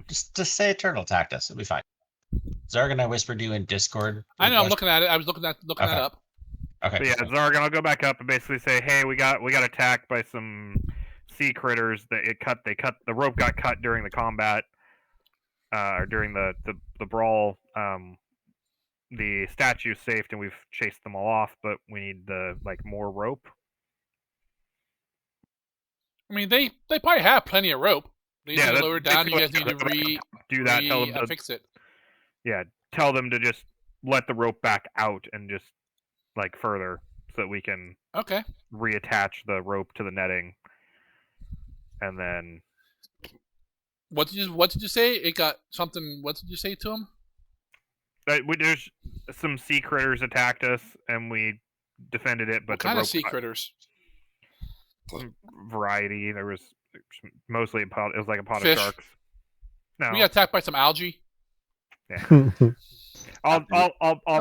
Just say a turtle attacked us. It'll be fine. Zargan, I whispered you in Discord. I know. I'm looking at it. I was looking that up. Okay. So yeah, Zargan, I'll go back up and basically say, hey, we got attacked by some sea critters. The rope got cut during the combat, or during the brawl. The statue's saved and we've chased them all off, but we need more rope. I mean, they probably have plenty of rope. They just Yeah, need to that's lower it down. You guys basically need to do that. Tell them to fix it. Yeah, tell them to just let the rope back out and just further so that we can Okay. reattach the rope to the netting, and then What did you say? It got something. What did you say to him? there's some sea critters attacked us and we defended it, but What kind of sea critters? Variety. There was mostly it was like a pot Fish. of sharks. No, We got attacked by some algae. yeah. I'll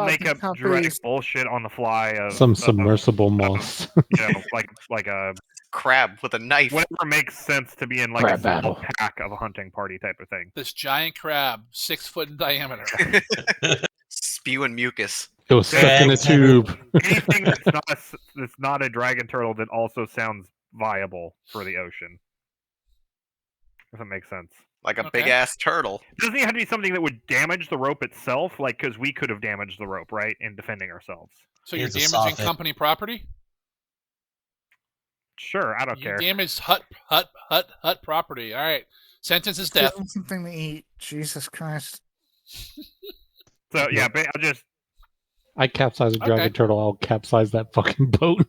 make up Puppies. dramatic bullshit on the fly of Some submersible moss. like a Crab with a knife. whatever makes sense to be in a Crab small battle. pack of a hunting party type of thing. This giant crab, 6 foot in diameter. Spewing mucus. It was stuck in a exactly. tube. Anything that's not a dragon turtle that also sounds viable for the ocean. If that makes sense. Like a Okay. big ass turtle. Doesn't it have to be something that would damage the rope itself? Because we could have damaged the rope, right, in defending ourselves. So you're Here's a damaging soffit. company property? Sure, I don't You care. damaged hut property. All right. Sentence is Give death. them something to eat. Jesus Christ. So yeah, I'll just I capsize a dragon Okay. turtle, I'll capsize that fucking boat.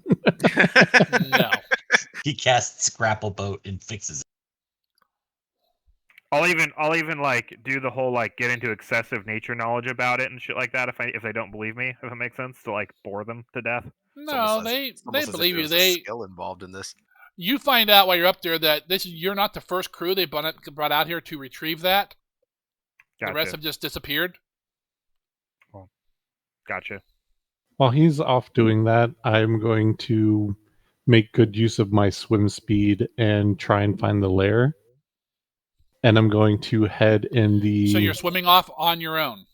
No. He casts grapple boat and fixes it. I'll even do the whole get into excessive nature knowledge about it and shit like that if they don't believe me, if it makes sense, to bore them to death. No, they believe you. Skill involved in this. You find out while you're up there that you're not the first crew they brought out here to retrieve that. Gotcha. The rest have just disappeared. Gotcha. While he's off doing that, I'm going to make good use of my swim speed and try and find the lair. And I'm going to head in the... So you're swimming off on your own.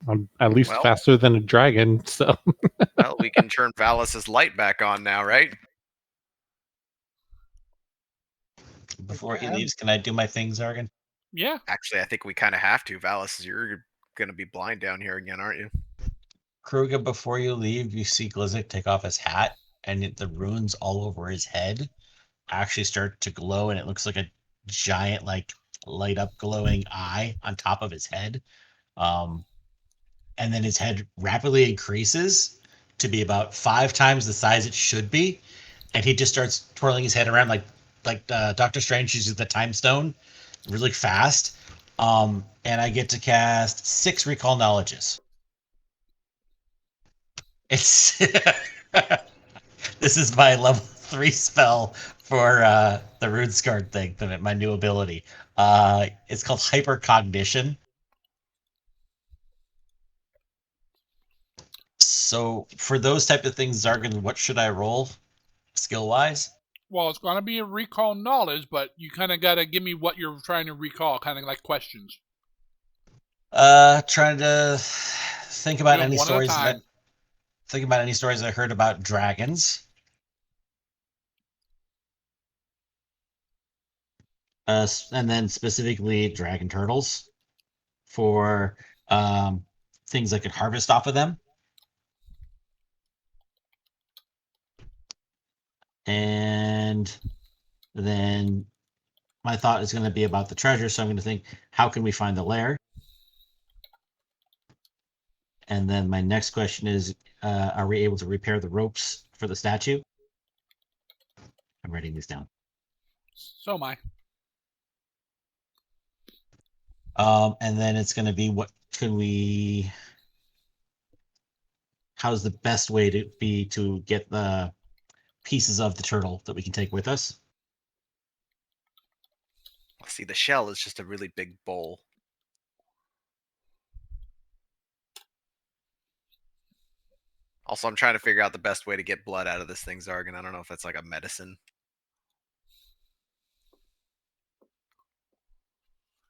I'm at least Well- faster than a dragon, so... Well, we can turn Valus's light back on now, right? Before he Okay. leaves, can I do my thing, Zargan? Yeah. Actually, I think we kind of have to. Valus, you're going to be blind down here again, aren't you? Kruga, before you leave, you see Glizzik take off his hat, and the runes all over his head actually start to glow, and it looks like a giant, light up glowing eye on top of his head. And then his head rapidly increases to be about 5 times the size it should be, and he just starts twirling his head around like Doctor Strange uses the time stone really fast. And I get to cast 6 recall knowledges. It's this is my level 3 spell for the rune scarred thing, my new ability. It's called hypercognition. So for those type of things, Zargan, what should I roll skill wise? Well, it's going to be a recall knowledge, but you kind of got to give me what you're trying to recall, kind of like questions. Trying to think about Do 'em any one at a stories time. think about any stories I heard about dragons. And then specifically dragon turtles for things I could harvest off of them. And then my thought is going to be about the treasure, so I'm going to think, how can we find the lair? And then my next question is, are we able to repair the ropes for the statue? I'm writing this down. So am I. And then it's going to be, how's the best way to be to get the pieces of the turtle that we can take with us? See, the shell is just a really big bowl. Also, I'm trying to figure out the best way to get blood out of this thing, Zargan. I don't know if that's like a medicine.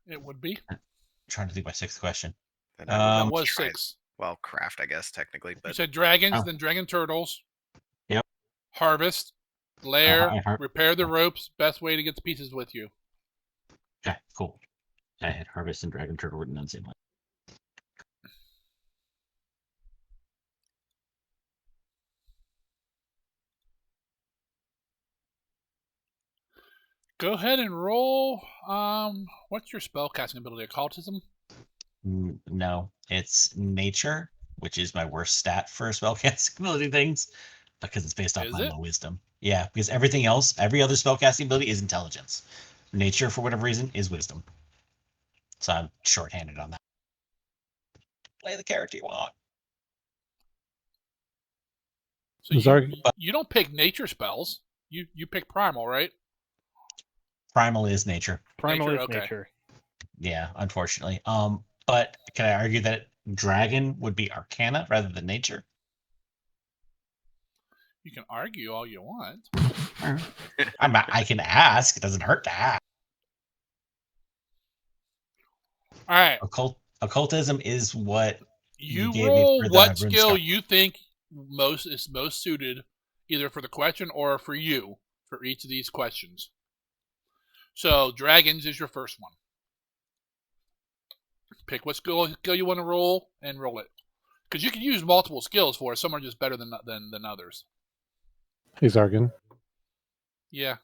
It would be. I'm trying to think my sixth question. Then I would That Um, was try 6. Well, craft, I guess, technically, You but said dragons, Oh. then dragon turtles. Yep. Harvest, lair, I har- repair the ropes. Best way to get the pieces with you. Okay, cool. I had harvest and dragon turtle written on the same line. Go ahead and roll. What's your spell casting ability? Occultism? No, it's nature, which is my worst stat for spellcasting ability things, because it's based off Is my it? low wisdom. Yeah, because everything else, every other spellcasting ability is intelligence. Nature, for whatever reason, is wisdom. So I'm shorthanded on that. Play the character you want. So you, Zarg- you don't pick nature spells. You pick primal, right? Primal is nature. Primal Nature, is okay. nature. Yeah, unfortunately. But can I argue that dragon would be arcana rather than nature? You can argue all you want. I can ask. It doesn't hurt to ask. All right. Occultism is what You gave me roll for the what rune skill scar. you think is most suited, either for the question or for you, for each of these questions. So dragons is your first one. Pick what skill you want to roll and roll it, because you can use multiple skills for it. Some are just better than others. Hey, Zargan. Yeah.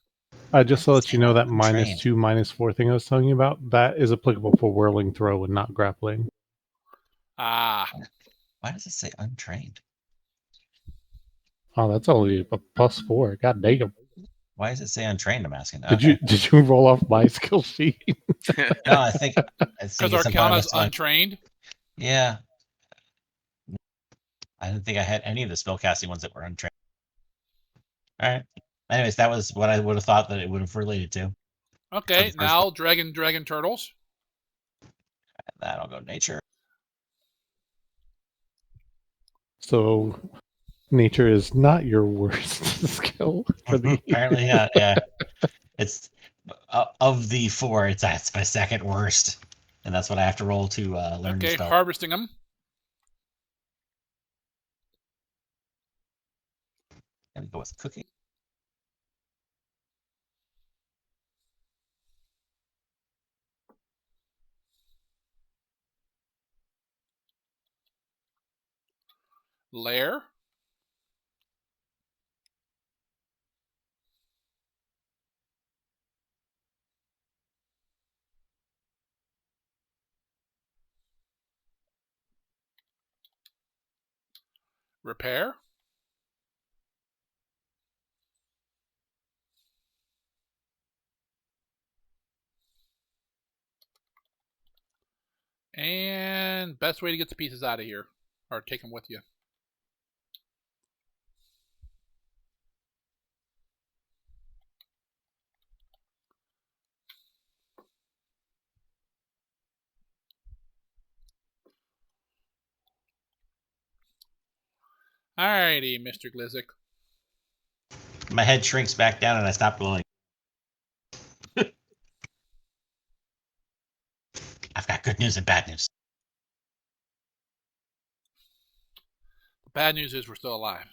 Just to let you know that Untrained. -2, -4 thing I was telling you about, that is applicable for whirling throw and not grappling. Ah. Why does it say untrained? Oh, that's only a +4. God damn. Why does it say untrained? I'm asking. Did you roll off my skill sheet? No, I think Because it's Arcana's untrained. Yeah. I didn't think I had any of the spellcasting ones that were untrained. All right. Anyways, that was what I would have thought that it would have related to. Okay, first now dragon turtles. That'll go nature. So, nature is not your worst skill for the. Apparently not. Yeah. It's of the 4. That's my second worst, and that's what I have to roll to learn the Okay, spell. harvesting them. Gonna go with cooking. Lair. Repair. And best way to get the pieces out of here, or take them with you. Alrighty, Mr. Glizzik. My head shrinks back down, and I stop glowing. I've got good news and bad news. The bad news is we're still alive.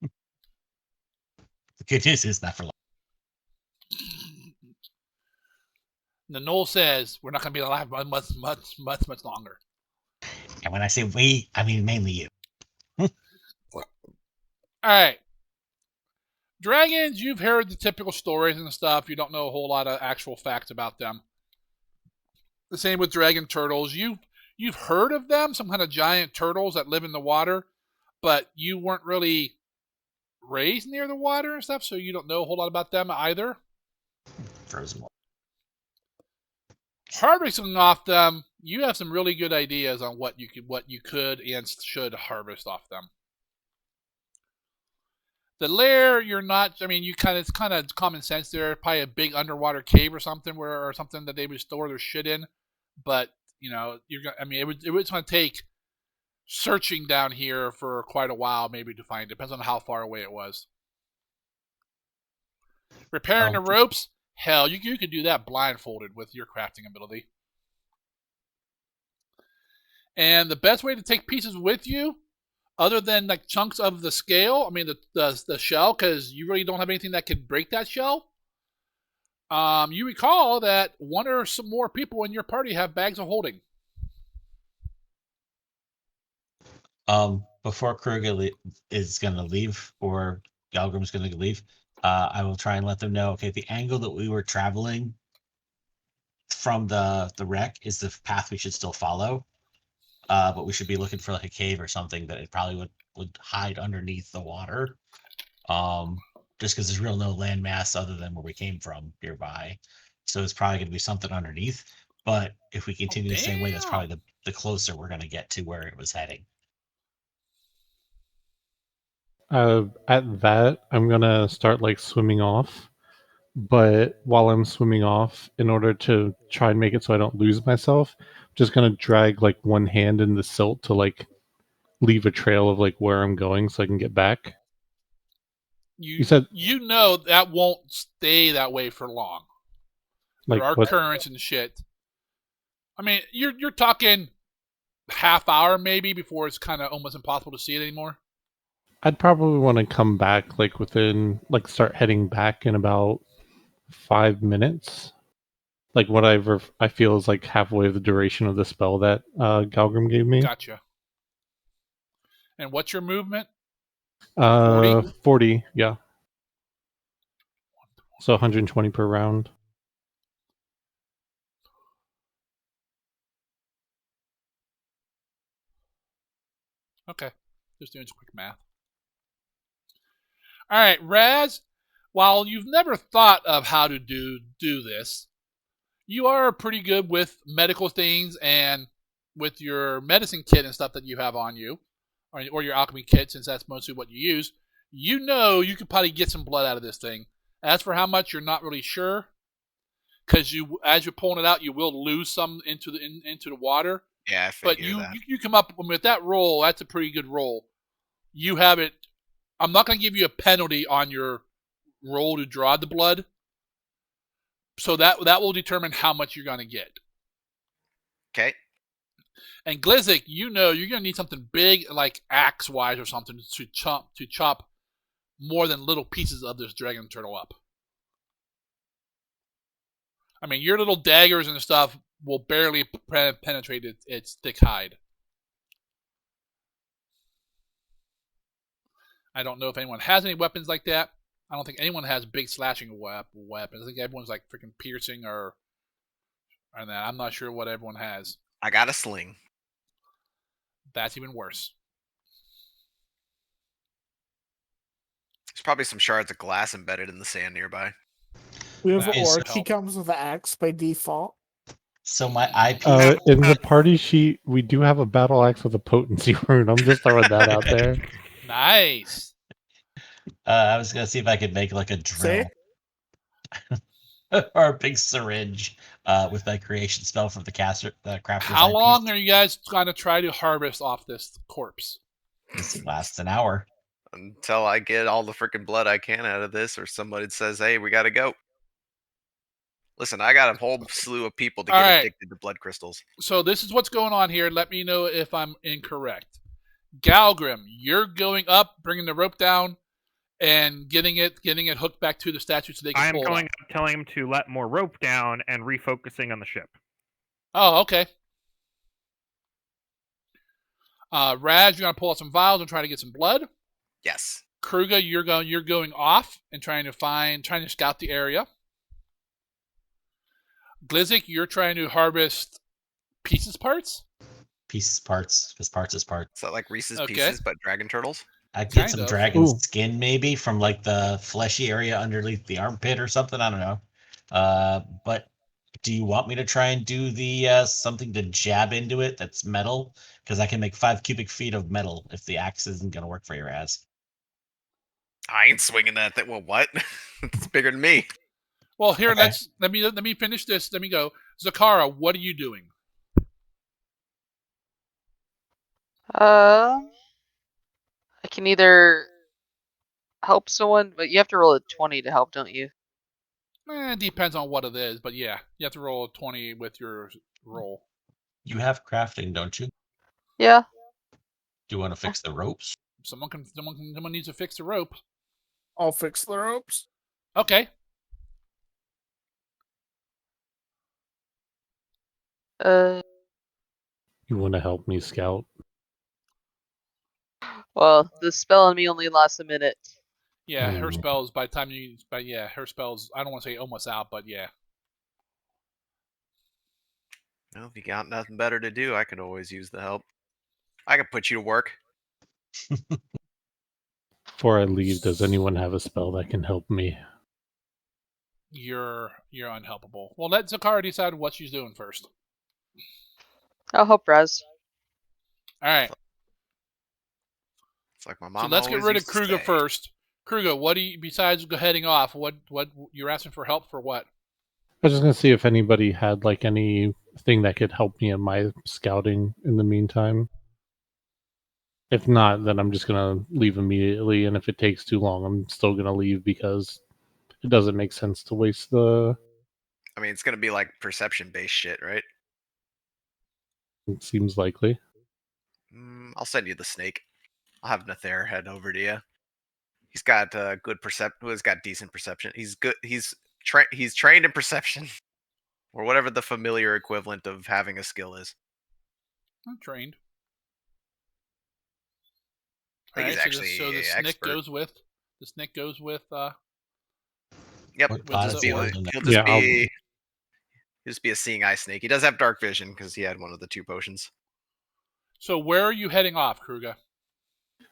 The good news is not for long. The Knoll says we're not going to be alive much longer. And when I say we, I mean mainly you. Alright. Dragons, you've heard the typical stories and stuff. You don't know a whole lot of actual facts about them. The same with dragon turtles. You've heard of them, some kind of giant turtles that live in the water, but you weren't really raised near the water and stuff, so you don't know a whole lot about them either. Frozen water. Harvesting off them, you have some really good ideas on what you could and should harvest off them. The lair, you're not. I mean, it's kind of common sense there. Probably a big underwater cave or something or something that they would store their shit in. But you're gonna. I mean, it was going to take searching down here for quite a while, maybe to find. Depends on how far away it was. Repairing the ropes, hell, you could do that blindfolded with your crafting ability. And the best way to take pieces with you, other than like chunks of the scale, I mean the shell, because you really don't have anything that can break that shell. You recall that one or some more people in your party have bags of holding. Before Kruger is going to leave, or Galgrim's going to leave, I will try and let them know. Okay, the angle that we were traveling from the wreck is the path we should still follow. But we should be looking for like a cave or something that it probably would hide underneath the water. Just because there's real no landmass other than where we came from nearby. So it's probably going to be something underneath. But if we continue the same way, that's probably the closer we're going to get to where it was heading. At that, I'm gonna start like swimming off. But while I'm swimming off, in order to try and make it so I don't lose myself, I'm just gonna drag like one hand in the silt to like leave a trail of like where I'm going so I can get back. You said that won't stay that way for long. Like there are currents and shit. I mean, you're talking half hour maybe before it's kind of almost impossible to see it anymore. I'd probably want to come back like within like start heading back in about 5 minutes. Like whatever I feel is like halfway of the duration of the spell that Galgrim gave me. Gotcha. And what's your movement? 40, yeah. So 120 per round. Okay. Just doing some quick math. All right, Raz, while you've never thought of how to do this, you are pretty good with medical things and with your medicine kit and stuff that you have on you, or your alchemy kit, since that's mostly what you use. You know you could probably get some blood out of this thing. As for how much, you're not really sure, because as you're pulling it out, you will lose some into the water. Yeah, I figured that. You come up with that roll. That's a pretty good roll. You have it. I'm not going to give you a penalty on your roll to draw the blood. So that will determine how much you're going to get. Okay. And Glizzik, you're going to need something big, like axe-wise or something, to chop more than little pieces of this dragon turtle up. I mean, your little daggers and stuff will barely penetrate its thick hide. I don't know if anyone has any weapons like that. I don't think anyone has big slashing weapons. I think everyone's like freaking piercing or that. I'm not sure what everyone has. I got a sling. That's even worse. There's probably some shards of glass embedded in the sand nearby. We have Orc. He comes with an axe by default. So my IP... in the party sheet, we do have a battle axe with a potency rune. I'm just throwing that out there. Nice. I was going to see if I could make like a drill. Or a big syringe with my creation spell from the crafter's How long are you guys going to try to harvest off this corpse? This lasts an hour. Until I get all the freaking blood I can out of this, or somebody says, hey, we got to go. Listen, I got a whole slew of people to get addicted to blood crystals. So this is what's going on here. Let me know if I'm incorrect. Galgrim, you're going up, bringing the rope down, and getting it hooked back to the statue so they can pull it. I'm going up, telling him to let more rope down and refocusing on the ship. Oh, okay. Raz, you're gonna pull out some vials and try to get some blood. Yes. Kruger, you're going off and trying to scout the area. Glizzik, you're trying to harvest parts. Pieces, parts, because parts is parts. So like Reese's Pieces, but dragon turtles? I get some dragon skin maybe from like the fleshy area underneath the armpit or something. I don't know. But do you want me to try and do the something to jab into it that's metal? Because I can make 5 cubic feet of metal if the axe isn't going to work for your ass. I ain't swinging that thing. Well, what? It's bigger than me. Well, here, Okay. let me finish this. Let me go. Zakara, what are you doing? I can either help someone, but you have to roll a 20 to help, don't you? It depends on what it is, but yeah, you have to roll a 20 with your roll. You have crafting, don't you? Yeah. Do you want to fix the ropes? Someone needs to fix the rope. I'll fix the ropes. Okay. You want to help me, Scout? Well, the spell on me only lasts a minute. Yeah, her Hmm. spells by the time you, but yeah, her spells. I don't want to say almost out, but yeah. Well, if you got nothing better to do, I could always use the help. I could put you to work. Before I leave, does anyone have a spell that can help me? You're unhelpable. Well, let Zakara decide what she's doing first. I'll help Raz. All right. It's like my So mom let's get always rid of used to Kruger say. first. Kruger, what do you, besides heading off? What you're asking for help for? What? I was just gonna see if anybody had like anything that could help me in my scouting in the meantime. If not, then I'm just gonna leave immediately, and if it takes too long, I'm still gonna leave because it doesn't make sense to waste the. I mean, it's gonna be like perception-based shit, right? It seems likely. I'll send you the snake. I'll have Nathair head over to you. He's got good perception. He's got decent perception. He's good. He's trained in perception, or whatever the familiar equivalent of having a skill is. I'm trained. I think he's actually so the a snake expert. goes with Yep, What With the odyssey orc. is in there? he'll Yeah, just be a seeing eye snake. He does have dark vision because he had one of the 2 potions. So where are you heading off, Kruger?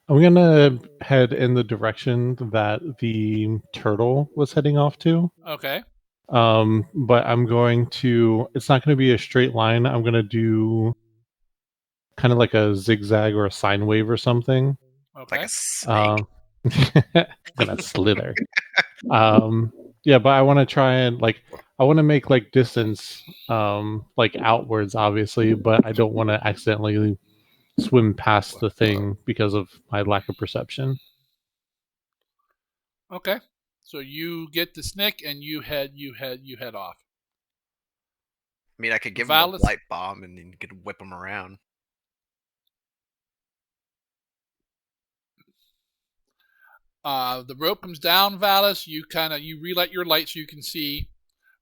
I'm gonna head in the direction that the turtle was heading off to. Okay. But I'm going to. It's not going to be a straight line. I'm gonna do kind of like a zigzag or a sine wave or something. Okay. Like a snake. Gonna slither. Yeah, but I want to try and I want to make like distance, like outwards, obviously, but I don't want to accidentally swim past the thing because of my lack of perception. Okay. So you get the snake and you head off. I mean, I could give him Valis- a light bomb and then you could whip him around. The rope comes down, Valis. You relight your light so you can see.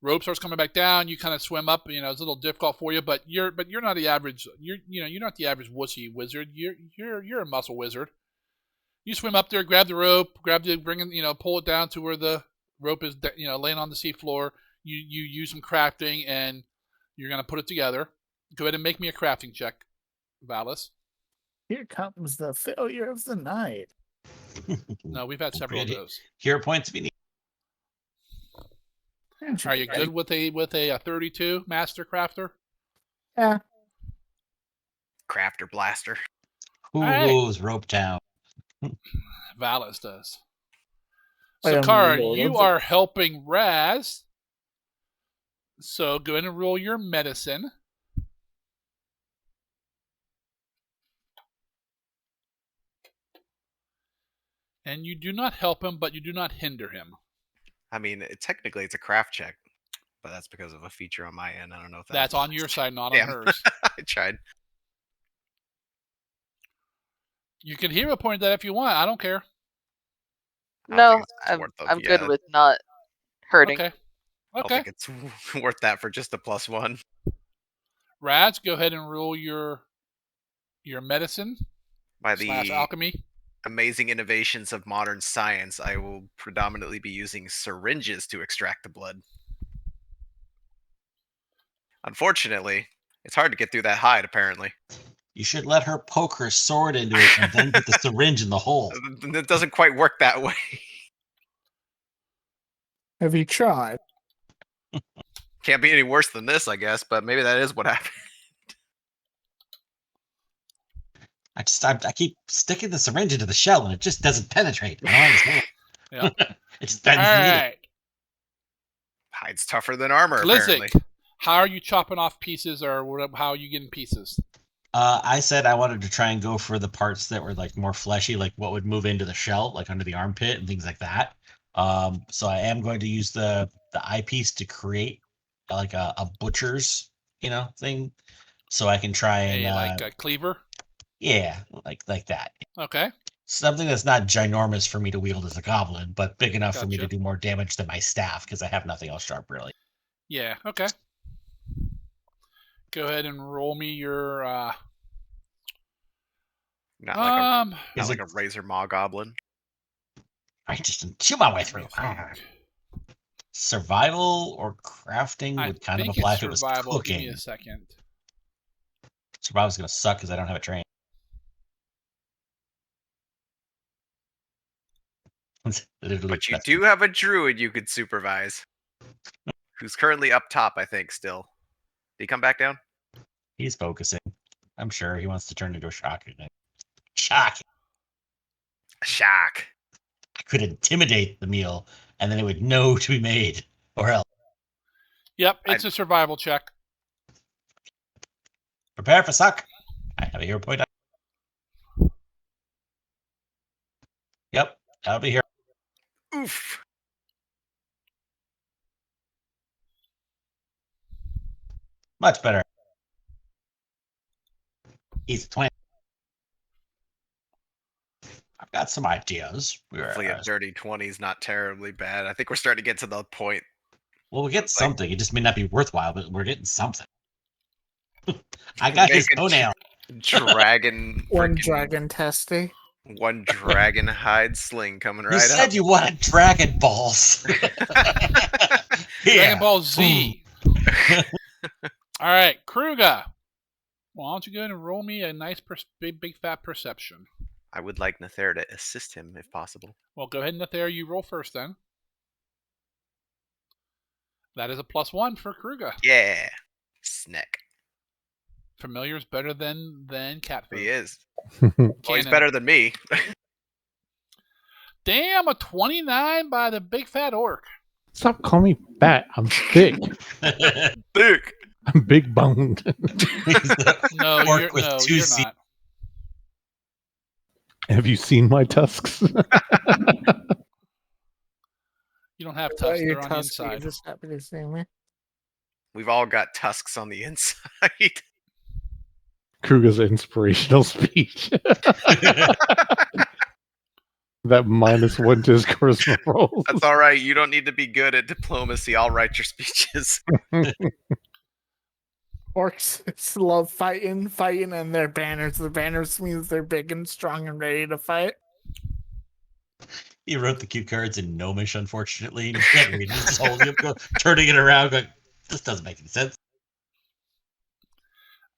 Rope starts coming back down. You kind of swim up. You know, it's a little difficult for you, but you're not the average. You're not the average wussy wizard. You're a muscle wizard. You swim up there, grab the rope, pull it down to where the rope is, laying on the seafloor. You use some crafting and you're gonna put it together. Go ahead and make me a crafting check, Valis. Here comes the failure of the night. No, we've had several of those. Hero points if you need. Are you good with a 32 master crafter? Yeah. Crafter blaster. Who All right. rules Rope Town? Valis does. I am Zakara, Lord you of the- are helping Raz. So go ahead and roll your medicine. And you do not help him, but you do not hinder him. I mean, technically it's a craft check, but that's because of a feature on my end. I don't know if That's on your side, not on Damn. hers. I tried. You can hero point that if you want. I don't care. I don't No, think it's worth I'm good with not hurting. Okay. I don't think it's worth that for just a +1. Raz, go ahead and roll your medicine By / the alchemy. amazing innovations of modern science, I will predominantly be using syringes to extract the blood. Unfortunately, it's hard to get through that hide, apparently. You should let her poke her sword into it and then put the syringe in the hole. It doesn't quite work that way. Have you tried? Can't be any worse than this, I guess, but maybe that is what happened. I keep sticking the syringe into the shell and it just doesn't penetrate. I don't understand. Yeah. It just bends All the needle. right. Hide's tougher than armor, apparently. Glizzik, how are you chopping off pieces, or how are you getting pieces? I said I wanted to try and go for the parts that were like more fleshy, like what would move into the shell, like under the armpit and things like that. So I am going to use the eyepiece to create like a butcher's, thing, so I can try and Like a cleaver? yeah, like that. Okay. Something that's not ginormous for me to wield as a goblin, but big enough for me to Gotcha. do more damage than my staff because I have nothing else sharp really. Yeah, okay. Go ahead and roll me your Not is like a razor maw goblin. I just chew my way through. Survival or crafting would kind of apply if it was survival. cooking. Give me a second. Survival's gonna suck because I don't have a train. But you do have a druid you could supervise, who's currently up top, I think. Still, did he come back down? He's focusing. I'm sure he wants to turn into a shocker. Shock. Shock. I could intimidate the meal, and then it would know to be made, or else. Yep, it's a survival check. Prepare for suck. I have a hero point. Yep, that'll be here. Oof. Much better. He's 20. I've got some ideas. Hopefully a dirty 20 is not terribly bad. I think we're starting to get to the point. Well, we get something. It just may not be worthwhile, but we're getting something. I got his toenail. Dragon. One dragon testy. One dragon hide sling coming right up. You said you wanted Dragon Balls. Dragon Ball Z. All right, Kruger. Why don't you go ahead and roll me a nice big fat perception? I would like Nether to assist him if possible. Well, go ahead, Nether. You roll first then. That is a +1 for Kruger. Yeah. Snack. Familiar's better than cat food. He is. Well, he's better than me. Damn, a 29 by the big fat orc. Stop calling me fat. I'm thick. Thick. I'm big boned. No, you're not. Have you seen my tusks? You don't have tusks. They're on the inside. You're just happy to see me. We've all got tusks on the inside. Kruger's inspirational speech. That -1 to his charisma rolls. That's all right. You don't need to be good at diplomacy. I'll write your speeches. Orcs love fighting, and their banners. The banners means they're big and strong and ready to fight. He wrote the cue cards in Gnomish, unfortunately. You can't read it. Just holding it, turning it around, going, this doesn't make any sense.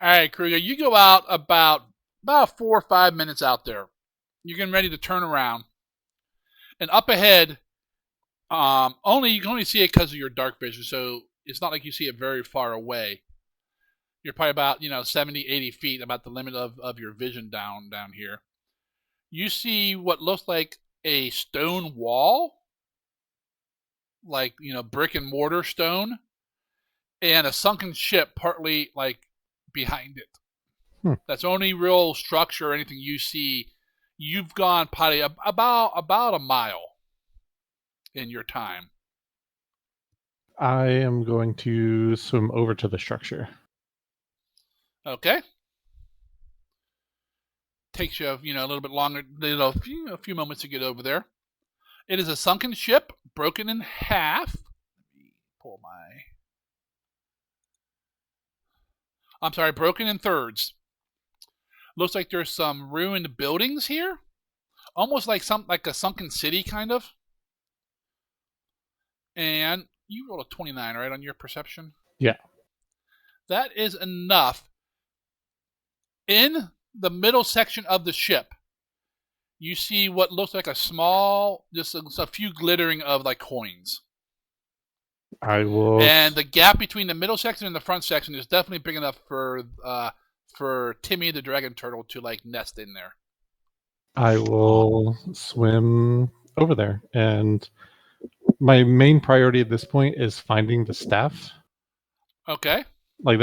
All right, Kruger, you go out about 4 or 5 minutes out there. You're getting ready to turn around. And up ahead, you can only see it because of your dark vision, so it's not like you see it very far away. You're probably about 70, 80 feet, about the limit of your vision down here. You see what looks like a stone wall, like brick and mortar stone, and a sunken ship partly like behind it. That's only real structure or anything you see. You've gone probably about a mile in your time. I am going to swim over to the structure. Okay. Takes you a little bit longer, a few moments to get over there. It is a sunken ship, broken in half. Let me pull broken in thirds. Looks like there's some ruined buildings here, almost like a sunken city, kind of. And you rolled a 29, right, on your perception? Yeah. That is enough. In the middle section of the ship, you see what looks like a small, just a few glittering of like coins. I will. And the gap between the middle section and the front section is definitely big enough for Timmy the dragon turtle to like nest in there. I will swim over there, and my main priority at this point is finding the staff. Okay. Like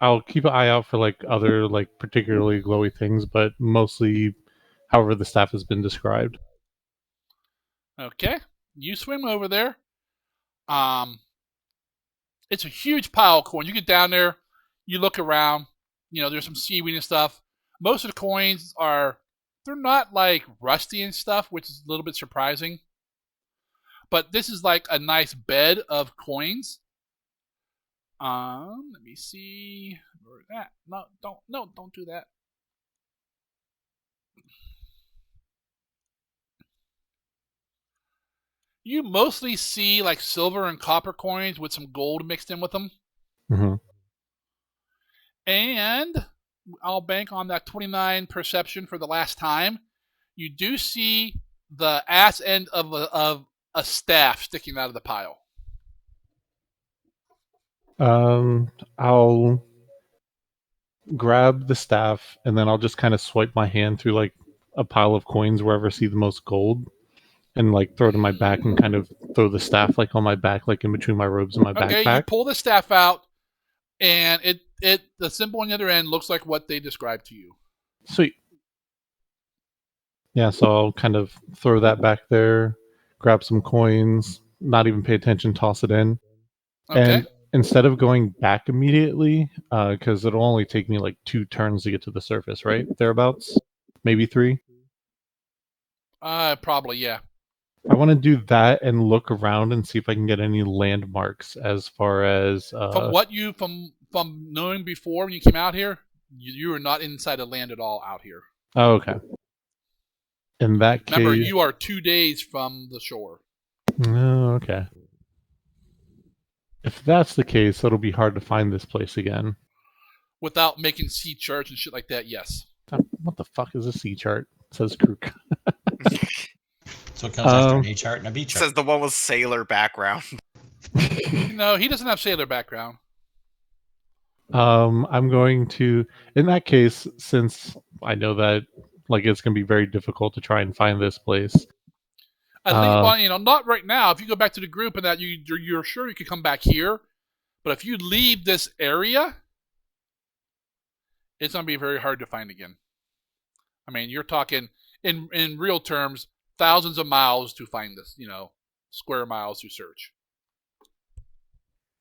I'll keep an eye out for like other like particularly glowy things, but mostly however the staff has been described. Okay. You swim over there. It's a huge pile of coins. You get down there, you look around, there's some seaweed and stuff. Most of the coins they're not like rusty and stuff, which is a little bit surprising. But this is like a nice bed of coins. Let me see. Where is that? No, don't do that. You mostly see like silver and copper coins with some gold mixed in with them. Mm-hmm. And I'll bank on that 29 perception for the last time. You do see the ass end of a staff sticking out of the pile. I'll grab the staff and then I'll just kind of swipe my hand through like a pile of coins wherever I see the most gold, and like throw it in my back and kind of throw the staff like on my back, like in between my robes and my Okay, backpack. you pull the staff out, and the symbol on the other end looks like what they described to you. Sweet. Yeah, so I'll kind of throw that back there, grab some coins, not even pay attention, toss it in. Okay. And instead of going back immediately, because it'll only take me like 2 turns to get to the surface, right? Thereabouts? Maybe 3? Probably, yeah. I want to do that and look around and see if I can get any landmarks as far as... From knowing before when you came out here, you were not inside the land at all out here. Oh, okay. In that case... Remember, you are 2 days from the shore. Oh, okay. If that's the case, it'll be hard to find this place again. Without making sea charts and shit like that, yes. What the fuck is a sea chart? It says Krook. So it comes after an A chart and a B chart. Says the one with sailor background. No, he doesn't have sailor background. I'm going to, in that case, since I know that like it's going to be very difficult to try and find this place. At least, not right now. If you go back to the group and that you're sure you could come back here, but if you leave this area, it's going to be very hard to find again. I mean, you're talking in real terms, thousands of miles to find this, square miles to search.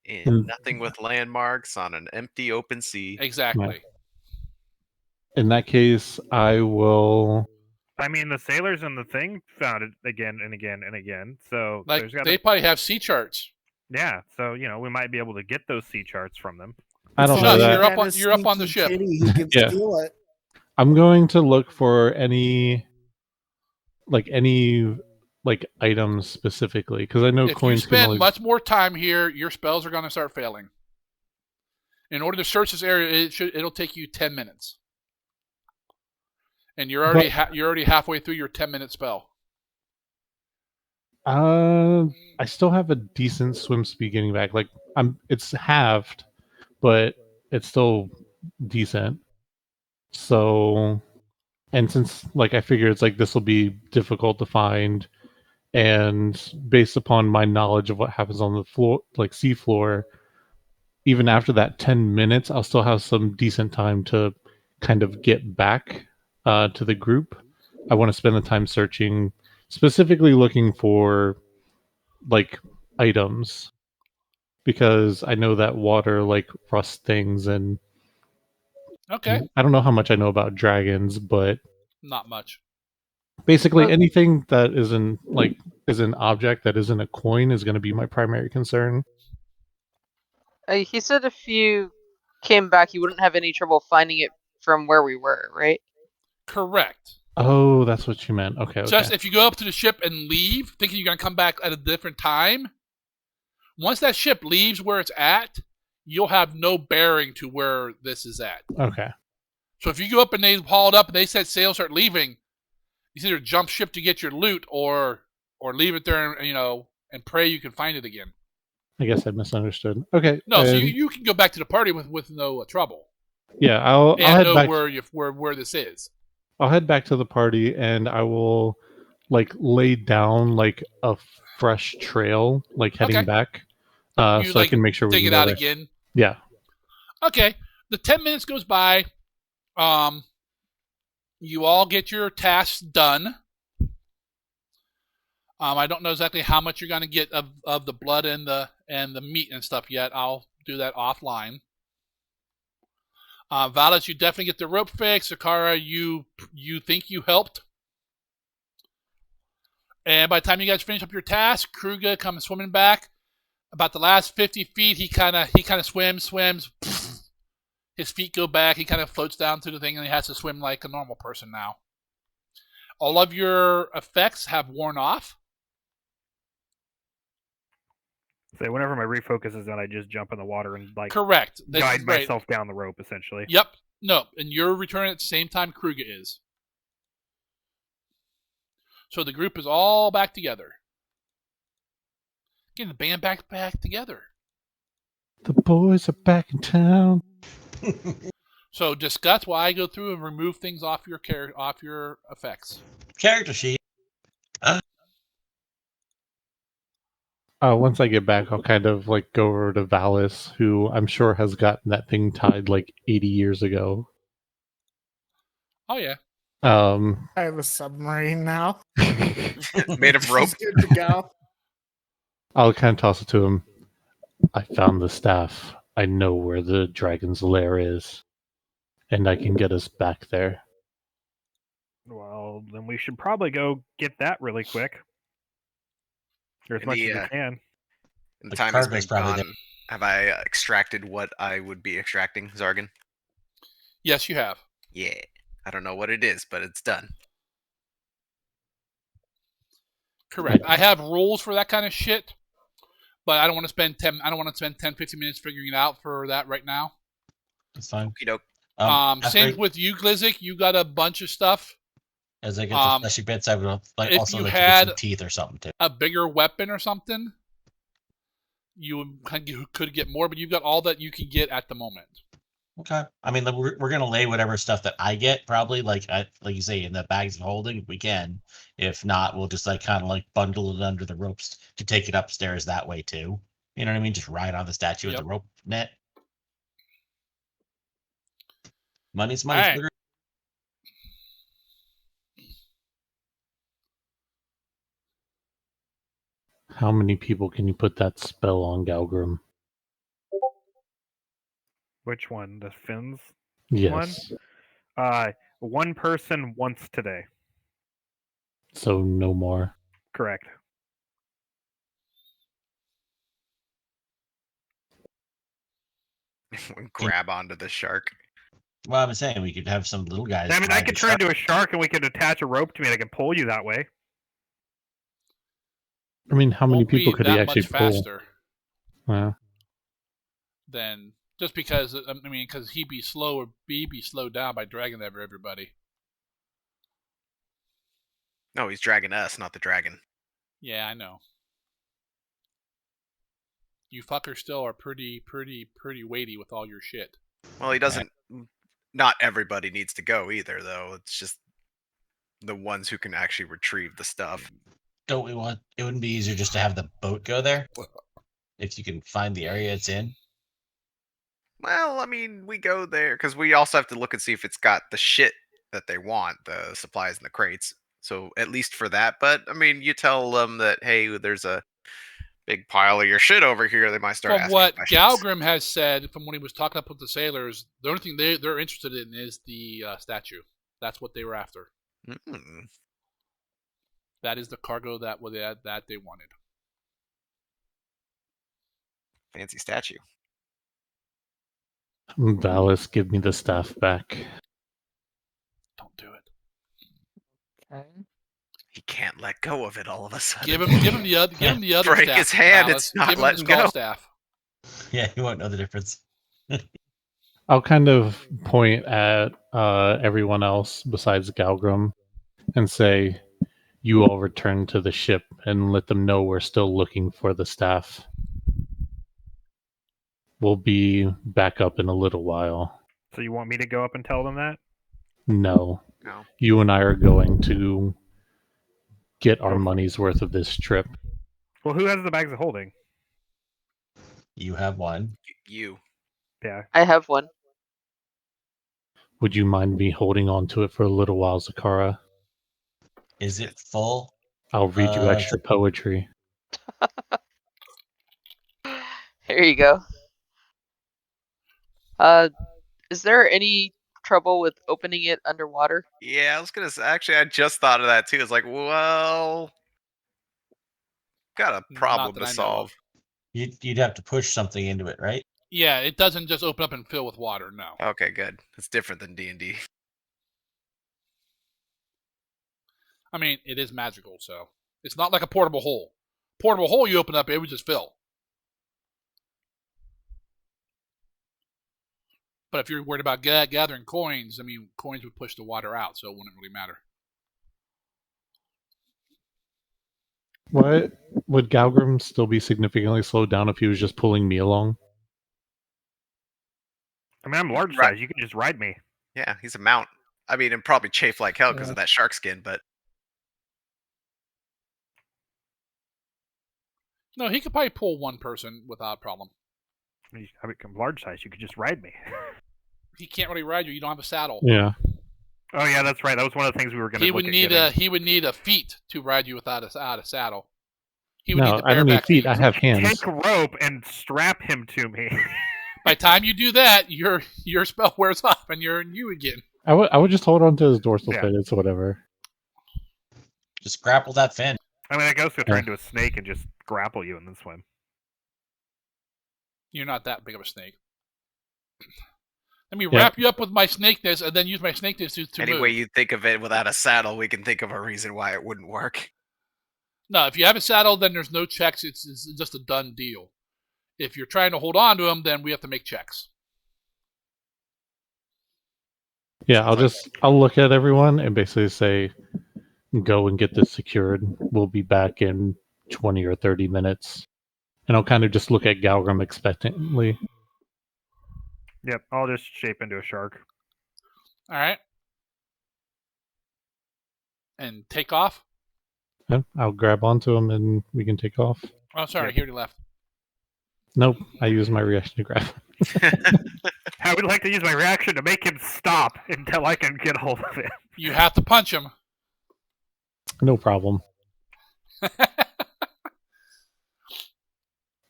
And nothing with landmarks on an empty open sea. Exactly. Right. In that case, I will... I mean, the sailors in the thing found it again and again and again. So like they probably have sea charts. Yeah, so we might be able to get those sea charts from them. I don't know that. You're up on the ship. Who can steal it. I'm going to look for any items specifically, because I know if coins you spend can only... much more time here, your spells are going to start failing. In order to search this area, it'll take you 10 minutes. And you're already halfway through your 10-minute spell. I still have a decent swim speed getting back. Like it's halved, but it's still decent. So, and since I figure it's this will be difficult to find, and based upon my knowledge of what happens on the floor, sea floor, even after that 10 minutes, I'll still have some decent time to kind of get back to the group. I want to spend the time searching, specifically looking for items, because I know that water rusts things, and okay, I don't know how much I know about dragons, but not much. Basically, anything that isn't is an object that isn't a coin is going to be my primary concern. He said if you came back, you wouldn't have any trouble finding it from where we were, right? Correct. Oh, that's what you meant. Okay. Just if you go up to the ship and leave, thinking you're going to come back at a different time, once that ship leaves where it's at, you'll have no bearing to where this is at. Okay. So if you go up and they hauled up and they said sails start leaving, you either jump ship to get your loot or leave it there and pray you can find it again. I guess I misunderstood. Okay. No, so you can go back to the party with no trouble. Yeah, I'll head know back where this is. I'll head back to the party, and I will like lay down like a fresh trail, like heading Okay. back, You so I can make sure we dig can it go out there. again. Yeah. Okay. The 10 minutes goes by. You all get your tasks done. I don't know exactly how much you're going to get of the blood and the meat and stuff yet. I'll do that offline. Valis, you definitely get the rope fix. Akara, you think you helped. And by the time you guys finish up your task, Kruger comes swimming back. About the last 50 feet, he kind of swims. His feet go back. He kind of floats down to the thing, and he has to swim like a normal person now. All of your effects have worn off. So whenever my refocus is done, I just jump in the water and like Correct. guide myself down the rope, essentially. Yep. No, and you're returning at the same time Kruger is. So the group is all back together. Getting the band back together. The boys are back in town. So discuss while I go through and remove things off your effects. Character sheet. Once I get back, I'll kind of like go over to Valis, who I'm sure has gotten that thing tied like 80 years ago. Oh yeah. I have a submarine now. Made of rope. It's good to go. I'll kind of toss it to him. I found the staff. I know where the dragon's lair is, and I can get us back there. Well, then we should probably go get that really quick. Or as much as we can. The The time has been cargo's probably gone. there. Have I extracted what I would be extracting, Zargan? Yes, you have. Yeah. I don't know what it is, but it's done. Correct. I have rules for that kind of shit, but I don't want to spend 10 15 minutes figuring it out for that right now. That's fine. Okie doke. Same with you, Glizzik. You got a bunch of stuff. As I get the fleshy bits, I would like if also you like to get had some teeth or something too. A bigger weapon or something, you could get more, but you've got all that you can get at the moment. Okay. I mean, we're gonna lay whatever stuff that I get probably like you say in the bags of holding if we can. If not, we'll just like kind of like bundle it under the ropes to take it upstairs that way too. You know what I mean? Just ride on the statue with the rope net. Money's money. All right. How many people can you put that spell on, Galgrim? Which one? The fins? Yes. One? One person once today. So no more. Correct. Grab onto the shark. Well, I'm saying we could have some little guys. I mean, I could turn into a shark and we could attach a rope to me and I can pull you that way. I mean, how many Won't people be could he that actually much pull? faster than just because because he'd be slowed down by dragging everybody. No, he's dragging us, not the dragon. Yeah, I know. You fuckers still are pretty weighty with all your shit. Well, he doesn't. Not everybody needs to go either, though. It's just the ones who can actually retrieve the stuff. Don't we want? It wouldn't be easier just to have the boat go there if you can find the area it's in. Well, I mean, we go there because we also have to look and see if it's got the shit that they want, the supplies and the crates. So at least for that. But I mean, you tell them that hey, there's a big pile of your shit over here. They might start From asking what questions. Galgrim has said, from when he was talking up with the sailors, the only thing they're interested in is the statue. That's what they were after. Mm-hmm. That is the cargo that they wanted. Fancy statue. Valis, give me the staff back. Don't do it. Okay. He can't let go of it all of a sudden. Give him the other Break staff. his hand, Valis. it's not give him letting the skull go. staff. Yeah, you won't know the difference. I'll kind of point at everyone else besides Galgrim and say, you all return to the ship and let them know we're still looking for the staff. We'll be back up in a little while. So you want me to go up and tell them that? No. No. You and I are going to get our money's worth of this trip. Well, who has the bags of holding? You have one. You. Yeah. I have one. Would you mind me holding on to it for a little while, Zakara? Is it full? I'll read you extra poetry. Here you go. Is there any trouble with opening it underwater? Yeah, I was gonna say. Actually, I just thought of that too. It's like, well, got a problem that to I know solve. of. You'd have to push something into it, right? Yeah, it doesn't just open up and fill with water. No. Okay, good. It's different than D&D. I mean, it is magical, so it's not like a portable hole. Portable hole, you open up, it would just fill. But if you're worried about gathering coins, I mean, coins would push the water out, so it wouldn't really matter. What would Galgrim still be significantly slowed down if he was just pulling me along? I mean, I'm large Right. size. You can just ride me. Yeah, he's a mount. I mean, and probably chafe like hell because Yeah. of that shark skin, but No, he could probably pull one person without a problem. I become large size. You could just ride me. He can't really ride you. You don't have a saddle. Yeah. Oh yeah, that's right. That was one of the things we were going to He look would at need getting. he would need a feet to ride you without a saddle. He would No, need the I don't need bareback feet. I have hands. Take a rope and strap him to me. By the time you do that, your spell wears off and you're you again. I would just hold on to his dorsal Yeah. fin. It's whatever. Just grapple that fin. I mean, I guess we'll turn Yeah. into a snake and just grapple you and then swim. You're not that big of a snake. Let me Yeah. wrap you up with my snakeness and then use my snakeness to any move. way you think of it without a saddle, we can think of a reason why it wouldn't work. No, if you have a saddle, then there's no checks. It's just a done deal. If you're trying to hold on to him, then we have to make checks. Yeah, I'll look at everyone and basically say, go and get this secured. We'll be back in 20 or 30 minutes. And I'll kind of just look at Galgrim expectantly. Yep, I'll just shape into a shark. All right. And take off. Yeah, I'll grab onto him and we can take off. Oh, sorry, Yep. he already left. Nope, I use my reaction to grab. I would like to use my reaction to make him stop until I can get hold of it. You have to punch him. No problem.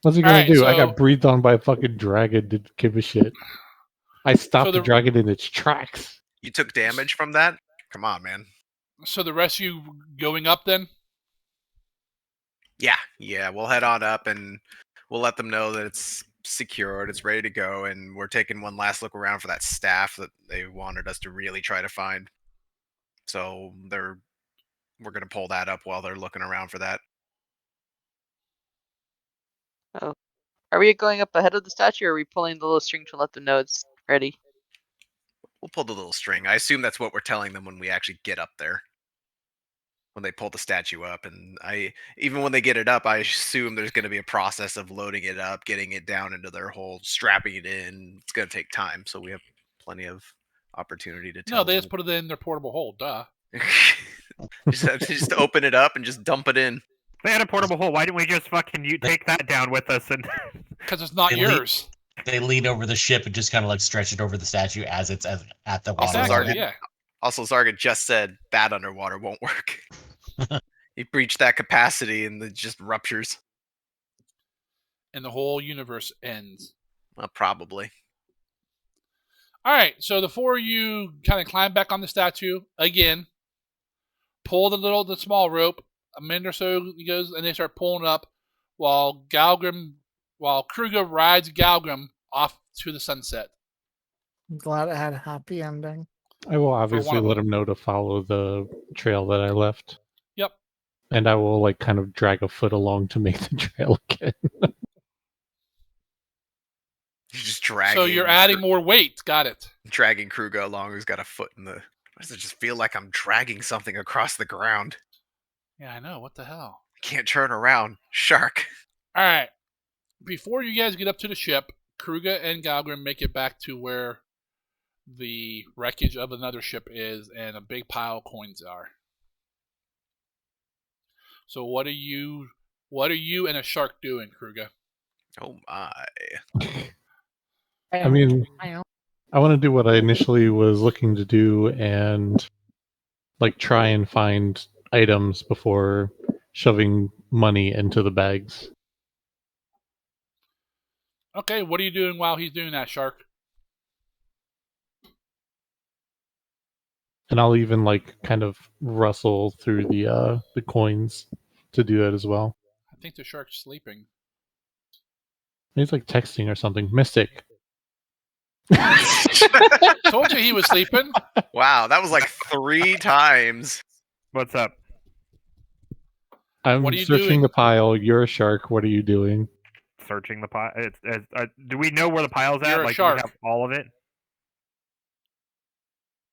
What's he gonna Alright, do? I so- got breathed on by a fucking dragon. Didn't give a shit. I stopped So the the- dragon in its tracks. You took damage from that? Come on, man. So the rest of you going up then? Yeah, we'll head on up and we'll let them know that it's secured, it's ready to go, and we're taking one last look around for that staff that they wanted us to really try to find. So we're gonna pull that up while they're looking around for that. Are we going up ahead of the statue, or are we pulling the little string to let them know it's ready? We'll pull the little string. I assume that's what we're telling them when we actually get up there. When they pull the statue up, and even when they get it up, I assume there's going to be a process of loading it up, getting it down into their hold, strapping it in. It's going to take time, so we have plenty of opportunity to tell No, they them. just put it in their portable hole. Duh. just open it up and just dump it in. They had a portable hole. Why didn't we just fucking take that down with us and? Because it's not They yours. They lean over the ship and just kind of like stretch it over the statue as it's at the water. Also, Exactly, Zargan- yeah. Also, Zarga just said that underwater won't work. He breached that capacity and it just ruptures. And the whole universe ends. Well, probably. Alright, so the four of you kind of climb back on the statue again. Pull the small rope. A minute or so goes, and they start pulling up while Kruger rides Galgrim off to the sunset. I'm glad it had a happy ending. I will obviously of let them. him know to follow the trail that I left. Yep. And I will like kind of drag a foot along to make the trail again. You're just dragging. So you're adding more weight. Got it. Dragging Kruger along, who's got a foot in the. Why does it just feel like I'm dragging something across the ground? Yeah, I know. What the hell? Can't turn around. Shark. Alright. Before you guys get up to the ship, Kruger and Galgrim make it back to where the wreckage of another ship is and a big pile of coins are. So what are you and a shark doing, Kruger? Oh my. I mean, I want to do what I initially was looking to do and like try and find items before shoving money into the bags. Okay, what are you doing while he's doing that, Shark? And I'll even like kind of rustle through the coins to do that as well. I think the shark's sleeping. He's like texting or something. Mystic. Told you he was sleeping. Wow, that was like 3 times. What's up? I'm What are you searching doing? the pile. You're a shark. What are you doing? Searching the pile. Do we know where the pile's at? You're a Like, shark. do we have all of it?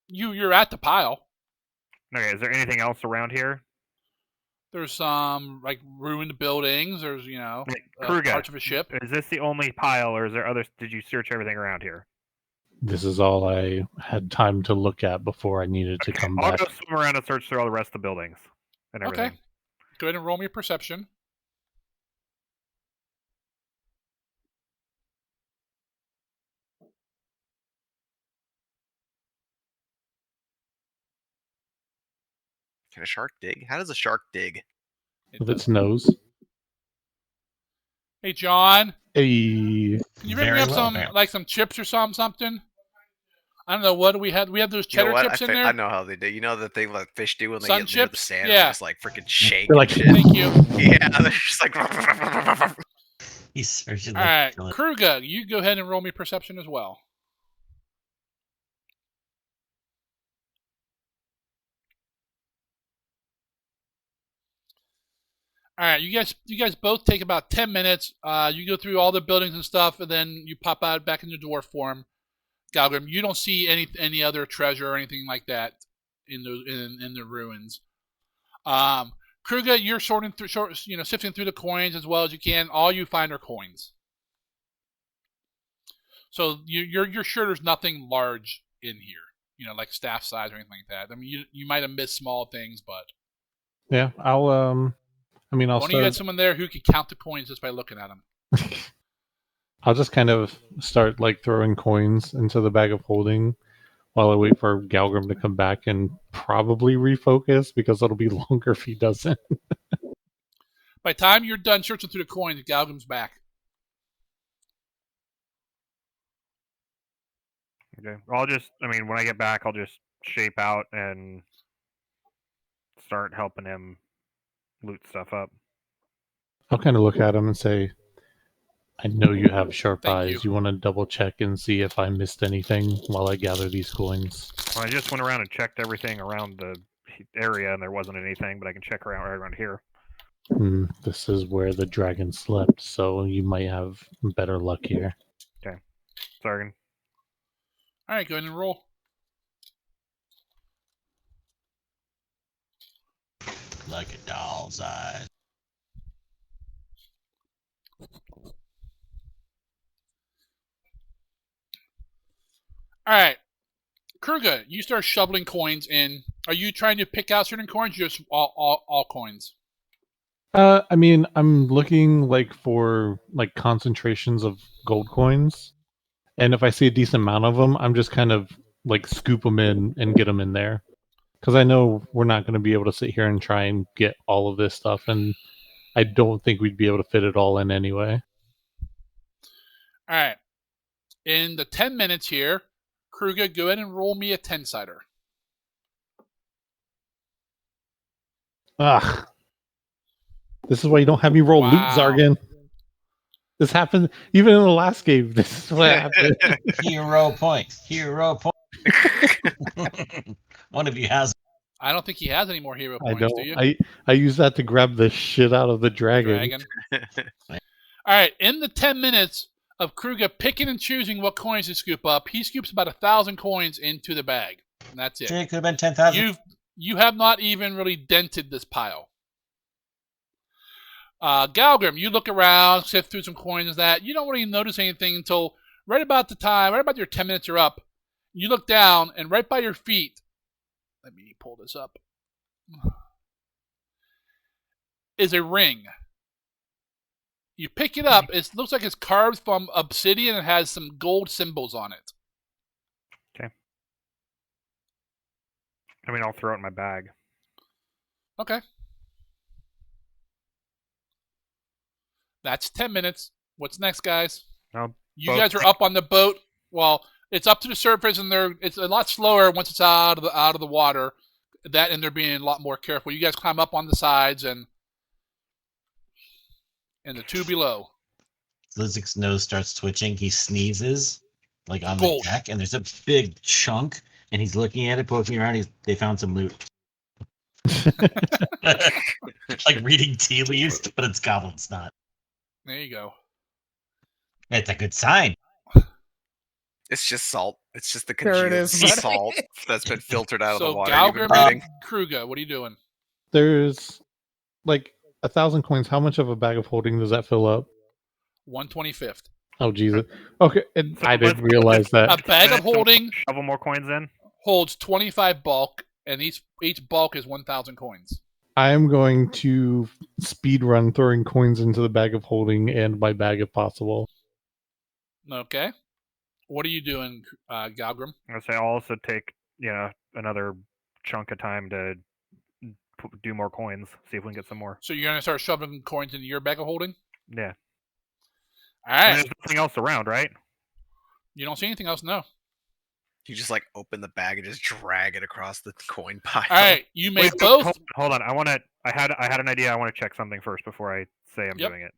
You're at the pile. Okay, is there anything else around here? There's some like ruined buildings. There's Kruger, parts of a ship. is this the only pile, or is there others? Did you search everything around here? This is all I had time to look at before I needed to come I'll back. go swim around and search through all the rest of the buildings and everything. Okay. Go ahead and roll me a perception. Can a shark dig? How does a shark dig? With its nose. Hey, John. Hey. Can you bring me up some chips or something? I don't know. What do we have? We have those cheddar chips in there. I know how they do. You know the thing that fish do when they Sun get near the chips? sand Yeah. and just like freaking shake. They're like, and shit. Thank you. Yeah, they're just like. He's searching. All right, Kruger, you go ahead and roll me perception as well. All right, you guys both take about 10 minutes. You go through all the buildings and stuff, and then you pop out back in the dwarf form. Galgrim, you don't see any other treasure or anything like that in the ruins. Kruger, you're sifting through the coins as well as you can. All you find are coins. So you're sure there's nothing large in here, like staff size or anything like that. I mean, you might have missed small things, but Yeah, I'll why don't you get someone there who can count the coins just by looking at them? I'll just kind of start like throwing coins into the bag of holding while I wait for Galgrim to come back and probably refocus because it'll be longer if he doesn't. By the time you're done searching through the coins, Galgrim's back. Okay. When I get back, I'll just shape out and start helping him loot stuff up. I'll kind of look at him and say, I know you have sharp Thank eyes. You want to double check and see if I missed anything while I gather these coins? Well, I just went around and checked everything around the area, and there wasn't anything, but I can check around here. This is where the dragon slept, so you might have better luck here. Okay. Sargon. All right, go ahead and roll. Like a doll's eyes. All right, Kruger, you start shoveling coins in. Are you trying to pick out certain coins, or just all coins? I'm looking like for like concentrations of gold coins, and if I see a decent amount of them, I'm just kind of like scoop them in and get them in there, because I know we're not going to be able to sit here and try and get all of this stuff, and I don't think we'd be able to fit it all in anyway. All right, in the 10 minutes here, Kruger, go ahead and roll me a 10-sider. Ugh. This is why you don't have me roll loot, Zargan. This happened even in the last game. This is what happened. Hero point. Hero point. One of you has. I don't think he has any more hero points, do you? I use that to grab the shit out of the dragon. All right, in the 10 minutes of Kruger picking and choosing what coins to scoop up, he scoops about 1,000 coins into the bag. And that's it. It could have been 10,000. You have not even really dented this pile. Galgrim, you look around, sift through some coins and that. You don't really notice anything until right about your 10 minutes are up. You look down, and right by your feet, let me pull this up. is a ring. You pick it up. It looks like it's carved from obsidian and has some gold symbols on it. Okay. I mean, I'll throw it in my bag. Okay. That's 10 minutes. What's next, guys? No, You guys are up on the boat. Well, it's up to the surface, and it's a lot slower once it's out of the water. That and they're being a lot more careful. You guys climb up on the sides and the two below. Lizik's nose starts twitching. He sneezes, like on Gold. the deck, and there's a big chunk. And he's looking at it, poking around. They found some loot. Like reading tea leaves, but it's goblin snot. There you go. It's a good sign. It's just salt. It's just the There it congealed is, buddy. salt that's been filtered out of the So water you've been Galgrim reading. and Kruga, what are you doing? There's like 1,000 coins. How much of a bag of holding does that fill up? 125th. Oh Jesus. Okay, and So I didn't let's- realize A that. bag of holding Shovel more coins in. holds 25 bulk, and each bulk is 1,000 coins. I am going to speed run throwing coins into the bag of holding and my bag if possible. Okay. What are you doing, Galgrim? I say I'll also take another chunk of time to do more coins. See if we can get some more. So you're gonna start shoving coins into your bag of holding? Yeah. All And right. there's nothing else around, right? You don't see anything else? No. You just like open the bag and just drag it across the coin pile. All right. You may Wait, both. Hold on. I had an idea. I want to check something first before I say I'm Yep. doing it.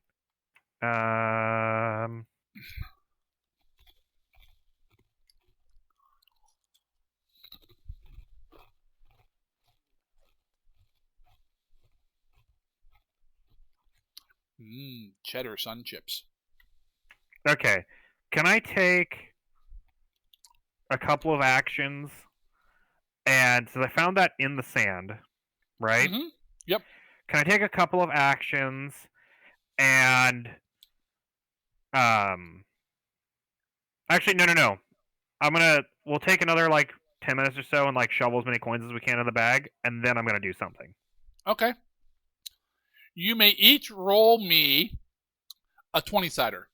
Cheddar sun chips. Okay. Can I take a couple of actions? And so I found that in the sand, right? Mm-hmm. Yep. Can I take a couple of actions and actually no. We'll take another like 10 minutes or so and like shovel as many coins as we can in the bag, and then I'm gonna do something. Okay. You may each roll me a 20-sider.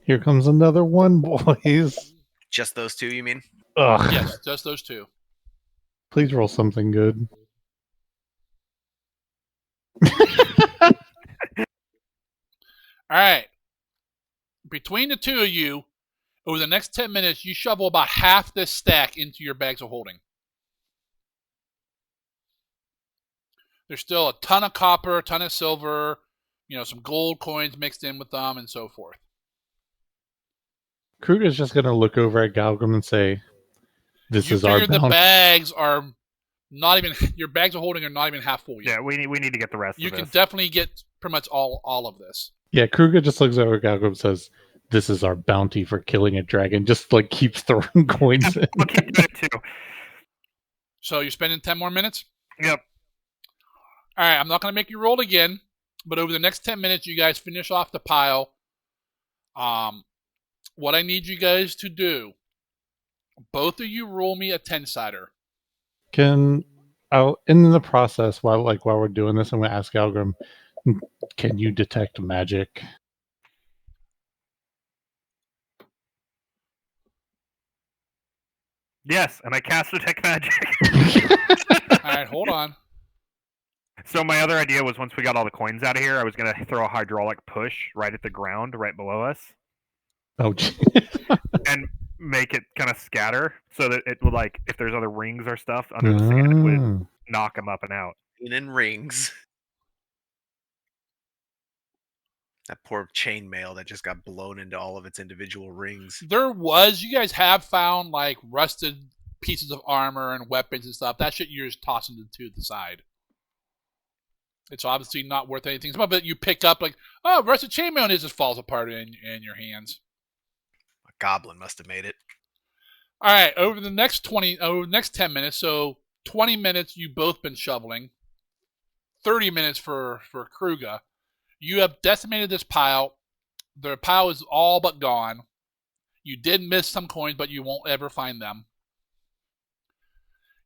Here comes another one, boys. Just those two, you mean? Ugh. Yes, just those two. Please roll something good. All right. Between the two of you, over the next 10 minutes, you shovel about half this stack into your bags of holding. There's still a ton of copper, a ton of silver, some gold coins mixed in with them, and so forth. Kruger's just going to look over at Galgrim and say, "This You is our figure the bounty." bags are not even your bags of holding are not even half full yet. Yeah, we need to get the rest You of this. can definitely get pretty much all of this. Yeah, Kruger just looks over at Galgrim and says, "This is our bounty for killing a dragon." Just like keeps throwing coins in. I'll keep doing it too. So you're spending 10 more minutes? Yep. All right, I'm not going to make you roll again, but over the next 10 minutes, you guys finish off the pile. What I need you guys to do, both of you roll me a 10-sider. In the process, while we're doing this, I'm going to ask Galgrim, can you detect magic? Yes, and I cast detect magic. All right, hold on. So my other idea was once we got all the coins out of here, I was gonna throw a hydraulic push right at the ground, right below us, Oh, gee. and make it kind of scatter, so that it would like if there's other rings or stuff under the sand, it would knock them up and out. In rings. That poor chainmail that just got blown into all of its individual rings. You guys have found like rusted pieces of armor and weapons and stuff. That shit you're just tossing to the side. It's obviously not worth anything. Some of it you pick up like, oh, rusted chainmail, and it just falls apart in your hands. A goblin must have made it. All right, over the next 10 minutes, so 20 minutes you've both been shoveling, 30 minutes for Kruga. You have decimated this pile. The pile is all but gone. You did miss some coins, but you won't ever find them.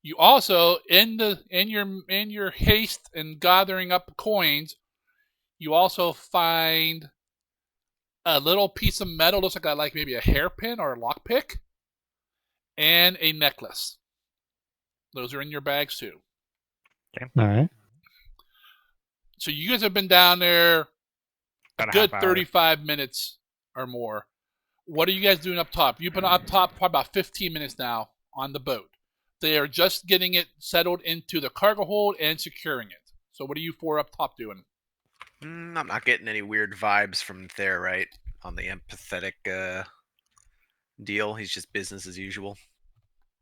You also in your haste and gathering up coins, you also find a little piece of metal, looks like maybe a hairpin or a lockpick, and a necklace. Those are in your bags too. Okay. All right. So you guys have been down there a About a good half hour. 35 minutes or more. What are you guys doing up top? You've been up top for about 15 minutes now on the boat. They are just getting it settled into the cargo hold and securing it. So what are you four up top doing? I'm not getting any weird vibes from Thayer, right? On the empathetic deal. He's just business as usual.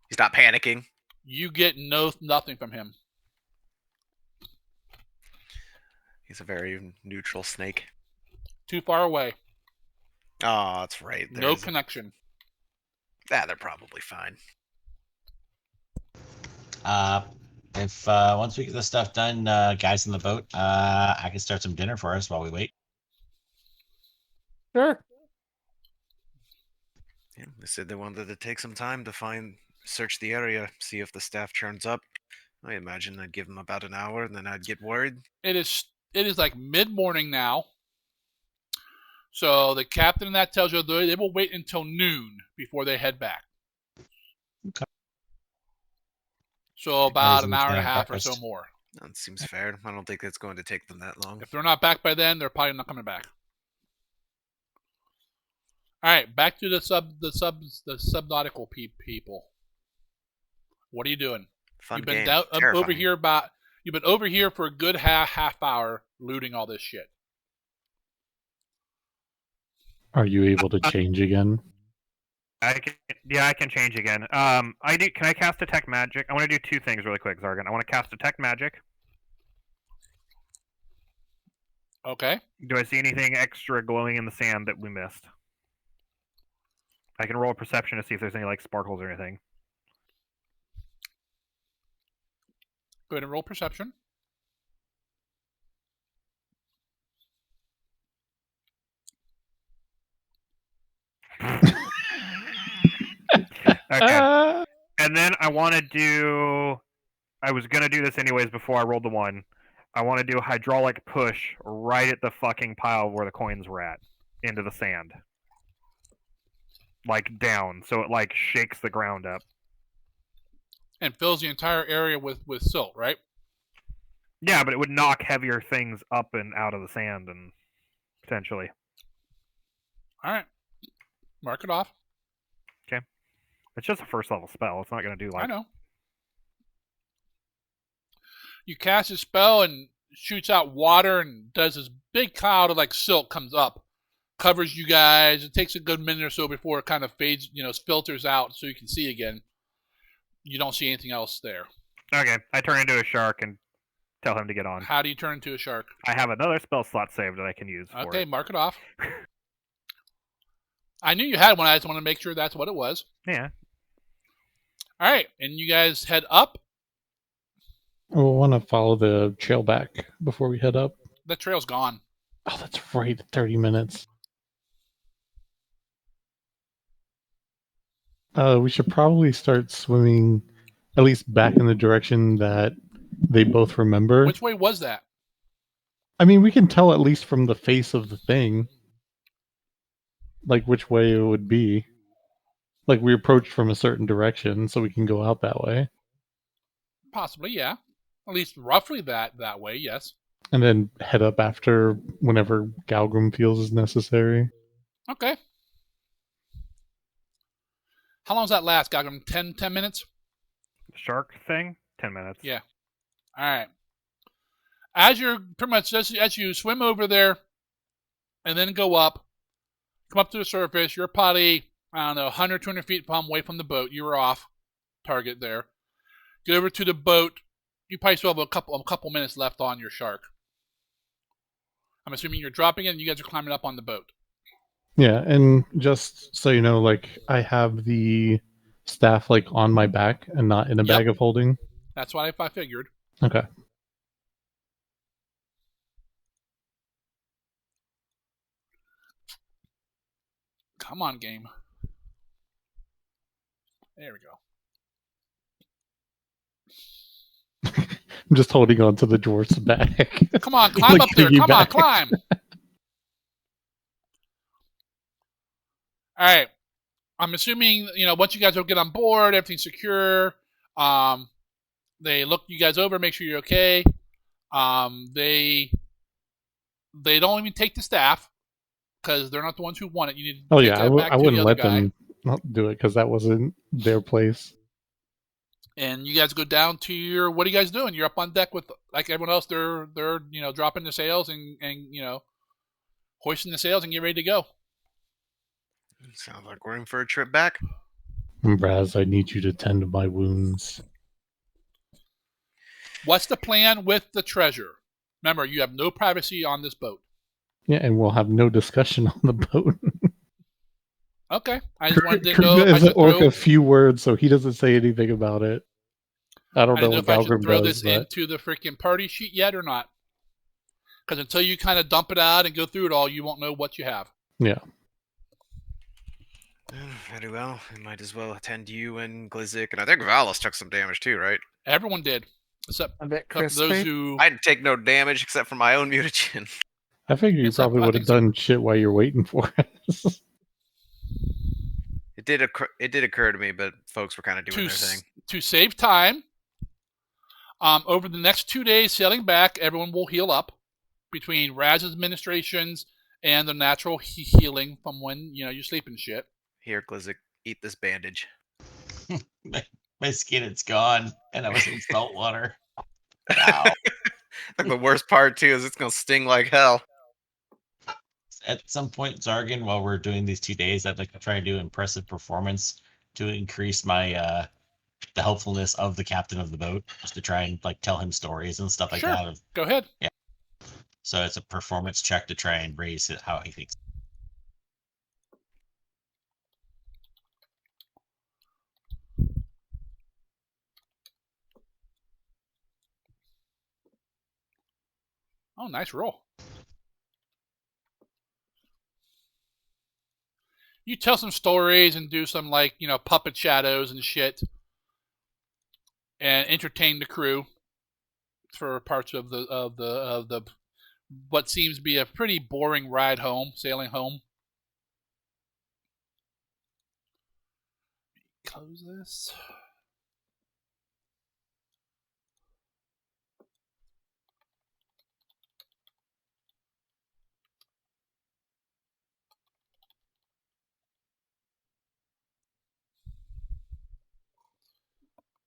He's not panicking. You get nothing from him. He's a very neutral snake. Too far away. Oh, that's right. No connection. They're probably fine. If once we get this stuff done, guys in the boat, I can start some dinner for us while we wait. Sure. Yeah, they said they wanted to take some time to search the area, see if the staff turns up. I imagine I'd give them about an hour, and then I'd get worried. It is like mid-morning now. So the captain that tells you they will wait until noon before they head back. Okay. So about an Amazing hour and a can of half or so breakfast. more. That seems fair. I don't think it's going to take them that long. If they're not back by then, they're probably not coming back. All right, back to the subnautical people. What are you doing? Fun You've been game. over here you've been over here for a good half hour looting all this shit. Are you able to change again? I can change again. Can I cast detect magic? I want to do two things really quick, Zargan. I want to cast detect magic. Okay. Do I see anything extra glowing in the sand that we missed? I can roll a perception to see if there's any like sparkles or anything. Go ahead and roll perception. Okay. And then I want to do. I was gonna do this anyways before I rolled the one. I want to do a hydraulic push right at the fucking pile where the coins were at, into the sand, like down, so it like shakes the ground up. And fills the entire area with silt, right? Yeah, but it would knock heavier things up and out of the sand, and potentially. All right. Mark it off. Okay. It's just a first level spell. It's not gonna do like. I know. You cast a spell and shoots out water and does this big cloud of like silt comes up, covers you guys. It takes a good minute or so before it kind of fades, filters out so you can see again. You don't see anything else there. Okay, I turn into a shark and tell him to get on. How do you turn into a shark? I have another spell slot saved that I can use for Okay, it. mark it off. I knew you had one. I just want to make sure that's what it was. Yeah. All right, and you guys head up. We'll want to follow the trail back before we head up. The trail's gone. Oh, that's right. 30 minutes. We should probably start swimming at least back in the direction that they both remember. Which way was that? I mean, we can tell at least from the face of the thing, like which way it would be. Like we approached from a certain direction, so we can go out that way. Possibly, yeah. At least roughly that way, yes. And then head up after whenever Galgrim feels is necessary. Okay. How long does that last, Galgrim? 10 minutes? Shark thing? 10 minutes. Yeah. All right. As you're pretty much as you swim over there and then go up, come up to the surface, you're probably, I don't know, 100, 200 feet away from the boat. You were off target there. Get over to the boat. You probably still have a couple minutes left on your shark. I'm assuming you're dropping it and you guys are climbing up on the boat. Yeah, and just so you know, like I have the staff like on my back and not in a bag of holding. That's what I figured. Okay. Come on, game. There we go. I'm just holding on to the dwarf's back. Come on, climb Like up there. Come on, piggyback. climb. All right. I'm assuming, once you guys will get on board, everything's secure. They look you guys over, make sure you're okay. They don't even take the staff because they're not the ones who want it. You need to Oh take yeah, that back I to the wouldn't other let guy. them not do it because that wasn't their place. And you guys go down to your. What are you guys doing? You're up on deck with like everyone else. They're dropping the sails and hoisting the sails and get ready to go. Sounds like we're in for a trip back. Braz, I need you to tend to my wounds. What's the plan with the treasure? Remember, you have no privacy on this boat. Yeah, and we'll have no discussion on the boat. Okay, I just wanted to know Krugna if I is an should orc throw. of few words, so he doesn't say anything about it. I don't I know didn't know what if I should Galgrim throw does, this but into the freaking party sheet yet or not. Because until you kind of dump it out and go through it all, you won't know what you have. yeah. Very well. I might as well attend you and Glizik, and I think Valis took some damage too, right? Everyone did, except A bit those crispy. who. I didn't take no damage except for my own mutagen. I figure you Except probably I would have think so. done shit while you're waiting for us. It did occur to me, but folks were kind of doing their thing. To save time, over the next 2 days sailing back, everyone will heal up between Raz's administrations and the natural healing from when you sleep and shit. Here, Glizik, eat this bandage. My skin, it's gone, and I was in salt water. Wow. Like the worst part too is it's gonna sting like hell. At some point, Zargan, while we're doing these 2 days, I'd like to try and do impressive performance to increase my the helpfulness of the captain of the boat, just to try and like tell him stories and stuff like Sure. that. Go ahead. Yeah. So it's a performance check to try and raise it how he thinks. Oh, nice roll. You tell some stories and do some puppet shadows and shit, and entertain the crew for parts of the what seems to be a pretty boring ride home, sailing home. Close this.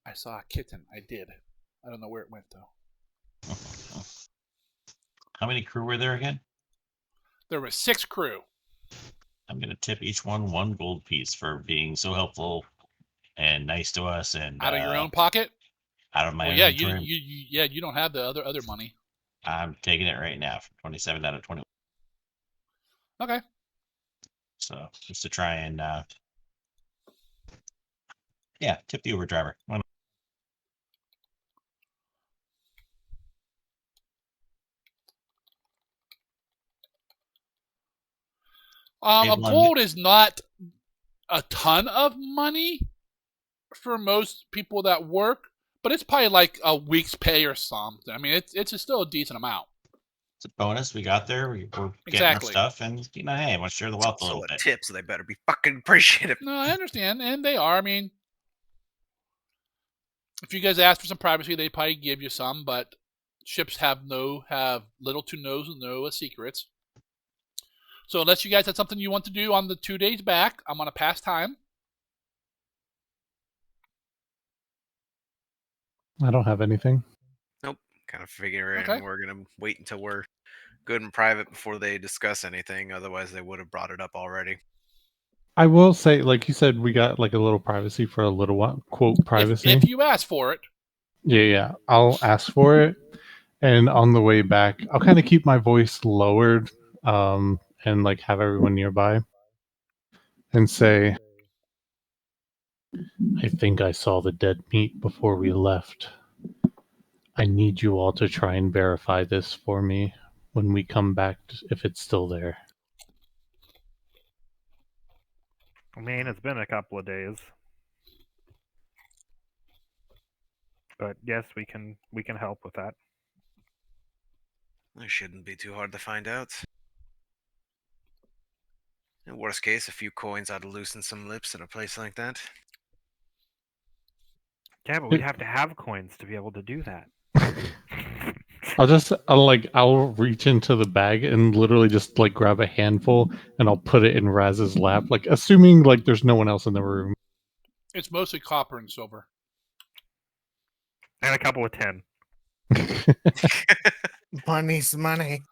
I saw a kitten. I did. I don't know where it went though. How many crew were there again? There were 6 crew. I'm going to tip each one gold piece for being so helpful and nice to us. And out of your own pocket. Out of my own. Yeah, you don't have the other money. I'm taking it right now from 27 out of 21. Okay. So just to try and tip the Uber driver. A gold is not a ton of money for most people that work, but it's probably like a week's pay or something. I mean, it's still a decent amount. It's a bonus we got there. We're getting our stuff, and hey, I want to share the wealth a little bit. Tips, so they better be fucking appreciative. No, I understand, and they are. I mean, if you guys ask for some privacy, they probably give you some, but ships have little to no secrets. So unless you guys had something you want to do on the 2 days back, I'm gonna pass time. I don't have anything. Nope. Kind of figuring we're gonna wait until we're good and private before they discuss anything. Otherwise, they would have brought it up already. I will say, like you said, we got like a little privacy for a little while. Quote privacy. If you ask for it. Yeah. I'll ask for it, and on the way back, I'll kind of keep my voice lowered, and like have everyone nearby, and say, "I think I saw the dead meat before we left. I need you all to try and verify this for me when we come back, if it's still there." I mean, it's been a couple of days. But yes, we can help with that. It shouldn't be too hard to find out. In worst case, a few coins ought to loosen some lips at a place like that. Yeah, but we'd have to have coins to be able to do that. I'll reach into the bag and literally just like grab a handful and I'll put it in Raz's lap, like assuming like there's no one else in the room. It's mostly copper and silver. And a couple of 10. Money's money.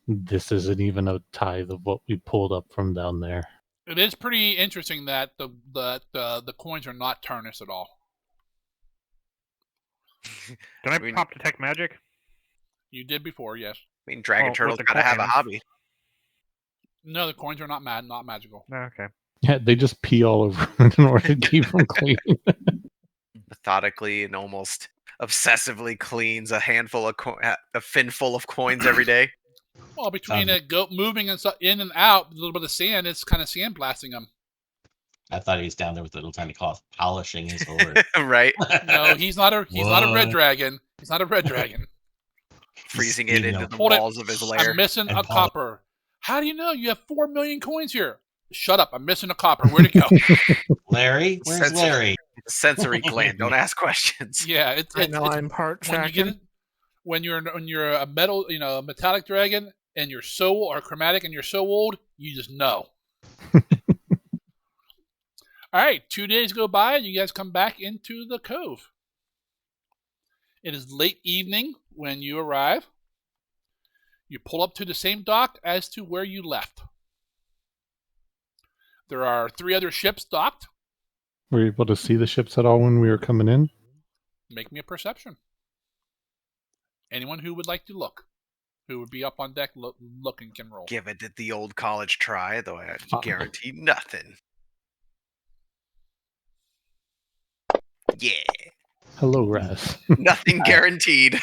This isn't even a tithe of what we pulled up from down there. It is pretty interesting that the coins are not tarnished at all. Did I pop detect magic? You did before, yes. I mean, dragon Well, turtles with the gotta have a coins. hobby. No, the coins are not magical. No, okay. Yeah, they just pee all over in order to keep them clean. Methodically and almost obsessively cleans a handful of a fin full of coins every day. Well, between it moving and in and out, a little bit of sand, it's kind of sandblasting them. I thought he was down there with a little tiny cloth polishing his sword. Right? No, he's not a red dragon. He's not a red dragon. Freezing it into the Hold it. walls of his lair. I'm missing a copper. How do you know? You have 4 million coins here. Shut up. I'm missing a copper. Where'd it go? Larry? Where's Larry? Sensory gland. Don't ask questions. Yeah, I'm part tracking. When you're a metal, a metallic dragon, and you're so or chromatic, and you're so old, you just know. All right, 2 days go by, and you guys come back into the cove. It is late evening when you arrive. You pull up to the same dock as to where you left. There are 3 other ships docked. Were you able to see the ships at all when we were coming in? Make me a perception. Anyone who would like to look, who would be up on deck looking, can roll. Give it the old college try, though I guarantee nothing. Yeah. Hello, Raz. Nothing guaranteed.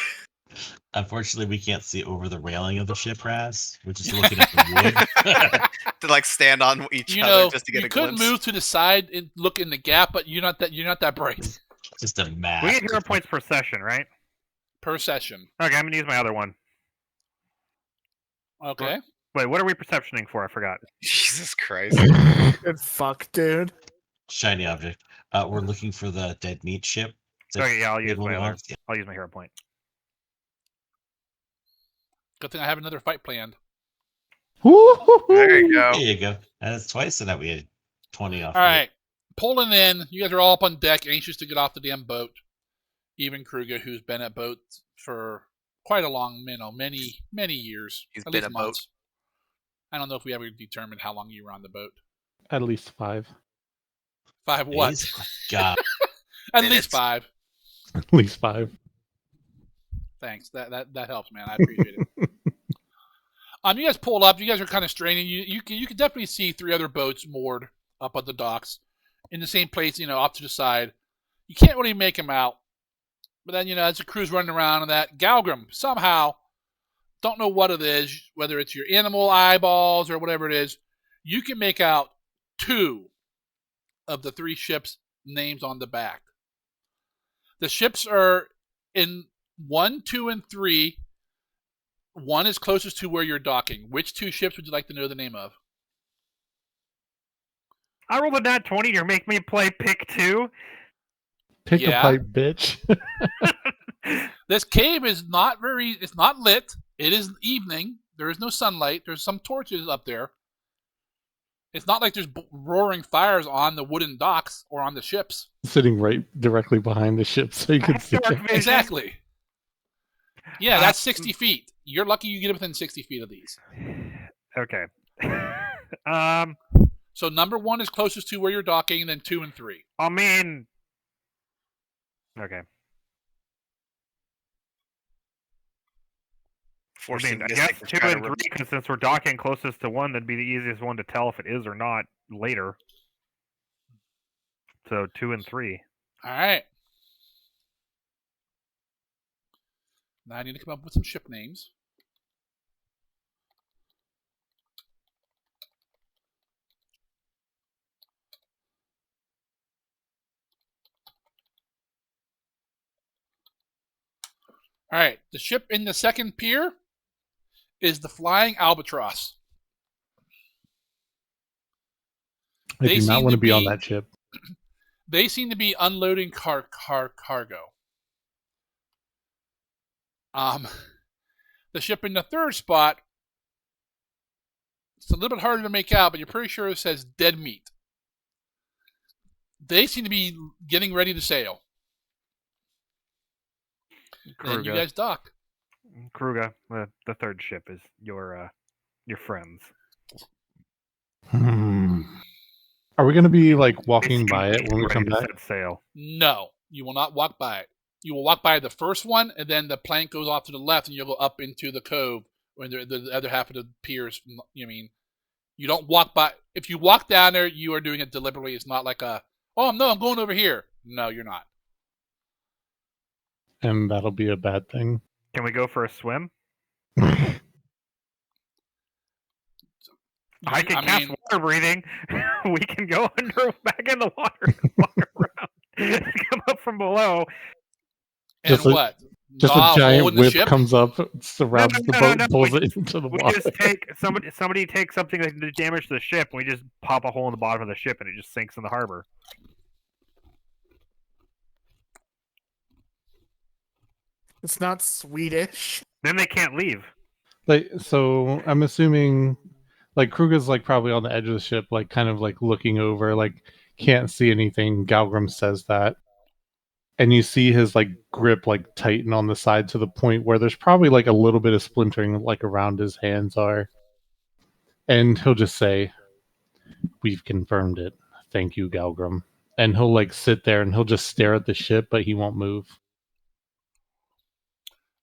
Unfortunately, we can't see over the railing of the ship, Raz. We're just looking at the wood. To like stand on each other just to get a glimpse. You could move to the side and look in the gap, but you're not that brave. Just a mask. We get hero points per session, right? Per session. Okay, I'm gonna use my other one. Okay. Wait, what are we perceptioning for? I forgot. Jesus Christ. Good fuck, dude. Shiny object. We're looking for the dead meat ship. Okay, yeah, I'll use my other. Yeah. I'll use my hero point. Good thing I have another fight planned. There you go. There you go. That's twice so that we had 20 off. All right. Pulling in. You guys are all up on deck, anxious to get off the damn boat. Even Kruger, who's been at boats for quite a long, many years. He's at been least a boat. months. I don't know if we ever determined how long you were on the boat. At least 5. 5 what? Days? God. At Minutes. least 5. At least 5. Thanks. That helps, man. I appreciate it. You guys pulled up. You guys are kind of straining. You can definitely see 3 other boats moored up at the docks in the same place, off to the side. You can't really make them out. But then, as the crew's running around and that, Galgrim, somehow, don't know what it is, whether it's your animal eyeballs or whatever it is, you can make out 2 of the 3 ships' names on the back. The ships are in 1, 2, and 3. 1 is closest to where you're docking. Which 2 ships would you like to know the name of? I rolled a nat 20. You're making me play pick 2. Pick a pipe, bitch. This cave is it's not lit. It is evening. There is no sunlight. There's some torches up there. It's not like there's roaring fires on the wooden docks or on the ships. Sitting right directly behind the ship so you can see it. Exactly. Yeah, that's 60 feet. You're lucky you get within 60 feet of these. Okay. So number 1 is closest to where you're docking, then 2 and 3. I mean... Okay. Forcing I guess 2 and 3, because since we're docking closest to 1, that'd be the easiest one to tell if it is or not later. So 2 and 3. All right. Now I need to come up with some ship names. All right, the ship in the second pier is the Flying Albatross. I do not want to be on that ship. They seem to be unloading cargo. The ship in the third spot, it's a little bit harder to make out, but you're pretty sure it says dead meat. They seem to be getting ready to sail. And you guys dock. Kruga, the third ship is your friends. Are we going to be like walking by it when we come back? Set sail. No, you will not walk by it. You will walk by the first one, and then the plank goes off to the left, and you'll go up into the cove when the other half of the piers. You don't walk by. If you walk down there, you are doing it deliberately. It's not like I'm going over here. No, you're not. And that'll be a bad thing. Can we go for a swim? I can cast water breathing. We can go back in the water and walk around. Come up from below. And what? Just a giant whip comes up, surrounds the boat, and pulls it into the water. We just take somebody takes something that can damage the ship, and we just pop a hole in the bottom of the ship, and it just sinks in the harbor. It's not Swedish. Then they can't leave. So I'm assuming, Kruga's probably on the edge of the ship, kind of looking over, can't see anything. Galgrim says that. And you see his grip tighten on the side to the point where there's probably a little bit of splintering around his hands are. And he'll just say, "We've confirmed it. Thank you, Galgrim." And he'll sit there and he'll just stare at the ship, but he won't move.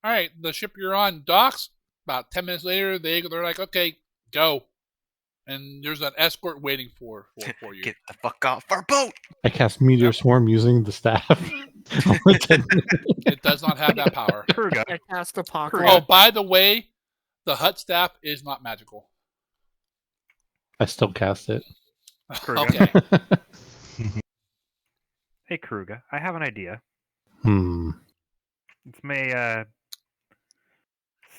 All right, the ship you're on docks. About 10 minutes later, they're like, "Okay, go." And there's an escort waiting for you. Get the fuck off our boat! I cast Meteor Swarm using the staff. It does not have that power. I cast Apocalypse. Oh, by the way, the hut staff is not magical. I still cast it. Okay. Hey, Kruga, I have an idea. This may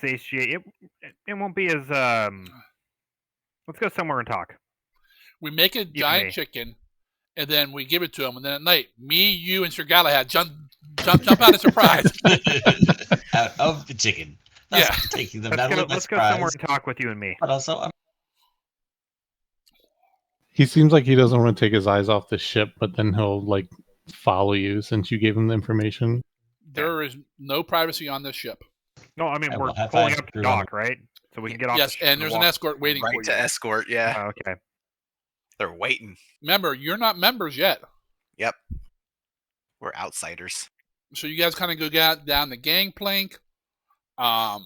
satiate. It won't be as Let's go somewhere and talk. We make a giant chicken, and then we give it to him. And then at night, me, you, and Sir Galahad jump out of surprise. Out of the chicken. That's taking them let's go somewhere and talk with you and me. But also, he seems like he doesn't want to take his eyes off the ship, but then he'll follow you since you gave him the information. There is no privacy on this ship. No, I mean we're pulling up to dock, right? So we can get off. Yes, and there's an escort waiting for you. Right to escort, yeah. Oh, okay. They're waiting. Remember, you're not members yet. Yep. We're outsiders. So you guys kind of go down the gangplank. And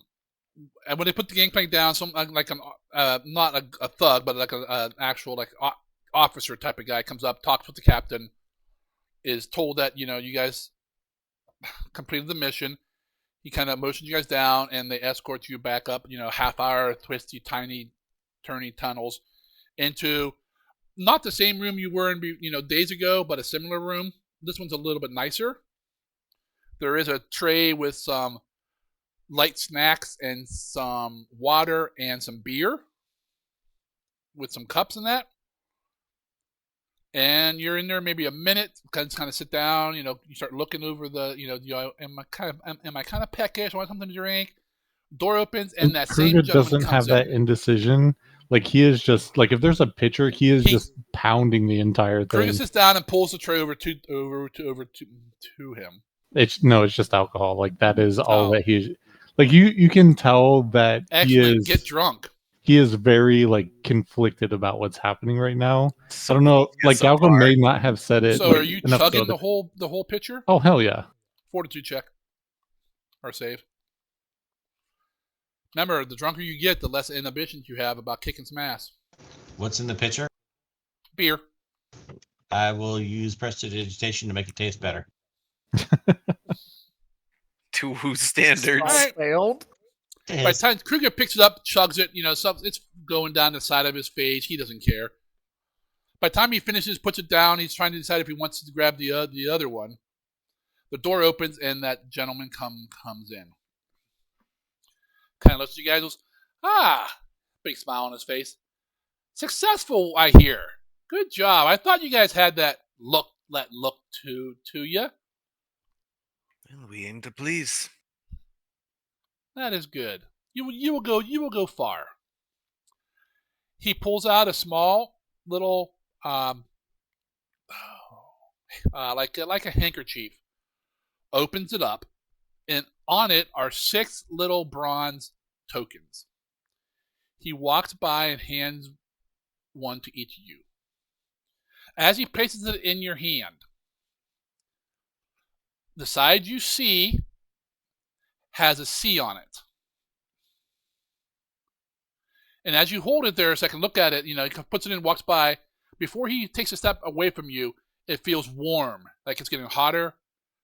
when they put the gangplank down, some not a thug, but an actual officer type of guy comes up, talks with the captain, is told that you guys completed the mission. He kind of motions you guys down, and they escort you back up, half-hour, twisty, tiny, turny tunnels into not the same room you were in, days ago, but a similar room. This one's a little bit nicer. There is a tray with some light snacks and some water and some beer with some cups in that. And you're in there maybe a minute, kind of sit down, you start looking over the, am I kind of peckish? I want something to drink. Door opens, and that same gentleman doesn't have that indecision. He is just if there's a pitcher, he is just pounding the entire thing. Kruger sits down and pulls the tray over to him. It's just alcohol. That is all that he's you can tell that Actually, he is get drunk. He is very conflicted about what's happening right now. I don't know. Galgrim may not have said it. So are you chugging the whole pitcher? Oh hell yeah! Fortitude check or save. Remember, the drunker you get, the less inhibitions you have about kicking some ass. What's in the pitcher? Beer. I will use prestidigitation to make it taste better. To whose standards? Failed. By the time Kruger picks it up, chugs it, it's going down the side of his face. He doesn't care. By the time he finishes, puts it down, he's trying to decide if he wants to grab the other one. The door opens, and that gentleman comes in. kind of looks at you guys and goes, "Ah," big smile on his face. "Successful, I hear. Good job. I thought you guys had that look to you. Well, we aim to please. That is good. You will go far." He pulls out a small little like a handkerchief, opens it up, and on it are 6 little bronze tokens. He walks by and hands one to each of you. As he places it in your hand, the side you see has a C on it. And as you hold it there a second, look at it, he puts it in, walks by. Before he takes a step away from you, it feels warm, like it's getting hotter, a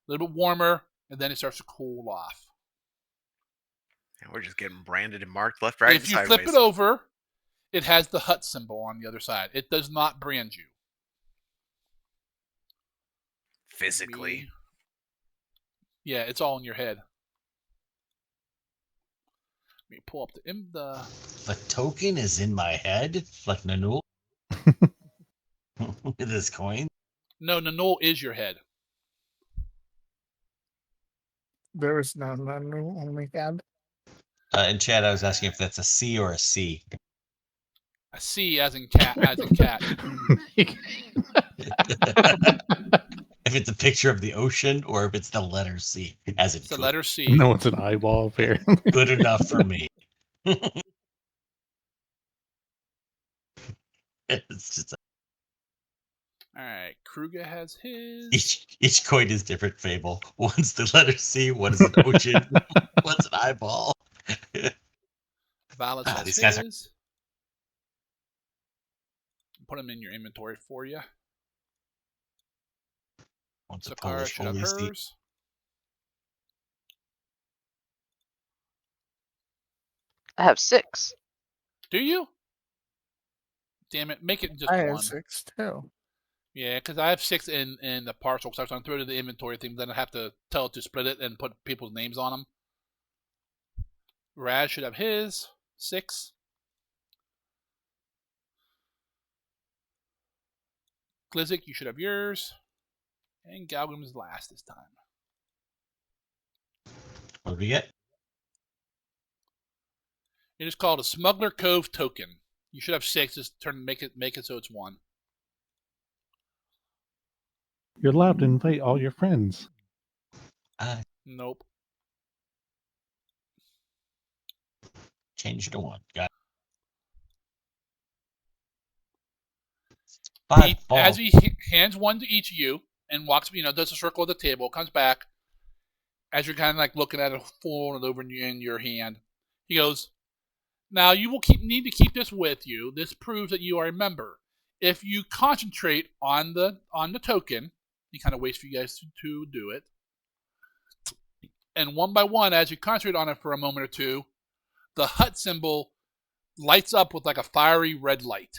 little bit warmer, and then it starts to cool off. And we're just getting branded and marked left, right, If and you sideways. flip it over, it has the hut symbol on the other side. It does not brand you. Physically. Yeah, it's all in your head. Let me pull up the The token is in my head, like Nanul. With his coin. No, Nanul is your head. There is no Nanu, only head. In chat, I was asking if that's a C or a C. A C as in cat, If it's a picture of the ocean or if it's the letter C, as in It's the cool. letter C. No, it's an eyeball, apparently. Good enough for me. It's just All right, Kruger has his. each coin is different. Fable. One's the letter C. One is an ocean. One's an eyeball. Valis has these guys his. Put them in your inventory for you. One's a Sakara Polish should have holy see. hers. I have 6. Do you? Damn it, make it just I one. have 6 too. Yeah, because I have 6 in the partial, so I was going to throw it in the inventory thing, then I have to tell it to split it and put people's names on them. Raz should have his 6. Glizik, you should have yours. And Galgrim is last this time. What do we get? It is called a Smuggler Cove token. You should have 6. Just make it so it's 1. You're allowed to invite all your friends. Nope. Change it to 1. Got it. As he hands one to each of you and walks, does a circle of the table, comes back. As you're kind of like looking at it, folding it over in your hand, he goes, "Now you will need to keep this with you. This proves that you are a member. If you concentrate on the token, he kind of waits for you guys to do it. And one by one, as you concentrate on it for a moment or two, the hut symbol lights up with like a fiery red light,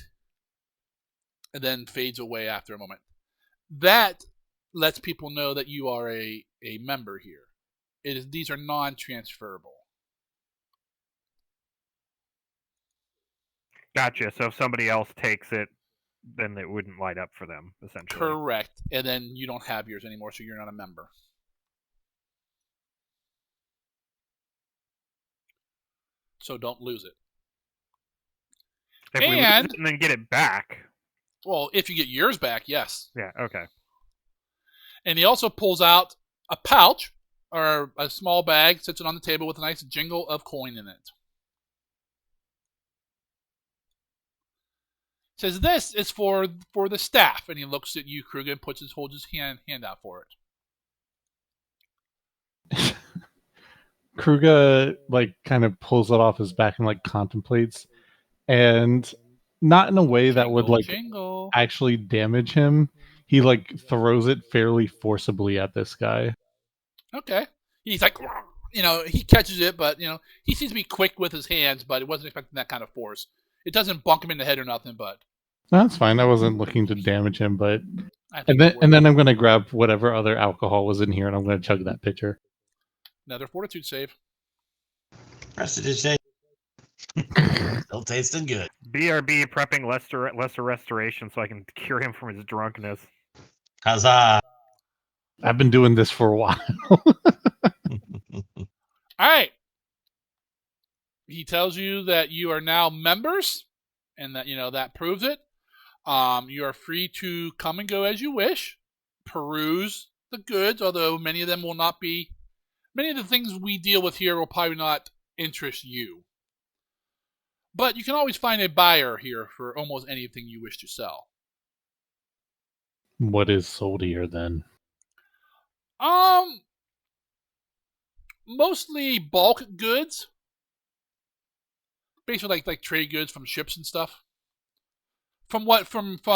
and then fades away after a moment. That lets people know that you are a member here. These are non-transferable." Gotcha. So if somebody else takes it, then it wouldn't light up for them, essentially. Correct. And then you don't have yours anymore, so you're not a member. So don't lose it. If we lose it and then get it back. Well, if you get yours back, yes. Yeah, okay. And he also pulls out a pouch or a small bag, sits it on the table with a nice jingle of coin in it. Says this is for the staff, and he looks at you, Kruger, and holds his hand out for it. Kruger kind of pulls it off his back and contemplates, and not in a way that would actually damage him. He throws it fairly forcibly at this guy. Okay. He's like, he catches it, but he seems to be quick with his hands, but it wasn't expecting that kind of force. It doesn't bunk him in the head or nothing, but no, that's fine. I wasn't looking to damage him, but and then I'm gonna grab whatever other alcohol was in here and I'm gonna chug that pitcher. Another fortitude save. Prestidigitation. Still tasting good. BRB prepping lesser restoration so I can cure him from his drunkenness. Huzzah! I've been doing this for a while. All right. He tells you that you are now members, and that that proves it. You are free to come and go as you wish, peruse the goods, although many of them will not be. Many of the things we deal with here will probably not interest you. But you can always find a buyer here for almost anything you wish to sell. What is sold here then? Mostly bulk goods. Basically like trade goods from ships and stuff. From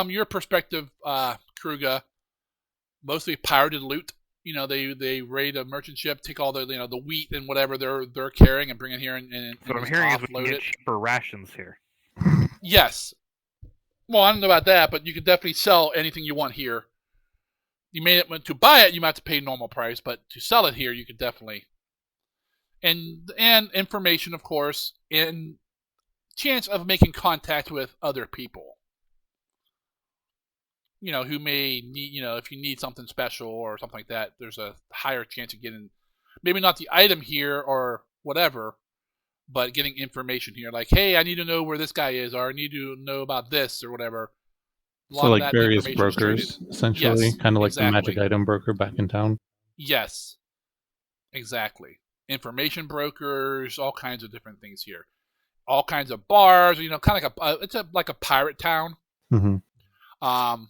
your perspective, Kruga, mostly pirated loot. They raid a merchant ship, take all the the wheat and whatever they're carrying and bring it here and So what I'm hearing is we can get cheaper rations here. Yes. Well, I don't know about that, but you can definitely sell anything you want here. You may to buy it, you might have to pay normal price, but to sell it here, you could definitely. And information, of course, and chance of making contact with other people. Who may need, if you need something special or something like that, there's a higher chance of getting, maybe not the item here or whatever, but getting information here. Like, hey, I need to know where this guy is, or I need to know about this or whatever. So like various brokers, essentially, yes, kind of like exactly. the magic item broker back in town. Yes, exactly. Information brokers, all kinds of different things here. All kinds of bars, kind of like a pirate town. Mm-hmm.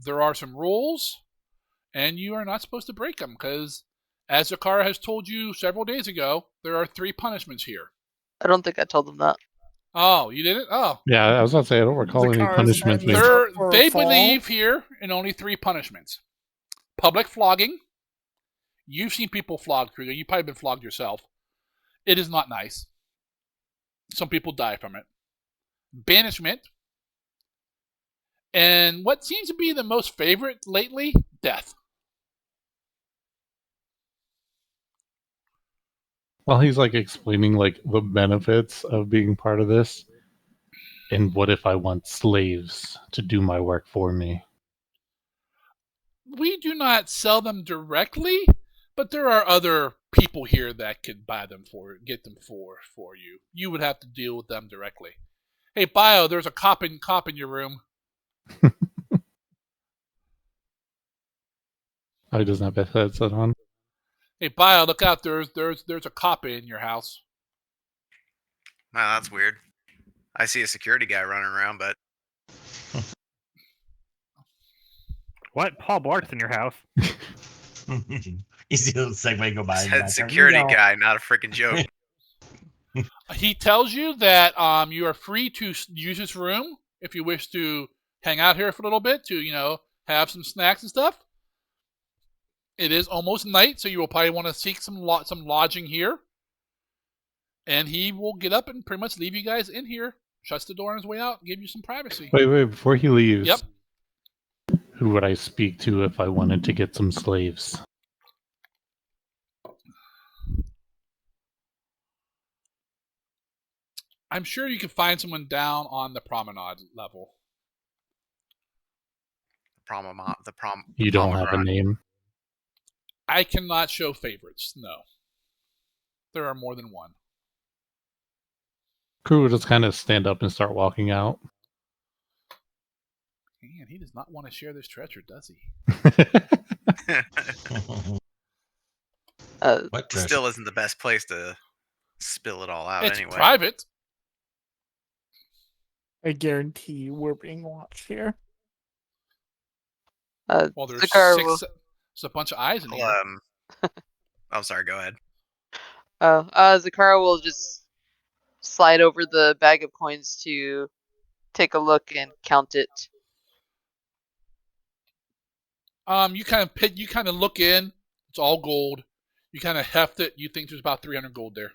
There are some rules, and you are not supposed to break them because, as Zakara has told you several days ago, there are 3 punishments here. I don't think I told them that. Oh, you didn't? Oh. Yeah, I was about to say I don't recall any punishments. They believe here in only 3 punishments: public flogging. You've seen people flogged, Kruger. You've probably been flogged yourself. It is not nice. Some people die from it. Banishment. And what seems to be the most favorite lately, death. Well, he's like explaining like the benefits of being part of this. And what if I want slaves to do my work for me? We do not sell them directly, but there are other people here that could buy them get them for you. You would have to deal with them directly. Hey, Bio, there's a cop in your room. Oh, he doesn't have his headset on. Hey, Bio, look out! There's a cop in your house. Wow, that's weird. I see a security guy running around, but what? Paul Blart's in your house? You see the segue go by. Said security guy, not a freaking joke. He tells you that you are free to use his room if you wish to hang out here for a little bit to have some snacks and stuff. It is almost night, so you will probably want to seek some lodging here. And he will get up and pretty much leave you guys in here, shuts the door on his way out, and give you some privacy. Wait, before he leaves, yep. Who would I speak to if I wanted to get some slaves? I'm sure you can find someone down on the promenade level. You don't have a name? I cannot show favorites, no. There are more than one. Crew will just kind of stand up and start walking out. Man, he does not want to share this treasure, does he? What still isn't the best place to spill it all out it's anyway. It's private. I guarantee you we're being watched here. Well, there's there's a bunch of eyes in here. I'm sorry, go ahead. Zakara will just slide over the bag of coins to take a look and count it. You kind of look in. It's all gold. You kind of heft it. You think there's about 300 gold there.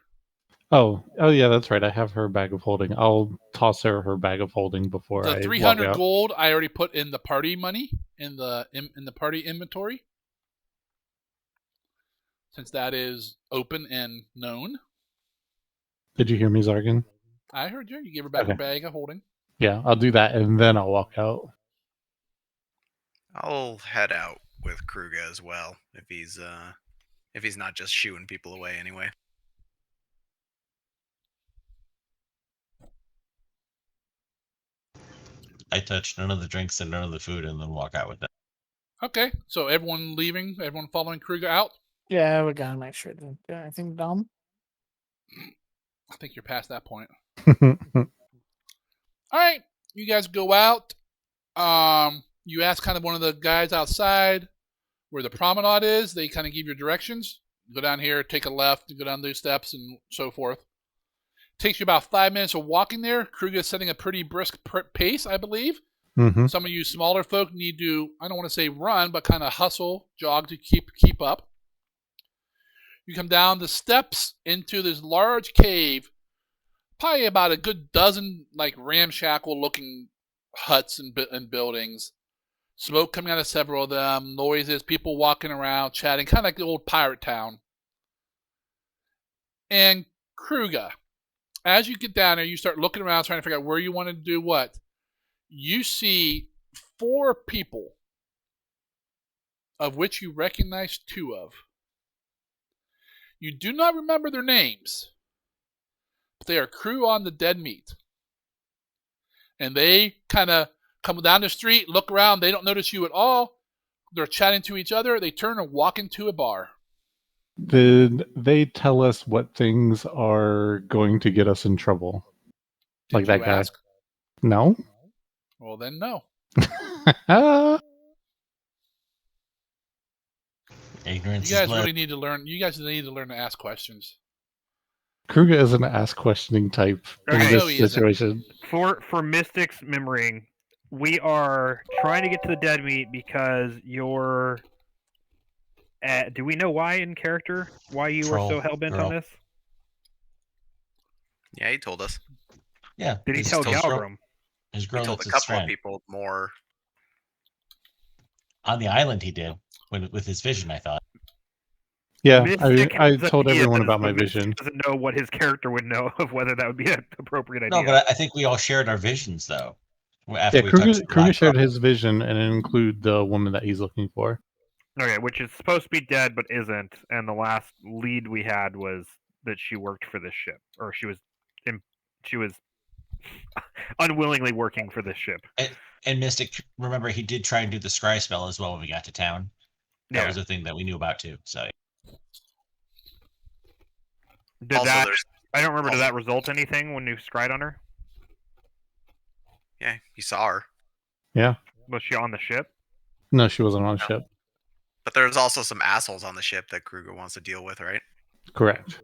Oh yeah, that's right. I have her bag of holding. I'll toss her bag of holding before I walk out. The 300 gold I already put in the party money in the party inventory, since that is open and known. Did you hear me, Zargan? I heard you. You gave her back her Okay. bag of holding. Yeah, I'll do that and then I'll walk out. I'll head out with Kruga as well if he's not just shooing people away anyway. I touch none of the drinks and none of the food and then walk out with them. Okay, so everyone leaving, everyone following Kruger out? Yeah, we gotta make sure to do anything dumb. I think you're past that point. Alright, you guys go out. You ask kind of one of the guys outside where the promenade is. They kind of give you directions. Go down here, take a left, go down those steps, and so forth. Takes you about 5 minutes of walking there. Kruger is setting a pretty brisk pace, I believe. Mm-hmm. Some of you smaller folk need to, I don't want to say run, but kind of hustle, jog to keep up. You come down the steps into this large cave, probably about a good dozen like ramshackle looking huts and buildings. Smoke coming out of several of them, noises, people walking around, chatting, kind of like the old pirate town. And Kruga, as you get down there, you start looking around, trying to figure out where you want to do what. You see 4 people, of which you recognize 2 of. You do not remember their names, but they are crew on the dead meat. And they kind of come down the street, look around, they don't notice you at all. They're chatting to each other, they turn and walk into a bar. Did they tell us what things are going to get us in trouble? Did Like that you guy? ask? No? Well, then no. Ignorance You guys is bliss. really need to learn. You guys need to learn to ask questions. Kruger is an ask questioning type in Okay. No, this he isn't. situation. For Mystic's memory, we are trying to get to the dead meat because you're. Do we know why in character? Why you were so Troll hell bent girl. on this? Yeah, he told us. Yeah. Did he his tell girl- Galgrim? His He girl told that's a his couple of friend. people more. On the island he did, with his vision, I thought. Yeah, Mystic I has told everyone ideas, about my but Mystic vision. doesn't know what his character would know of whether that would be an appropriate idea. No, but I think we all shared our visions, though. After Yeah, we touched the Kruger black shared rock. his vision and it include the woman that he's looking for. Okay, which is supposed to be dead but isn't, and the last lead we had was that she worked for this ship, or she was unwillingly working for this ship. And Mystic, remember, he did try and do the scry spell as well when we got to town. That was a thing that we knew about too. So Did Also, that? there's I don't remember. Did also- that result anything when you scried on her? Yeah, he saw her. Yeah. Was she on the ship? No, she wasn't on a No. ship. But there's also some assholes on the ship that Kruger wants to deal with, right? Correct.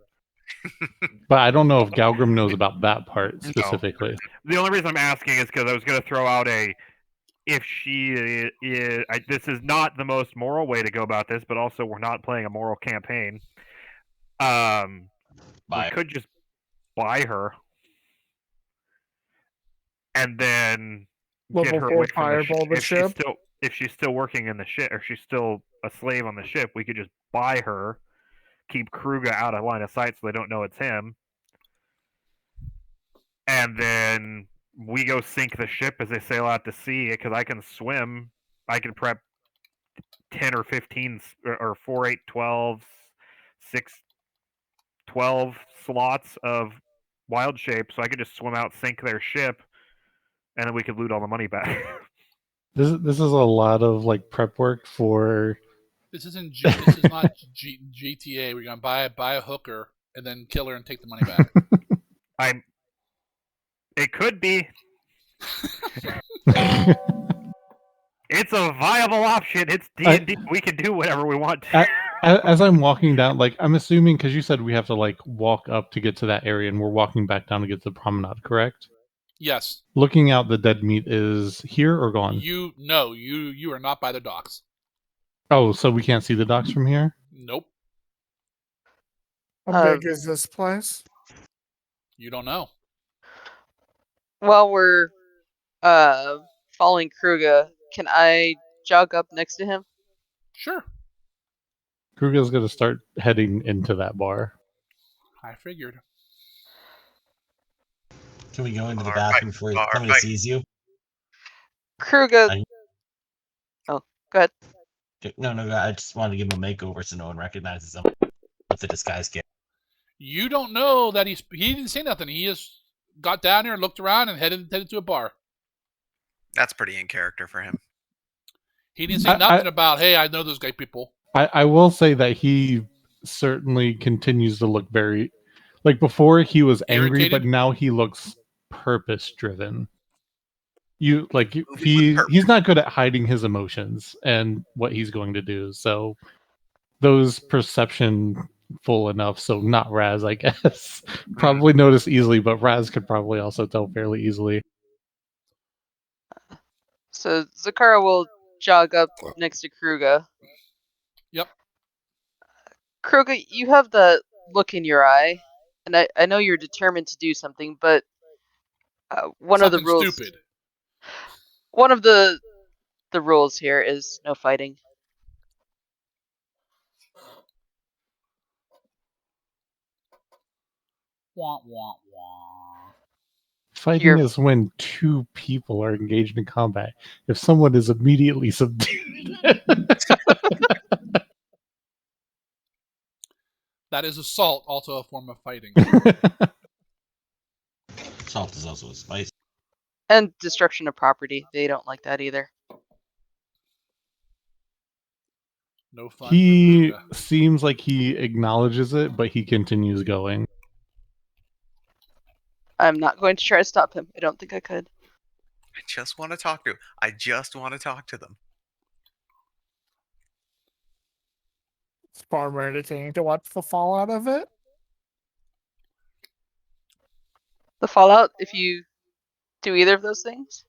But I don't know if Galgrim knows about that part No. specifically. The only reason I'm asking is because I was going to throw out if she is. This is not the most moral way to go about this, but also we're not playing a moral campaign. We could just buy her and then get Level her 4 away from fireball the if ship. if she's still working in the ship, or she's still a slave on the ship, we could just buy her, keep Kruga out of line of sight so they don't know it's him, and then we go sink the ship as they sail out to sea. Because I can swim, I can prep 10 or 15 or 4, 8, 12, 6, 12 slots of wild shape, so I could just swim out, sink their ship, and then we could loot all the money back. This is a lot of like prep work for. This isn't. This is not GTA. We're gonna buy a hooker and then kill her and take the money back. It could be. It's a viable option. It's D&D. We can do whatever we want to. As I'm walking down, like I'm assuming because you said we have to like walk up to get to that area, and we're walking back down to get to the promenade, correct? Yes. Looking out, the dead meat is here or gone? You are not by the docks. Oh, so we can't see the docks from here? Nope. How big is this place? You don't know. While we're following Kruga, can I jog up next to him? Sure. Kruga's gonna start heading into that bar. I figured. Can we go into the Bar bathroom fight, before bar somebody fight. sees you? Kruga. I- Oh, go ahead. No, I just wanted to give him a makeover so no one recognizes him. What's the disguise kit? You don't know that he didn't say nothing. He just got down there, looked around, and headed to a bar. That's pretty in character for him. He didn't say nothing about, hey, I know those guy people. I will say that he certainly continues to look very, like before he was angry, Irritated? but now he looks purpose driven. He's not good at hiding his emotions and what he's going to do. So those perception full enough. So not Raz, I guess. Probably notice easily, but Raz could probably also tell fairly easily. So Zakara will jog up next to Kruga. Yep. Kruga, you have the look in your eye, and I know you're determined to do something, but one of the rules. Stupid. One of the rules here is no fighting. Wah, wah, wah. Fighting is when two people are engaged in combat. If someone is immediately subdued. That is assault, also a form of fighting. Assault is also a spice. And destruction of property. They don't like that either. No fun. He seems like he acknowledges it, but he continues going. I'm not going to try to stop him. I don't think I could. I just want to talk to him. I just want to talk to them. It's far more entertaining to watch the fallout of it. The fallout, if you do either of those things?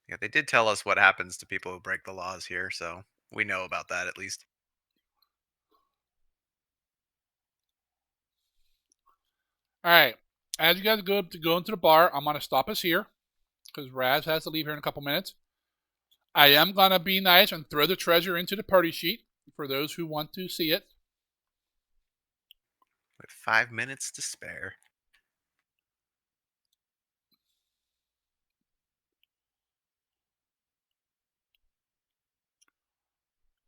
Yeah, they did tell us what happens to people who break the laws here, so we know about that at least. All right. As you guys go into the bar, I'm going to stop us here because Raz has to leave here in a couple minutes. I am going to be nice and throw the treasure into the party sheet for those who want to see it. With 5 minutes to spare.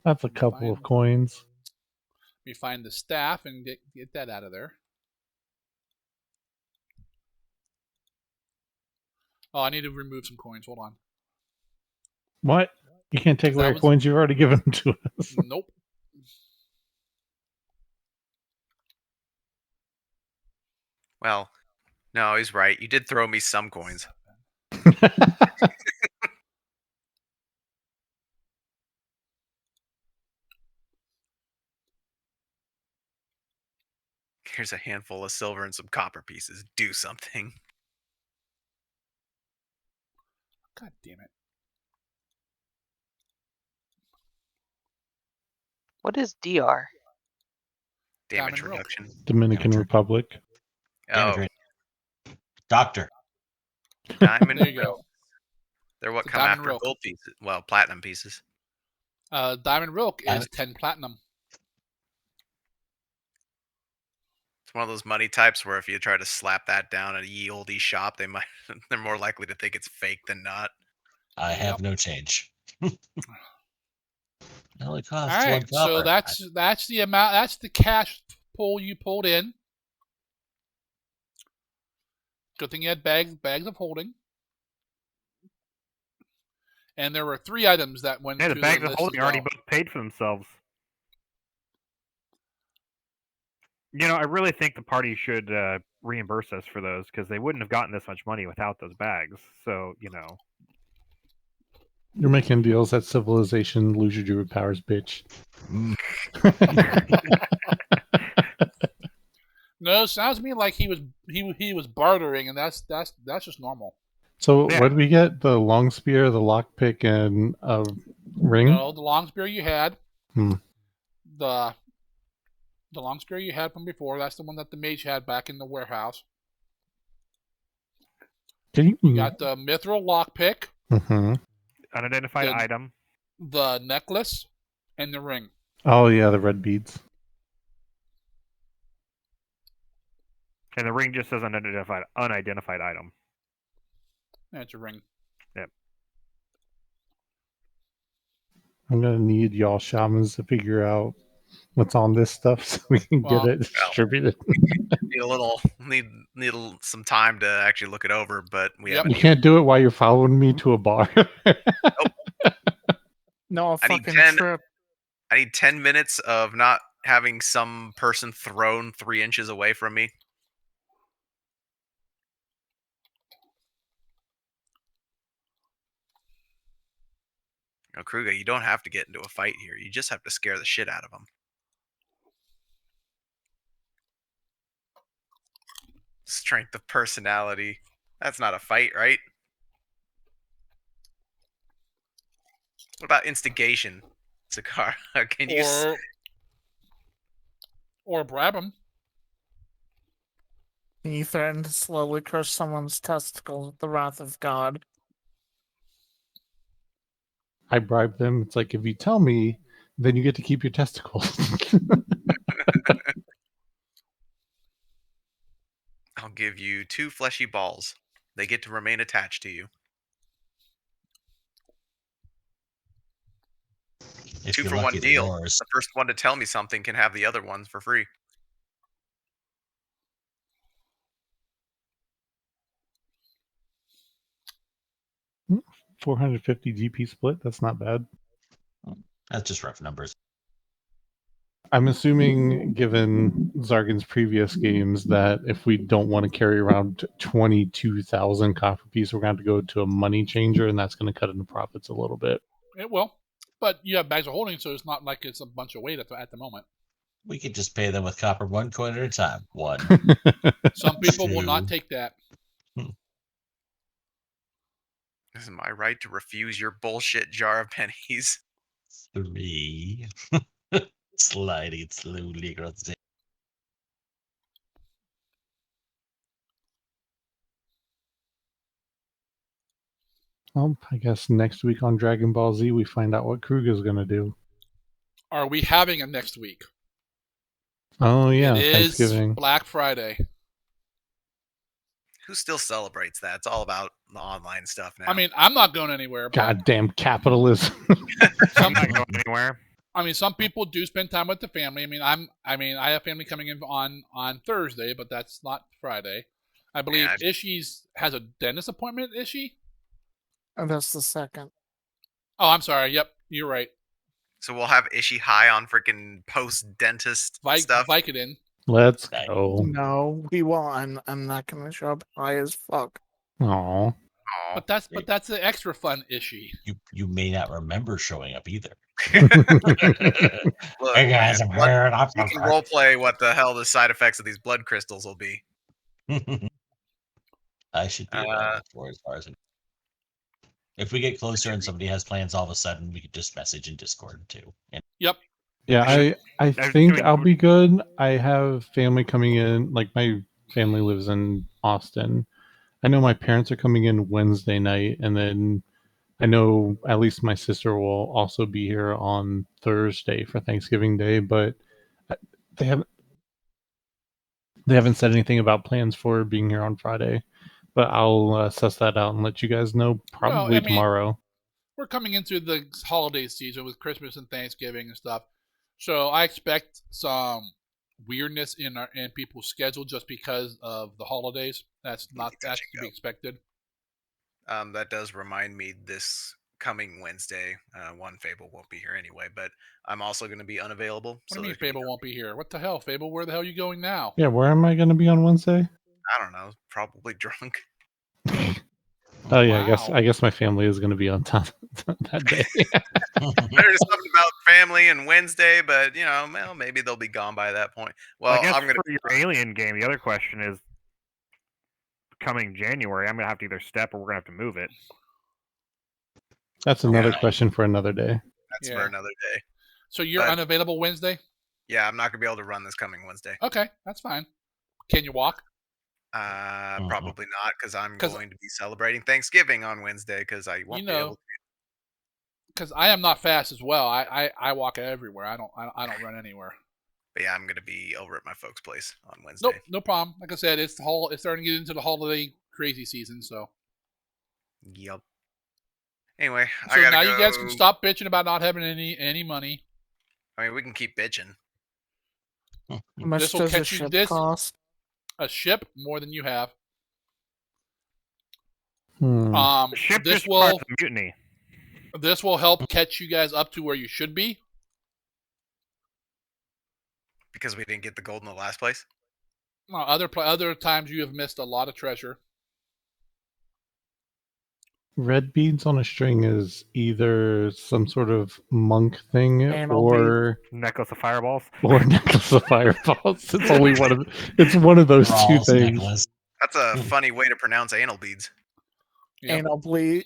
That's a couple of coins. We find the staff and get that out of there. Oh, I need to remove some coins. Hold on. What? You can't take away our coins you've already given to us. Nope. Well, no, he's right. You did throw me some coins. Here's a handful of silver and some copper pieces. Do something. God damn it. What is DR? Damage reduction. Dominican Republic. Oh. Doctor. Diamond. There you go. They're what come after gold pieces. Well, platinum pieces. Diamond Rilk is 10 platinum. It's one of those money types where if you try to slap that down at a ye olde shop, they're more likely to think it's fake than not. I have no change. It only costs All right, one copper. so that's the amount. That's the cash pull you pulled in. Good thing you had bags of holding. And there were 3 items that went. Yeah, to the bags of list holding as well. already both paid for themselves. You know, I really think the party should reimburse us for those because they wouldn't have gotten this much money without those bags. So, you know. You're making deals that civilization lose your druid powers, bitch. No, sounds to me like he was bartering, and that's just normal. So what did we get? The long spear, the lockpick, and a ring? No, the long spear you had. Hmm. The long spear you had from before, that's the one that the mage had back in the warehouse. You got the mithril lockpick. Mm-hmm. Unidentified item. The necklace and the ring. Oh yeah, the red beads. And the ring just says unidentified item. That's a ring. Yep. I'm gonna need y'all shamans to figure out what's on this stuff so we can get it distributed. Need some time to actually look it over, but we haven't. You can't do it while you're following me to a bar. No, a I need fucking 10 trip. I need 10 minutes of not having some person thrown 3 inches away from me. Now, Kruger, you don't have to get into a fight here. You just have to scare the shit out of them. Strength of personality. That's not a fight, right? What about instigation, Zakar? Can you... Or bribe him. Can you threaten to slowly crush someone's testicles with the wrath of God? I bribe them. It's like, if you tell me, then you get to keep your testicles. I'll give you 2 fleshy balls. They get to remain attached to you. If 2 you're for lucky, 1 they're deal. yours. The first one to tell me something can have the other ones for free. $450 GP split. That's not bad. That's just rough numbers. I'm assuming, given Zargan's previous games, that if we don't want to carry around 22,000 copper piece, we're going to go to a money changer, and that's going to cut into profits a little bit. It will. But you have bags of holding, so it's not like it's a bunch of weight at the moment. We could just pay them with copper 1 coin at a time. 1. Some people will not take that. This is my right to refuse your bullshit jar of pennies. 3. Sliding slowly across the... Well, I guess next week on Dragon Ball Z, we find out what Kruger's going to do. Are we having a next week? Oh, yeah, it Thanksgiving. Is Black Friday. Who still celebrates that? It's all about the online stuff now. I mean, I'm not going anywhere. Goddamn capitalism. I'm not going anywhere. I mean, some people do spend time with the family. I have family coming in on Thursday, but that's not Friday. I believe Ishi's has a dentist appointment. Ishi? And that's the second. Oh, I'm sorry. Yep, you're right. So we'll have Ishi high on freaking post-dentist stuff. Vicodin. Let's go. No, we won't. I'm not gonna show up high as fuck. Aww. But that's the extra fun Ishi. You may not remember showing up either. Look, hey guys, man, I'm here. you can roleplay what the hell the side effects of these blood crystals will be. I should be available for as far as if we get closer and somebody has plans all of a sudden, we could just message in Discord too. Yep. Yeah, I think I'll be good. I have family coming in. Like, my family lives in Austin. I know my parents are coming in Wednesday night, and then I know at least my sister will also be here on Thursday for Thanksgiving Day, but they haven't said anything about plans for being here on Friday. But I'll suss that out and let you guys know probably tomorrow. We're coming into the holiday season with Christmas and Thanksgiving and stuff, so I expect some weirdness in people's schedule just because of the holidays. That's to be expected. That does remind me, this coming Wednesday, one Fable won't be here anyway, but I'm also going to be unavailable. What do you mean Fable won't be here? What the hell, Fable? Where the hell are you going now? Yeah, where am I going to be on Wednesday? I don't know. Probably drunk. Oh yeah, wow. I guess my family is going to be on top that day. There's something about family and Wednesday, but well, maybe they'll be gone by that point. Well, I guess I'm gonna for your alien game. The other question is, coming January, I'm gonna have to either step or we're gonna have to move it. That's another question for another day. That's for another day. So you're unavailable Wednesday? Yeah, I'm not gonna be able to run this coming Wednesday. Okay, that's fine. Can you walk? Probably not, because I'm going to be celebrating Thanksgiving on Wednesday, because I won't be able to. Because I am not fast as well. I walk everywhere. I don't run anywhere. But yeah, I'm gonna be over at my folks' place on Wednesday. Nope, no problem. Like I said, it's starting to get into the holiday crazy season, so. Yep. Anyway, So I gotta now go. you guys can stop bitching about not having any money. I mean, we can keep bitching. How much This will does a catch you ship this cost? a ship more than you have. Ship This just requires will a mutiny. this will help catch you guys up to where you should be. Because we didn't get the gold in the last place. Other times you have missed a lot of treasure. Red beads on a string is either some sort of monk thing Anal or Necklace of fireballs. or necklace of fireballs. It's only one of it's one of those two Rawls things. necklace. That's a funny way to pronounce anal beads. Yep. Anal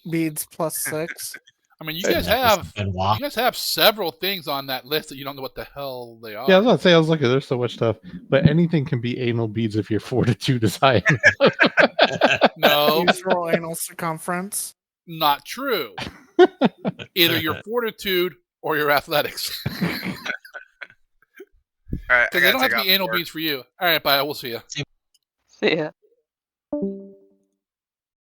beads plus 6. I mean, you Necklace guys of Benoit. have several things on that list that you don't know what the hell they are. Yeah, I was about to say, I was looking, there's so much stuff. But anything can be anal beads if your fortitude is high enough. No, Use roll anal circumference. not true. Either your fortitude or your athletics. All right, Because they don't have to be anal beads for you. All right, bye. We'll see you. See ya.